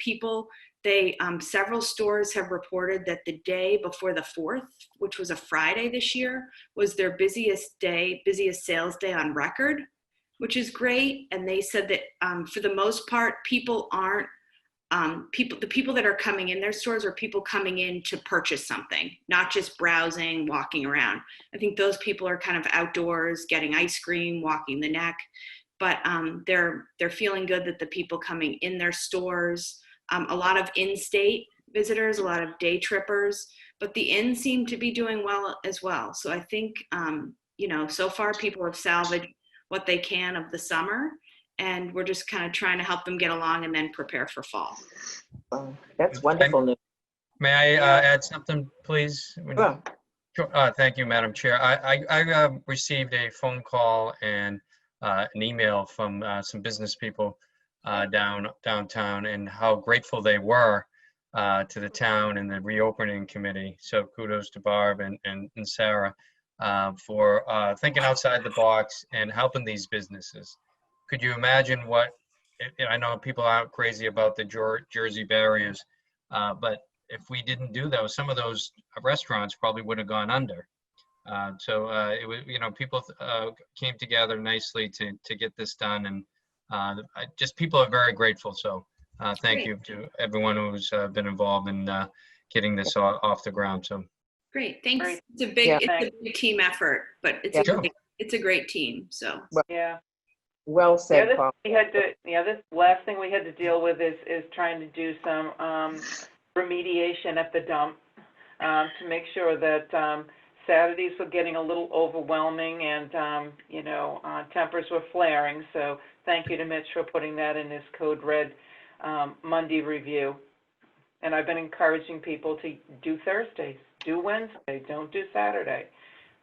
[SPEAKER 13] several stores have reported that the day before the 4th, which was a Friday this year, was their busiest sales day on record, which is great. And they said that for the most part, people aren't, the people that are coming in their stores are people coming in to purchase something, not just browsing, walking around. I think those people are kind of outdoors, getting ice cream, walking the neck, but they're feeling good that the people coming in their stores, a lot of in-state visitors, a lot of day trippers, but the inns seem to be doing well as well. So I think, so far people have salvaged what they can of the summer, and we're just kind of trying to help them get along and then prepare for fall.
[SPEAKER 1] That's wonderful news.
[SPEAKER 4] May I add something, please?
[SPEAKER 1] Sure.
[SPEAKER 4] Thank you, Madam Chair. I received a phone call and an email from some business people downtown, and how grateful they were to the town and the reopening committee. So kudos to Barb and Sarah for thinking outside the box and helping these businesses. Could you imagine I know people aren't crazy about the Jersey barriers, but if we didn't do those, some of those restaurants probably would have gone under. So it was, people came together nicely to get this done, and people are very grateful. So thank you to everyone who's been involved in getting this off the ground. So
[SPEAKER 13] great, thanks. It's a big team effort, but it's a great team. So
[SPEAKER 5] yeah.
[SPEAKER 1] Well said, Paul.
[SPEAKER 5] This last thing we had to deal with is trying to do some remediation at the dump to make sure that Saturdays were getting a little overwhelming, and tempers were flaring. So thank you to Mitch for putting that in his code red Monday review. And I've been encouraging people to do Thursdays, do Wednesday, don't do Saturday,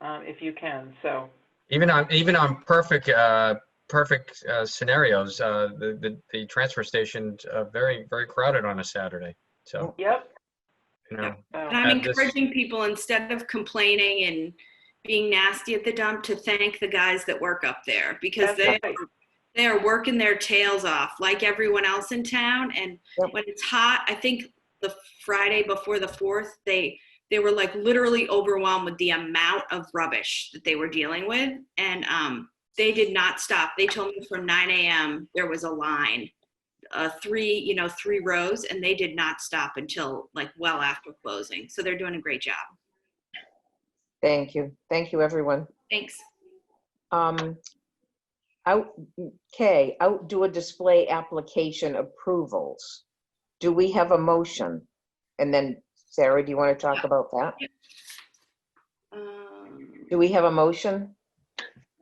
[SPEAKER 5] if you can. So
[SPEAKER 4] even on perfect scenarios, the transfer station's very, very crowded on a Saturday. So
[SPEAKER 5] yep.
[SPEAKER 13] And I'm encouraging people, instead of complaining and being nasty at the dump, to thank the guys that work up there, because they are working their tails off like everyone else in town. And when it's hot, I think the Friday before the 4th, they were literally overwhelmed with the amount of rubbish that they were dealing with. And they did not stop. They told me from 9 a.m. there was a line, 3 rows, and they did not stop until well after closing. So they're doing a great job.
[SPEAKER 1] Thank you. Thank you, everyone.
[SPEAKER 13] Thanks.
[SPEAKER 1] Outdoor display application approvals. Do we have a motion? And then Sarah, do you want to talk about that? Do we have a motion?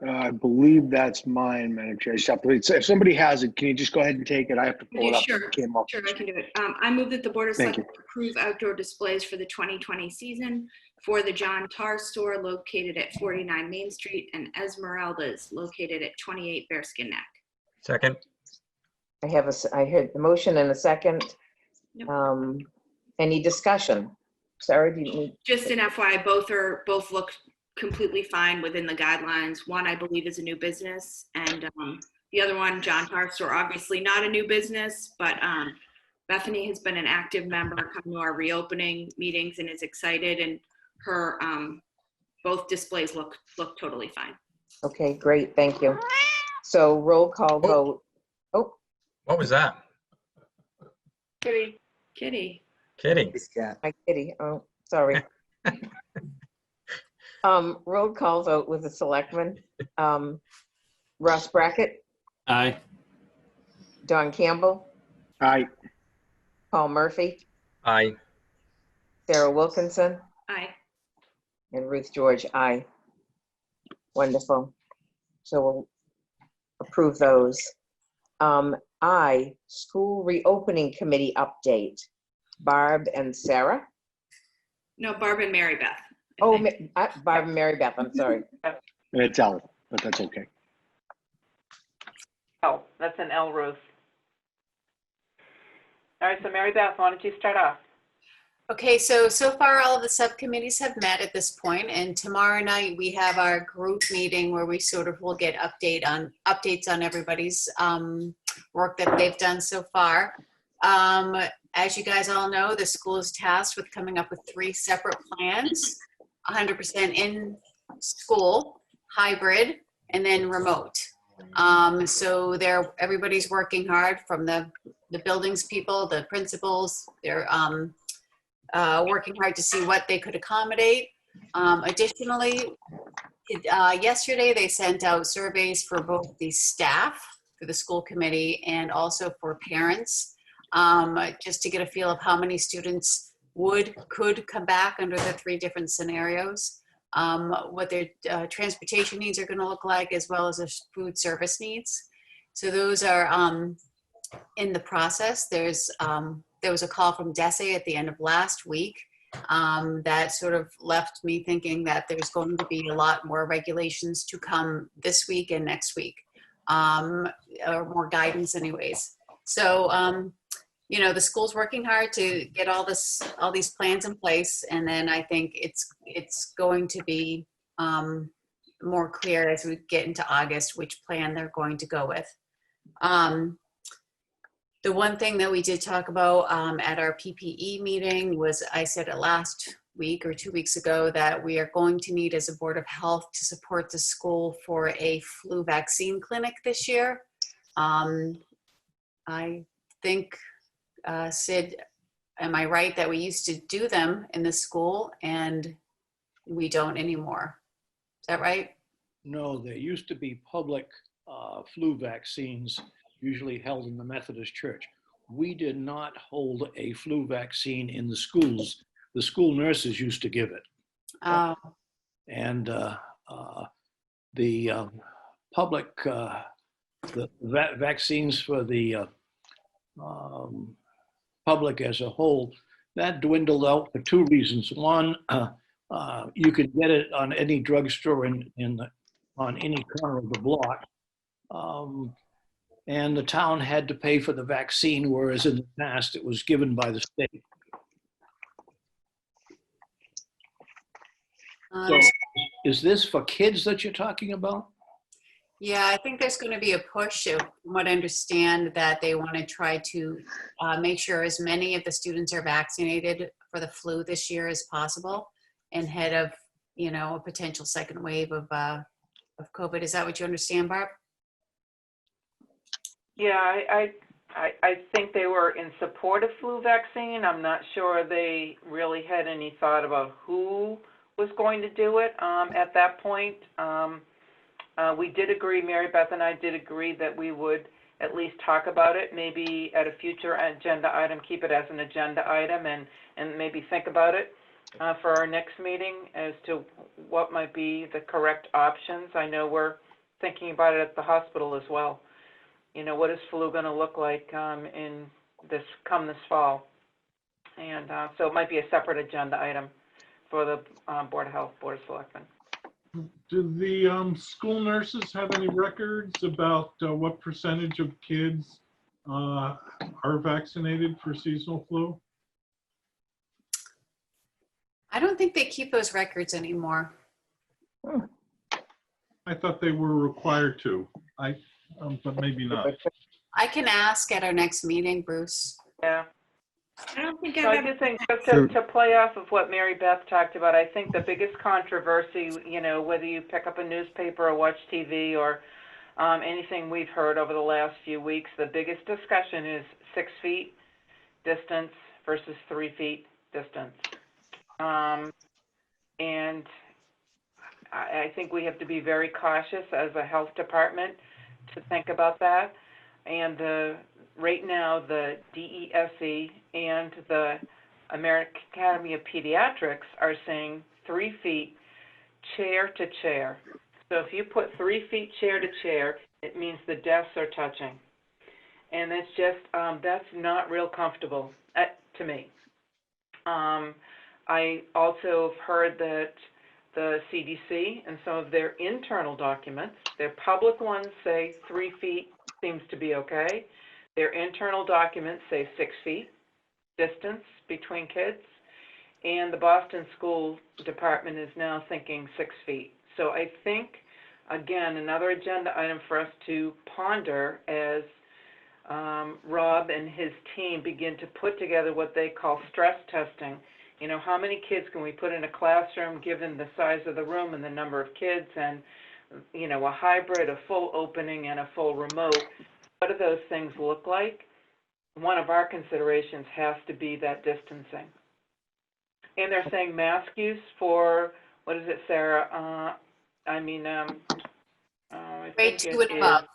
[SPEAKER 9] I believe that's mine, Madam Chair. If somebody has it, can you just go ahead and take it? I have to pull it up.
[SPEAKER 13] Sure,
[SPEAKER 9] It came up.
[SPEAKER 13] sure, I can do it. I move that the Board of
[SPEAKER 9] Thank you.
[SPEAKER 13] Selectmen approve outdoor displays for the 2020 season for the John Tar Store located at 49 Main Street and Esmeralda's located at 28 Bearskin Neck.
[SPEAKER 4] Second.
[SPEAKER 1] I heard the motion and a second. Any discussion? Sarah, do you need?
[SPEAKER 13] Just an FYI, both look completely fine within the guidelines. One, I believe, is a new business, and the other one, John Tar Store, obviously not a new business, but Bethany has been an active member coming to our reopening meetings and is excited, and her both displays look totally fine.
[SPEAKER 1] Okay, great, thank you. So roll call vote. Oh.
[SPEAKER 4] What was that?
[SPEAKER 13] Kitty.
[SPEAKER 4] Kitty.
[SPEAKER 1] My kitty, oh, sorry. Roll call vote with the selectmen. Russ Brackett,
[SPEAKER 14] Aye.
[SPEAKER 1] Don Campbell,
[SPEAKER 9] Aye.
[SPEAKER 1] Paul Murphy,
[SPEAKER 4] Aye.
[SPEAKER 1] Sarah Wilkinson,
[SPEAKER 13] Aye.
[SPEAKER 1] and Ruth George, aye. Wonderful. So we'll approve those. School reopening committee update. Barb and Sarah?
[SPEAKER 13] No, Barb and Mary Beth.
[SPEAKER 1] Oh, Barb and Mary Beth, I'm sorry.
[SPEAKER 9] It's L, but that's okay.
[SPEAKER 5] Oh, that's an L, Ruth. All right, so Mary Beth, why don't you start off?
[SPEAKER 6] Okay, so far all of the subcommittees have met at this point, and tomorrow night we have our group meeting where we sort of will get updates on everybody's work that they've done so far. As you guys all know, the school is tasked with coming up with 3 separate plans: 100% in school, hybrid, and then remote. So everybody's working hard, from the buildings people, the principals. They're working hard to see what they could accommodate. Additionally, yesterday they sent out surveys for both the staff, for the school committee, and also for parents, just to get a feel of how many students could come back under the 3 different scenarios, what their transportation needs are going to look like, as well as their food service needs. So those are in the process. There was a call from DESE at the end of last week that sort of left me thinking that there's going to be a lot more regulations to come this week and next week, or more guidance anyways. So, the school's working hard to get all these plans in place, and then I think it's going to be more clear as we get into August which plan they're going to go with. The one thing that we did talk about at our PPE meeting was, I said it last week or 2 weeks ago, that we are going to need, as a Board of Health, to support the school for a flu vaccine clinic this year. I think, Sid, am I right that we used to do them in the school and we don't anymore? Is that right?
[SPEAKER 3] No, there used to be public flu vaccines usually held in the Methodist Church. We did not hold a flu vaccine in the schools. The school nurses used to give it. And the public, the vaccines for the public as a whole, that dwindled out for 2 reasons. One, you could get it on any drugstore on any corner of the block. And the town had to pay for the vaccine, whereas in the past it was given by the state. So is this for kids that you're talking about?
[SPEAKER 6] Yeah, I think there's going to be a push, from what I understand, that they want to try to make sure as many of the students are vaccinated for the flu this year as possible, ahead of, a potential second wave of COVID. Is that what you understand, Barb?
[SPEAKER 5] Yeah, I think they were in support of flu vaccine. I'm not sure they really had any thought about who was going to do it at that point. We did agree, Mary Beth and I did agree, that we would at least talk about it, maybe at a future agenda item, keep it as an agenda item and maybe think about it. for our next meeting as to what might be the correct options. I know we're thinking about it at the hospital as well. You know, what is flu going to look like in this fall? And so it might be a separate agenda item for the Board of Health, Board of Selectmen.
[SPEAKER 2] Do the school nurses have any records about what percentage of kids are vaccinated for seasonal flu?
[SPEAKER 6] I don't think they keep those records anymore.
[SPEAKER 2] I thought they were required to. But maybe not.
[SPEAKER 6] I can ask at our next meeting, Bruce.
[SPEAKER 5] Yeah.
[SPEAKER 13] I don't think
[SPEAKER 5] So I do think, just to play off of what Mary Beth talked about, I think the biggest controversy, you know, whether you pick up a newspaper or watch TV or anything we've heard over the last few weeks, the biggest discussion is 6 feet distance versus 3 feet distance. And I think we have to be very cautious as a health department to think about that. And right now, the DESE and the American Academy of Pediatrics are saying 3 feet chair to chair. So if you put 3 feet chair to chair, it means the desks are touching. And it's just, that's not real comfortable to me. I also have heard that the CDC and some of their internal documents, their public ones say 3 feet seems to be okay. Their internal documents say 6 feet distance between kids. And the Boston School Department is now thinking 6 feet. So I think, again, another agenda item for us to ponder as Rob and his team begin to put together what they call stress testing. You know, how many kids can we put in a classroom given the size of the room and the number of kids, and, you know, a hybrid, a full opening, and a full remote? What do those things look like? One of our considerations has to be that distancing. And they're saying mask use for, what is it, Sarah?
[SPEAKER 6] Grade 2 and above.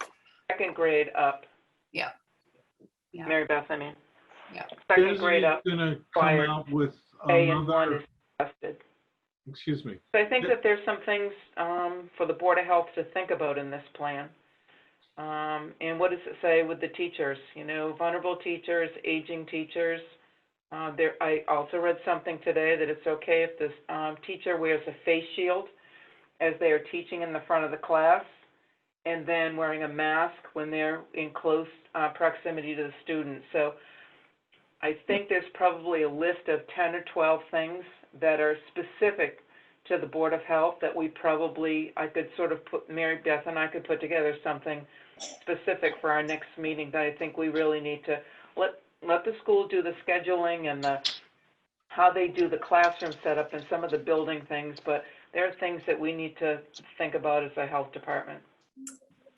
[SPEAKER 5] Second grade up.
[SPEAKER 6] Yeah. Yeah.
[SPEAKER 5] Mary Beth, I mean.
[SPEAKER 6] Yeah.
[SPEAKER 5] Second grade up.
[SPEAKER 2] Going to come out with
[SPEAKER 5] A and 1
[SPEAKER 2] another,
[SPEAKER 5] is tested.
[SPEAKER 2] excuse me.
[SPEAKER 5] So I think that there's some things for the Board of Health to think about in this plan. And what does it say with the teachers? You know, vulnerable teachers, aging teachers. I also read something today that it's okay if this teacher wears a face shield as they are teaching in the front of the class, and then wearing a mask when they're in close proximity to the students. So I think there's probably a list of 10 or 12 things that are specific to the Board of Health that I could sort of Mary Beth and I could put together something specific for our next meeting that I think we really need to let the school do the scheduling and how they do the classroom setup and some of the building things, but there are things that we need to think about as a health department.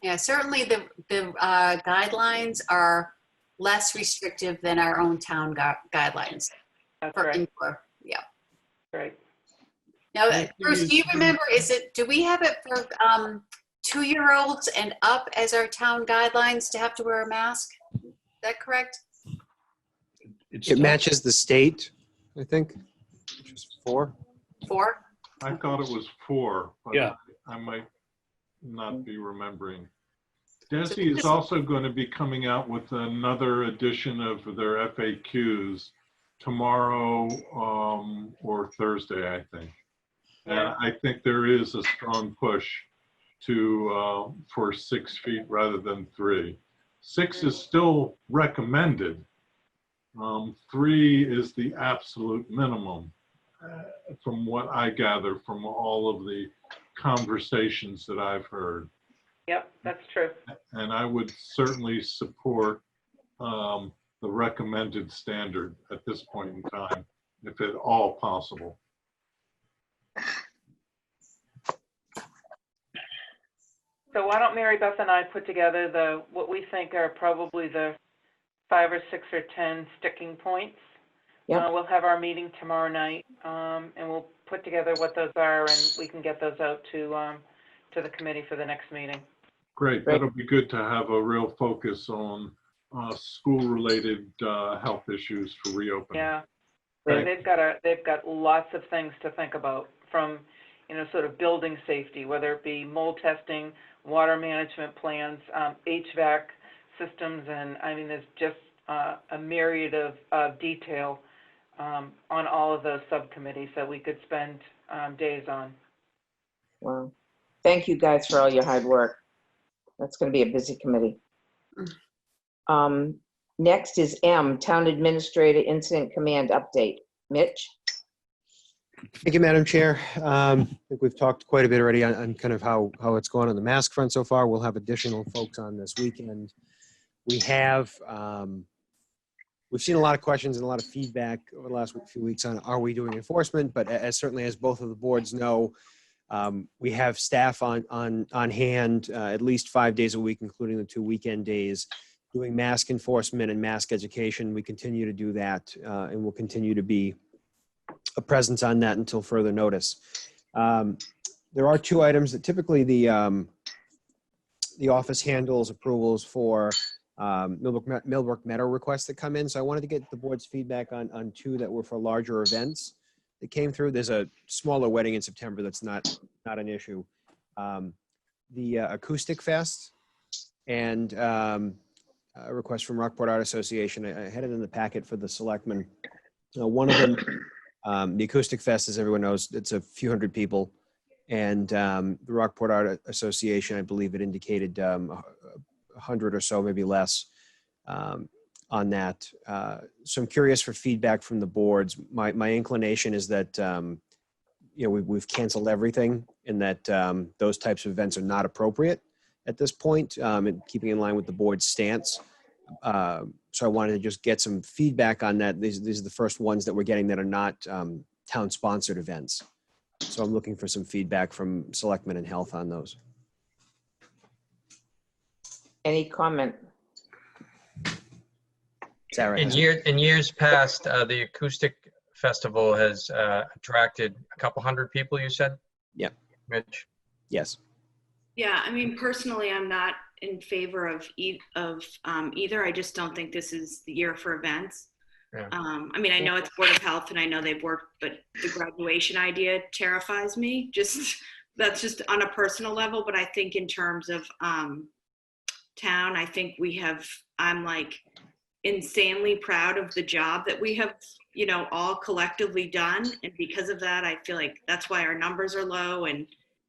[SPEAKER 6] Yeah, certainly the guidelines are less restrictive than our own town guidelines.
[SPEAKER 5] That's
[SPEAKER 6] for
[SPEAKER 5] right.
[SPEAKER 6] indoor. Yeah.
[SPEAKER 5] Right.
[SPEAKER 6] Now, Bruce, do you remember, do we have it for 2-year-olds and up as our town guidelines to have to wear a mask? Is that correct?
[SPEAKER 11] It matches the state, I think, which is 4.
[SPEAKER 6] 4?
[SPEAKER 2] I thought it was 4, but
[SPEAKER 3] Yeah.
[SPEAKER 2] I might not be remembering. DESE is also going to be coming out with another edition of their FAQs tomorrow or Thursday, I think.
[SPEAKER 5] Yeah.
[SPEAKER 2] And I think there is a strong push for 6 feet rather than 3. 6 is still recommended. 3 is the absolute minimum, from what I gather from all of the conversations that I've heard.
[SPEAKER 5] Yep, that's true.
[SPEAKER 2] And I would certainly support the recommended standard at this point in time, if at all possible.
[SPEAKER 5] So why don't Mary Beth and I put together what we think are probably the 5 or 6 or 10 sticking points.
[SPEAKER 1] Yep.
[SPEAKER 5] We'll have our meeting tomorrow night, and we'll put together what those are, and we can get those out to the committee for the next meeting.
[SPEAKER 2] Great. That'll be good to have a real focus on school-related health issues for reopening.
[SPEAKER 5] Yeah.
[SPEAKER 2] Right.
[SPEAKER 5] They've got lots of things to think about, from, sort of building safety, whether it be mold testing, water management plans, HVAC systems, and I mean, there's just a myriad of detail on all of those subcommittees that we could spend days on.
[SPEAKER 1] Wow. Thank you guys for all your hard work. That's going to be a busy committee. Next is M, Town Administrator Incident Command Update. Mitch?
[SPEAKER 11] Thank you, Madam Chair. I think we've talked quite a bit already on kind of how it's gone on the mask front so far. We'll have additional folks on this weekend. We've seen a lot of questions and a lot of feedback over the last few weeks on, are we doing enforcement? But certainly as both of the boards know, we have staff on hand at least 5 days a week, including the 2 weekend days, doing mask enforcement and mask education. We continue to do that, and we'll continue to be a presence on that until further notice. There are 2 items that typically the office handles approvals for Millbrook Meadow requests that come in. So I wanted to get the board's feedback on 2 that were for larger events that came through. There's a smaller wedding in September that's not an issue. The Acoustic Fest and a request from Rockport Art Association. I had it in the packet for the selectmen. One of them, the Acoustic Fest, as everyone knows, it's a few hundred people. And the Rockport Art Association, I believe it indicated 100 or so, maybe less, on that. So I'm curious for feedback from the boards. My inclination is that we've canceled everything, and that those types of events are not appropriate at this point, and keeping in line with the board's stance. So I wanted to just get some feedback on that. These are the first ones that we're getting that are not town-sponsored events. So I'm looking for some feedback from Selectmen and Health on those.
[SPEAKER 1] Any comment?
[SPEAKER 11] Sarah.
[SPEAKER 4] In years past, the Acoustic Festival has attracted a couple hundred people, you said?
[SPEAKER 11] Yeah.
[SPEAKER 4] Mitch?
[SPEAKER 11] Yes.
[SPEAKER 13] Yeah, I mean, personally, I'm not in favor of either. I just don't think this is the year for events.
[SPEAKER 4] Yeah.
[SPEAKER 13] I mean, I know it's Board of Health and I know they've worked, but the graduation idea terrifies me. That's just on a personal level. But I think in terms of town, I think I'm like insanely proud of the job that we have, all collectively done. And because of that, I feel like that's why our numbers are low and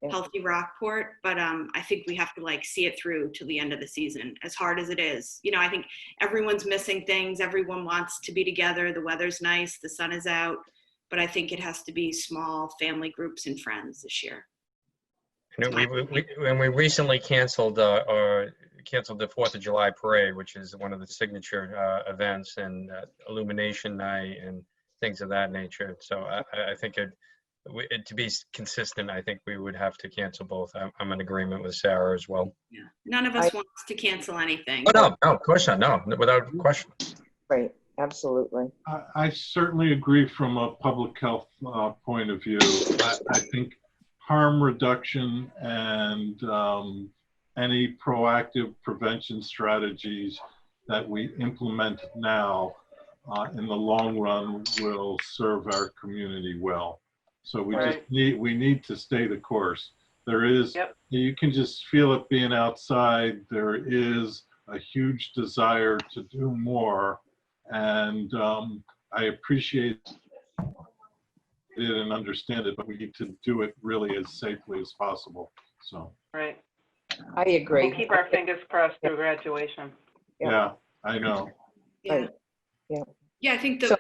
[SPEAKER 13] healthy Rockport. But I think we have to see it through till the end of the season, as hard as it is. I think everyone's missing things. Everyone wants to be together. The weather's nice. The sun is out. But I think it has to be small family groups and friends this year.
[SPEAKER 4] We recently canceled the 4th of July parade, which is one of the signature events, and illumination night and things of that nature. So I think to be consistent, I think we would have to cancel both. I'm in agreement with Sarah as well.
[SPEAKER 13] Yeah, none of us wants to cancel anything.
[SPEAKER 4] Oh, no, of course not. No, without question.
[SPEAKER 1] Right, absolutely.
[SPEAKER 2] I certainly agree from a public health point of view. I think harm reduction and any proactive prevention strategies that we implement now in the long run will serve our community well. So we need to stay the course. There is, you can just feel it being outside. There is a huge desire to do more, and I appreciate it and understand it, but we need to do it really as safely as possible. So.
[SPEAKER 5] Right.
[SPEAKER 1] I agree.
[SPEAKER 5] We'll keep our fingers crossed through graduation.
[SPEAKER 2] Yeah, I know.
[SPEAKER 13] Yeah.
[SPEAKER 1] Yeah.
[SPEAKER 13] Yeah, I think the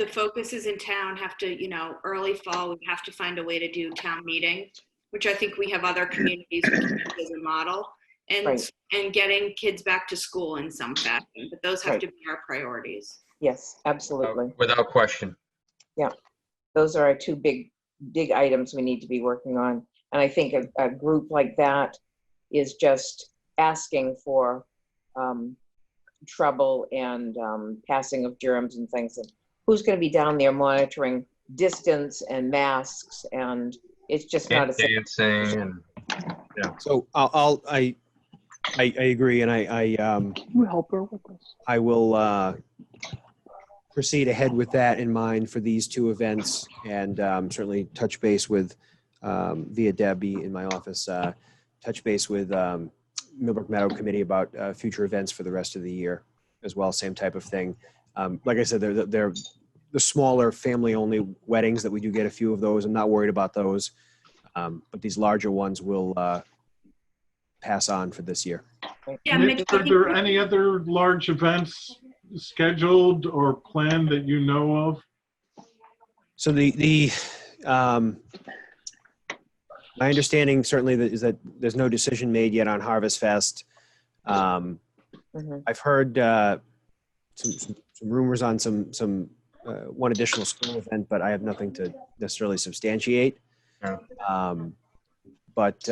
[SPEAKER 13] focuses in town have to, early fall, we have to find a way to do town meeting, which I think we have other communities we can use as a model, and getting kids back to school in some fashion. But those have to be our priorities.
[SPEAKER 1] Yes, absolutely.
[SPEAKER 4] Without question.
[SPEAKER 1] Yeah. Those are our 2 big items we need to be working on. And I think a group like that is just asking for trouble and passing of germs and things. And who's going to be down there monitoring distance and masks? And it's just not a
[SPEAKER 4] dancing and yeah.
[SPEAKER 11] So I agree, and I
[SPEAKER 9] Can you help her with this?
[SPEAKER 11] I will proceed ahead with that in mind for these two events, and certainly touch base with, via Debbie in my office, touch base with Millbrook Meadow Committee about future events for the rest of the year as well, same type of thing. Like I said, they're the smaller family-only weddings that we do get a few of those. I'm not worried about those, but these larger ones will pass on for this year.
[SPEAKER 13] Yeah,
[SPEAKER 2] Mitch,
[SPEAKER 13] Mitch, I
[SPEAKER 2] are
[SPEAKER 13] think
[SPEAKER 2] there any other large events scheduled or planned that you know of?
[SPEAKER 11] So my understanding certainly is that there's no decision made yet on Harvest Fest. I've heard some rumors on some one additional school event, but I have nothing to necessarily substantiate. But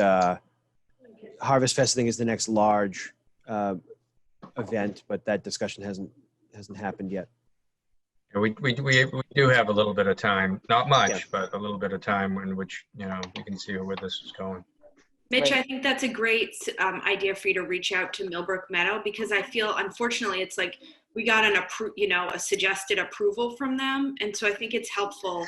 [SPEAKER 11] Harvest Fest, I think, is the next large event, but that discussion hasn't happened yet.
[SPEAKER 4] We do have a little bit of time, not much, but a little bit of time in which, you know, we can see where this is going.
[SPEAKER 13] Mitch, I think that's a great idea for you to reach out to Millbrook Meadow, because I feel, unfortunately, it's like we got a suggested approval from them. And so I think it's helpful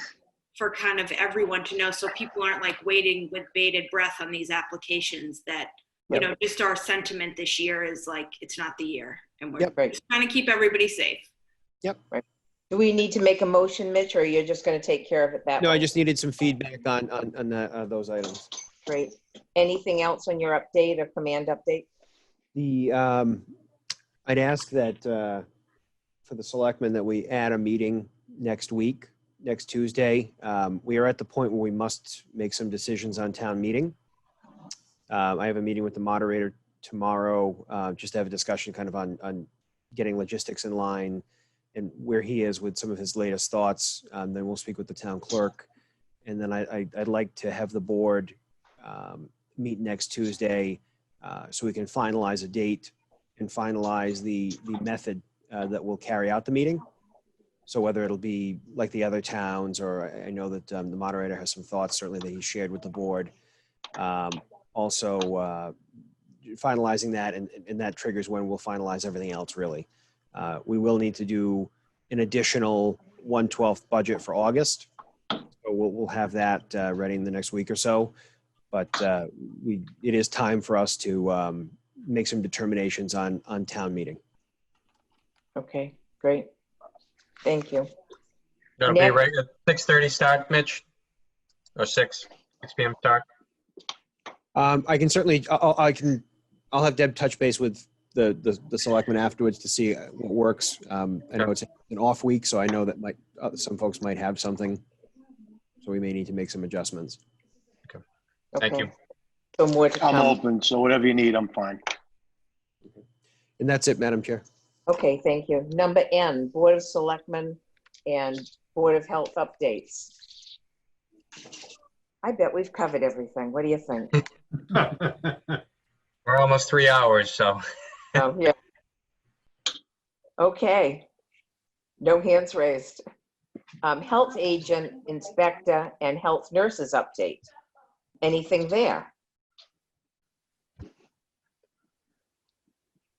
[SPEAKER 13] for kind of everyone to know, so people aren't like waiting with bated breath on these applications, that, you know, just our sentiment this year is like, it's not the year. And we're just trying to keep everybody safe.
[SPEAKER 11] Yep.
[SPEAKER 1] Right. Do we need to make a motion, Mitch, or you're just going to take care of it that way?
[SPEAKER 11] No, I just needed some feedback on those items.
[SPEAKER 1] Great. Anything else on your update or command update?
[SPEAKER 11] I'd ask that for the selectmen that we add a meeting next week, next Tuesday. We are at the point where we must make some decisions on town meeting. I have a meeting with the moderator tomorrow, just to have a discussion kind of on getting logistics in line and where he is with some of his latest thoughts. Then we'll speak with the town clerk. And then I'd like to have the board meet next Tuesday so we can finalize a date and finalize the method that will carry out the meeting. So whether it'll be like the other towns, or I know that the moderator has some thoughts certainly that he shared with the board. Also finalizing that, and that triggers when we'll finalize everything else really. We will need to do an additional 1/12 budget for August. So we'll have that ready in the next week or so. But it is time for us to make some determinations on town meeting.
[SPEAKER 1] Okay, great. Thank you.
[SPEAKER 4] That'll be right at 6:30 start, Mitch? Or 6 p.m. start?
[SPEAKER 11] I can certainly, I'll have Deb touch base with the selectmen afterwards to see what works. I know it's an off week, so I know that some folks might have something. So we may need to make some adjustments.
[SPEAKER 4] Okay. Thank you.
[SPEAKER 1] So more to
[SPEAKER 9] I'm
[SPEAKER 1] come.
[SPEAKER 9] open, so whatever you need, I'm fine.
[SPEAKER 11] And that's it, Madam Chair.
[SPEAKER 1] Okay, thank you. Number N, Board of Selectmen and Board of Health updates. I bet we've covered everything. What do you think?
[SPEAKER 4] We're almost 3 hours, so.
[SPEAKER 1] Oh, yeah. Okay. No hands raised. Health agent, inspector, and health nurses update. Anything there?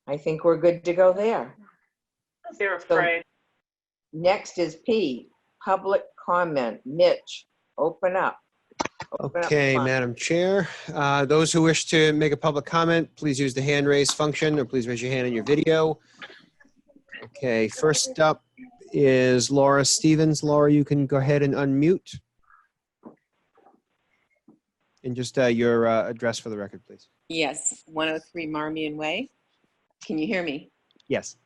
[SPEAKER 1] I think we're good to go there.
[SPEAKER 5] They're afraid.
[SPEAKER 1] Next is P, public comment. Mitch, open up. Open
[SPEAKER 11] Okay,
[SPEAKER 1] up.
[SPEAKER 11] Madam Chair. Those who wish to make a public comment, please use the hand raise function, or please raise your hand in your video. Okay, first up is Laura Stevens. Laura, you can go ahead and unmute. And just your address for the record, please.
[SPEAKER 12] Yes, 103 Marmion Way. Can you hear me?
[SPEAKER 11] Yes.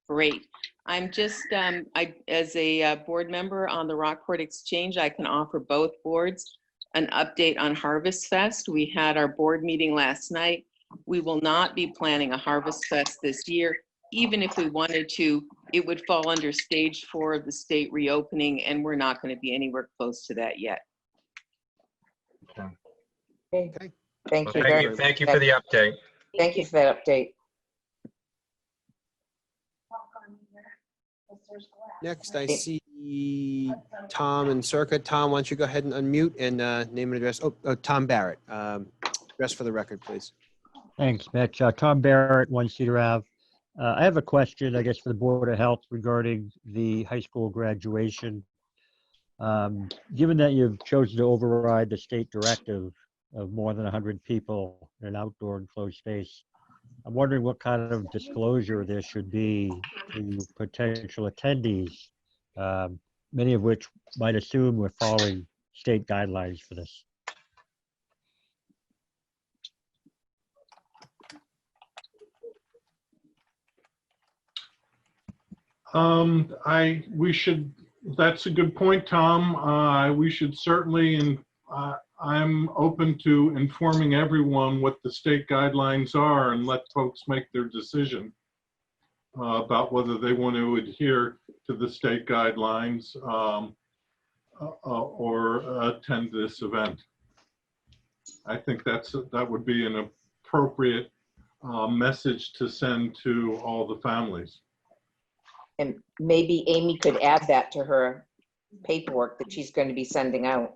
[SPEAKER 12] Great. I'm just, as a board member on the Rockport Exchange, I can offer both boards an update on Harvest Fest. We had our board meeting last night. We will not be planning a Harvest Fest this year. Even if we wanted to, it would fall under stage 4 of the state reopening, and we're not going to be anywhere close to that yet.
[SPEAKER 1] Okay. Thank you.
[SPEAKER 4] Well, thank you for the update.
[SPEAKER 1] Thank you for that update.
[SPEAKER 11] Next, I see Tom and Circa. Tom, why don't you go ahead and unmute and name and address. Oh, Tom Barrett. Address for the record, please.
[SPEAKER 22] Thanks, Mitch. Tom Barrett, 1 Cedar Ave.
[SPEAKER 16] I have a question, I guess, for the Board of Health regarding the high school graduation. Given that you've chosen to override the state directive of more than 100 people in an outdoor enclosed space, I'm wondering what kind of disclosure there should be to potential attendees, many of which might assume we're following state guidelines for this.
[SPEAKER 2] That's a good point, Tom. We should certainly, and I'm open to informing everyone what the state guidelines are and let folks make their decision about whether they want to adhere to the state guidelines or attend this event. I think that would be an appropriate message to send to all the families.
[SPEAKER 1] And maybe Amy could add that to her paperwork that she's going to be sending out.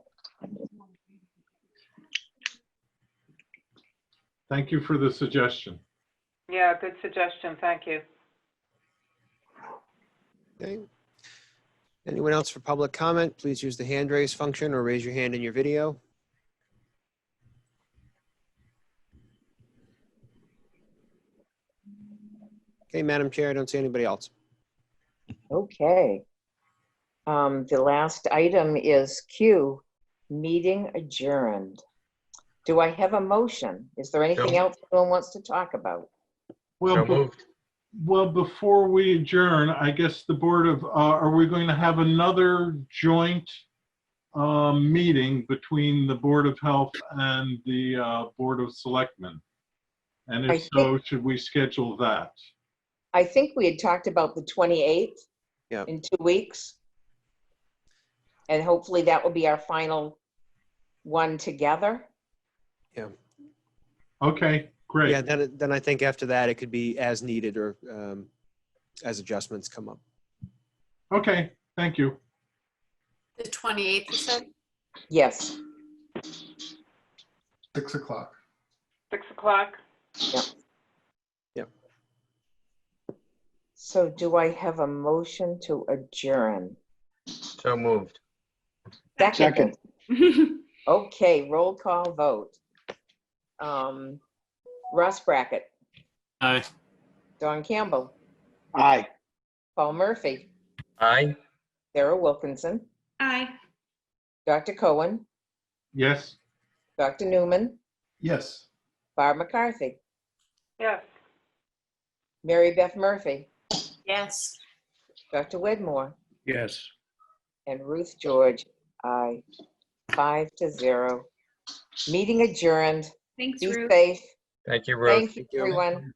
[SPEAKER 2] Thank you for the suggestion.
[SPEAKER 5] Yeah, good suggestion. Thank you.
[SPEAKER 11] Okay. Anyone else for public comment? Please use the hand raise function or raise your hand in your video. Okay, Madam Chair, I don't see anybody else.
[SPEAKER 1] Okay. The last item is Q, meeting adjourned. Do I have a motion? Is there anything else anyone wants to talk about?
[SPEAKER 2] Well, before we adjourn, I guess the Board of, are we going to have another joint meeting between the Board of Health and the Board of Selectmen? And if so, should we schedule that?
[SPEAKER 1] I think we had talked about the 28th in 2 weeks. And hopefully that will be our final one together.
[SPEAKER 11] Yeah.
[SPEAKER 2] Okay, great.
[SPEAKER 11] Yeah, then I think after that, it could be as needed or as adjustments come up.
[SPEAKER 2] Okay, thank you.
[SPEAKER 6] The 28th, you said?
[SPEAKER 1] Yes.
[SPEAKER 7] 6 o'clock.
[SPEAKER 5] 6 o'clock?
[SPEAKER 1] Yep.
[SPEAKER 11] Yep.
[SPEAKER 1] So do I have a motion to adjourn?
[SPEAKER 4] So moved.
[SPEAKER 1] Second. Okay, roll call vote. Russ Brackett.
[SPEAKER 14] Aye.
[SPEAKER 1] Don Campbell.
[SPEAKER 9] Aye.
[SPEAKER 1] Paul Murphy.
[SPEAKER 4] Aye.
[SPEAKER 1] Sarah Wilkinson.
[SPEAKER 13] Aye.
[SPEAKER 1] Dr. Cohen.
[SPEAKER 2] Yes.
[SPEAKER 1] Dr. Newman.
[SPEAKER 7] Yes.
[SPEAKER 1] Barb McCarthy.
[SPEAKER 5] Yes.
[SPEAKER 1] Mary Beth Murphy.
[SPEAKER 6] Yes.
[SPEAKER 1] Dr. Widmore.
[SPEAKER 3] Yes.
[SPEAKER 1] And Ruth George. Aye. 5-0. Meeting adjourned.
[SPEAKER 13] Thanks,
[SPEAKER 1] Be
[SPEAKER 13] Ruth.
[SPEAKER 1] safe.
[SPEAKER 4] Thank you, Ruth.
[SPEAKER 1] Thank you, everyone.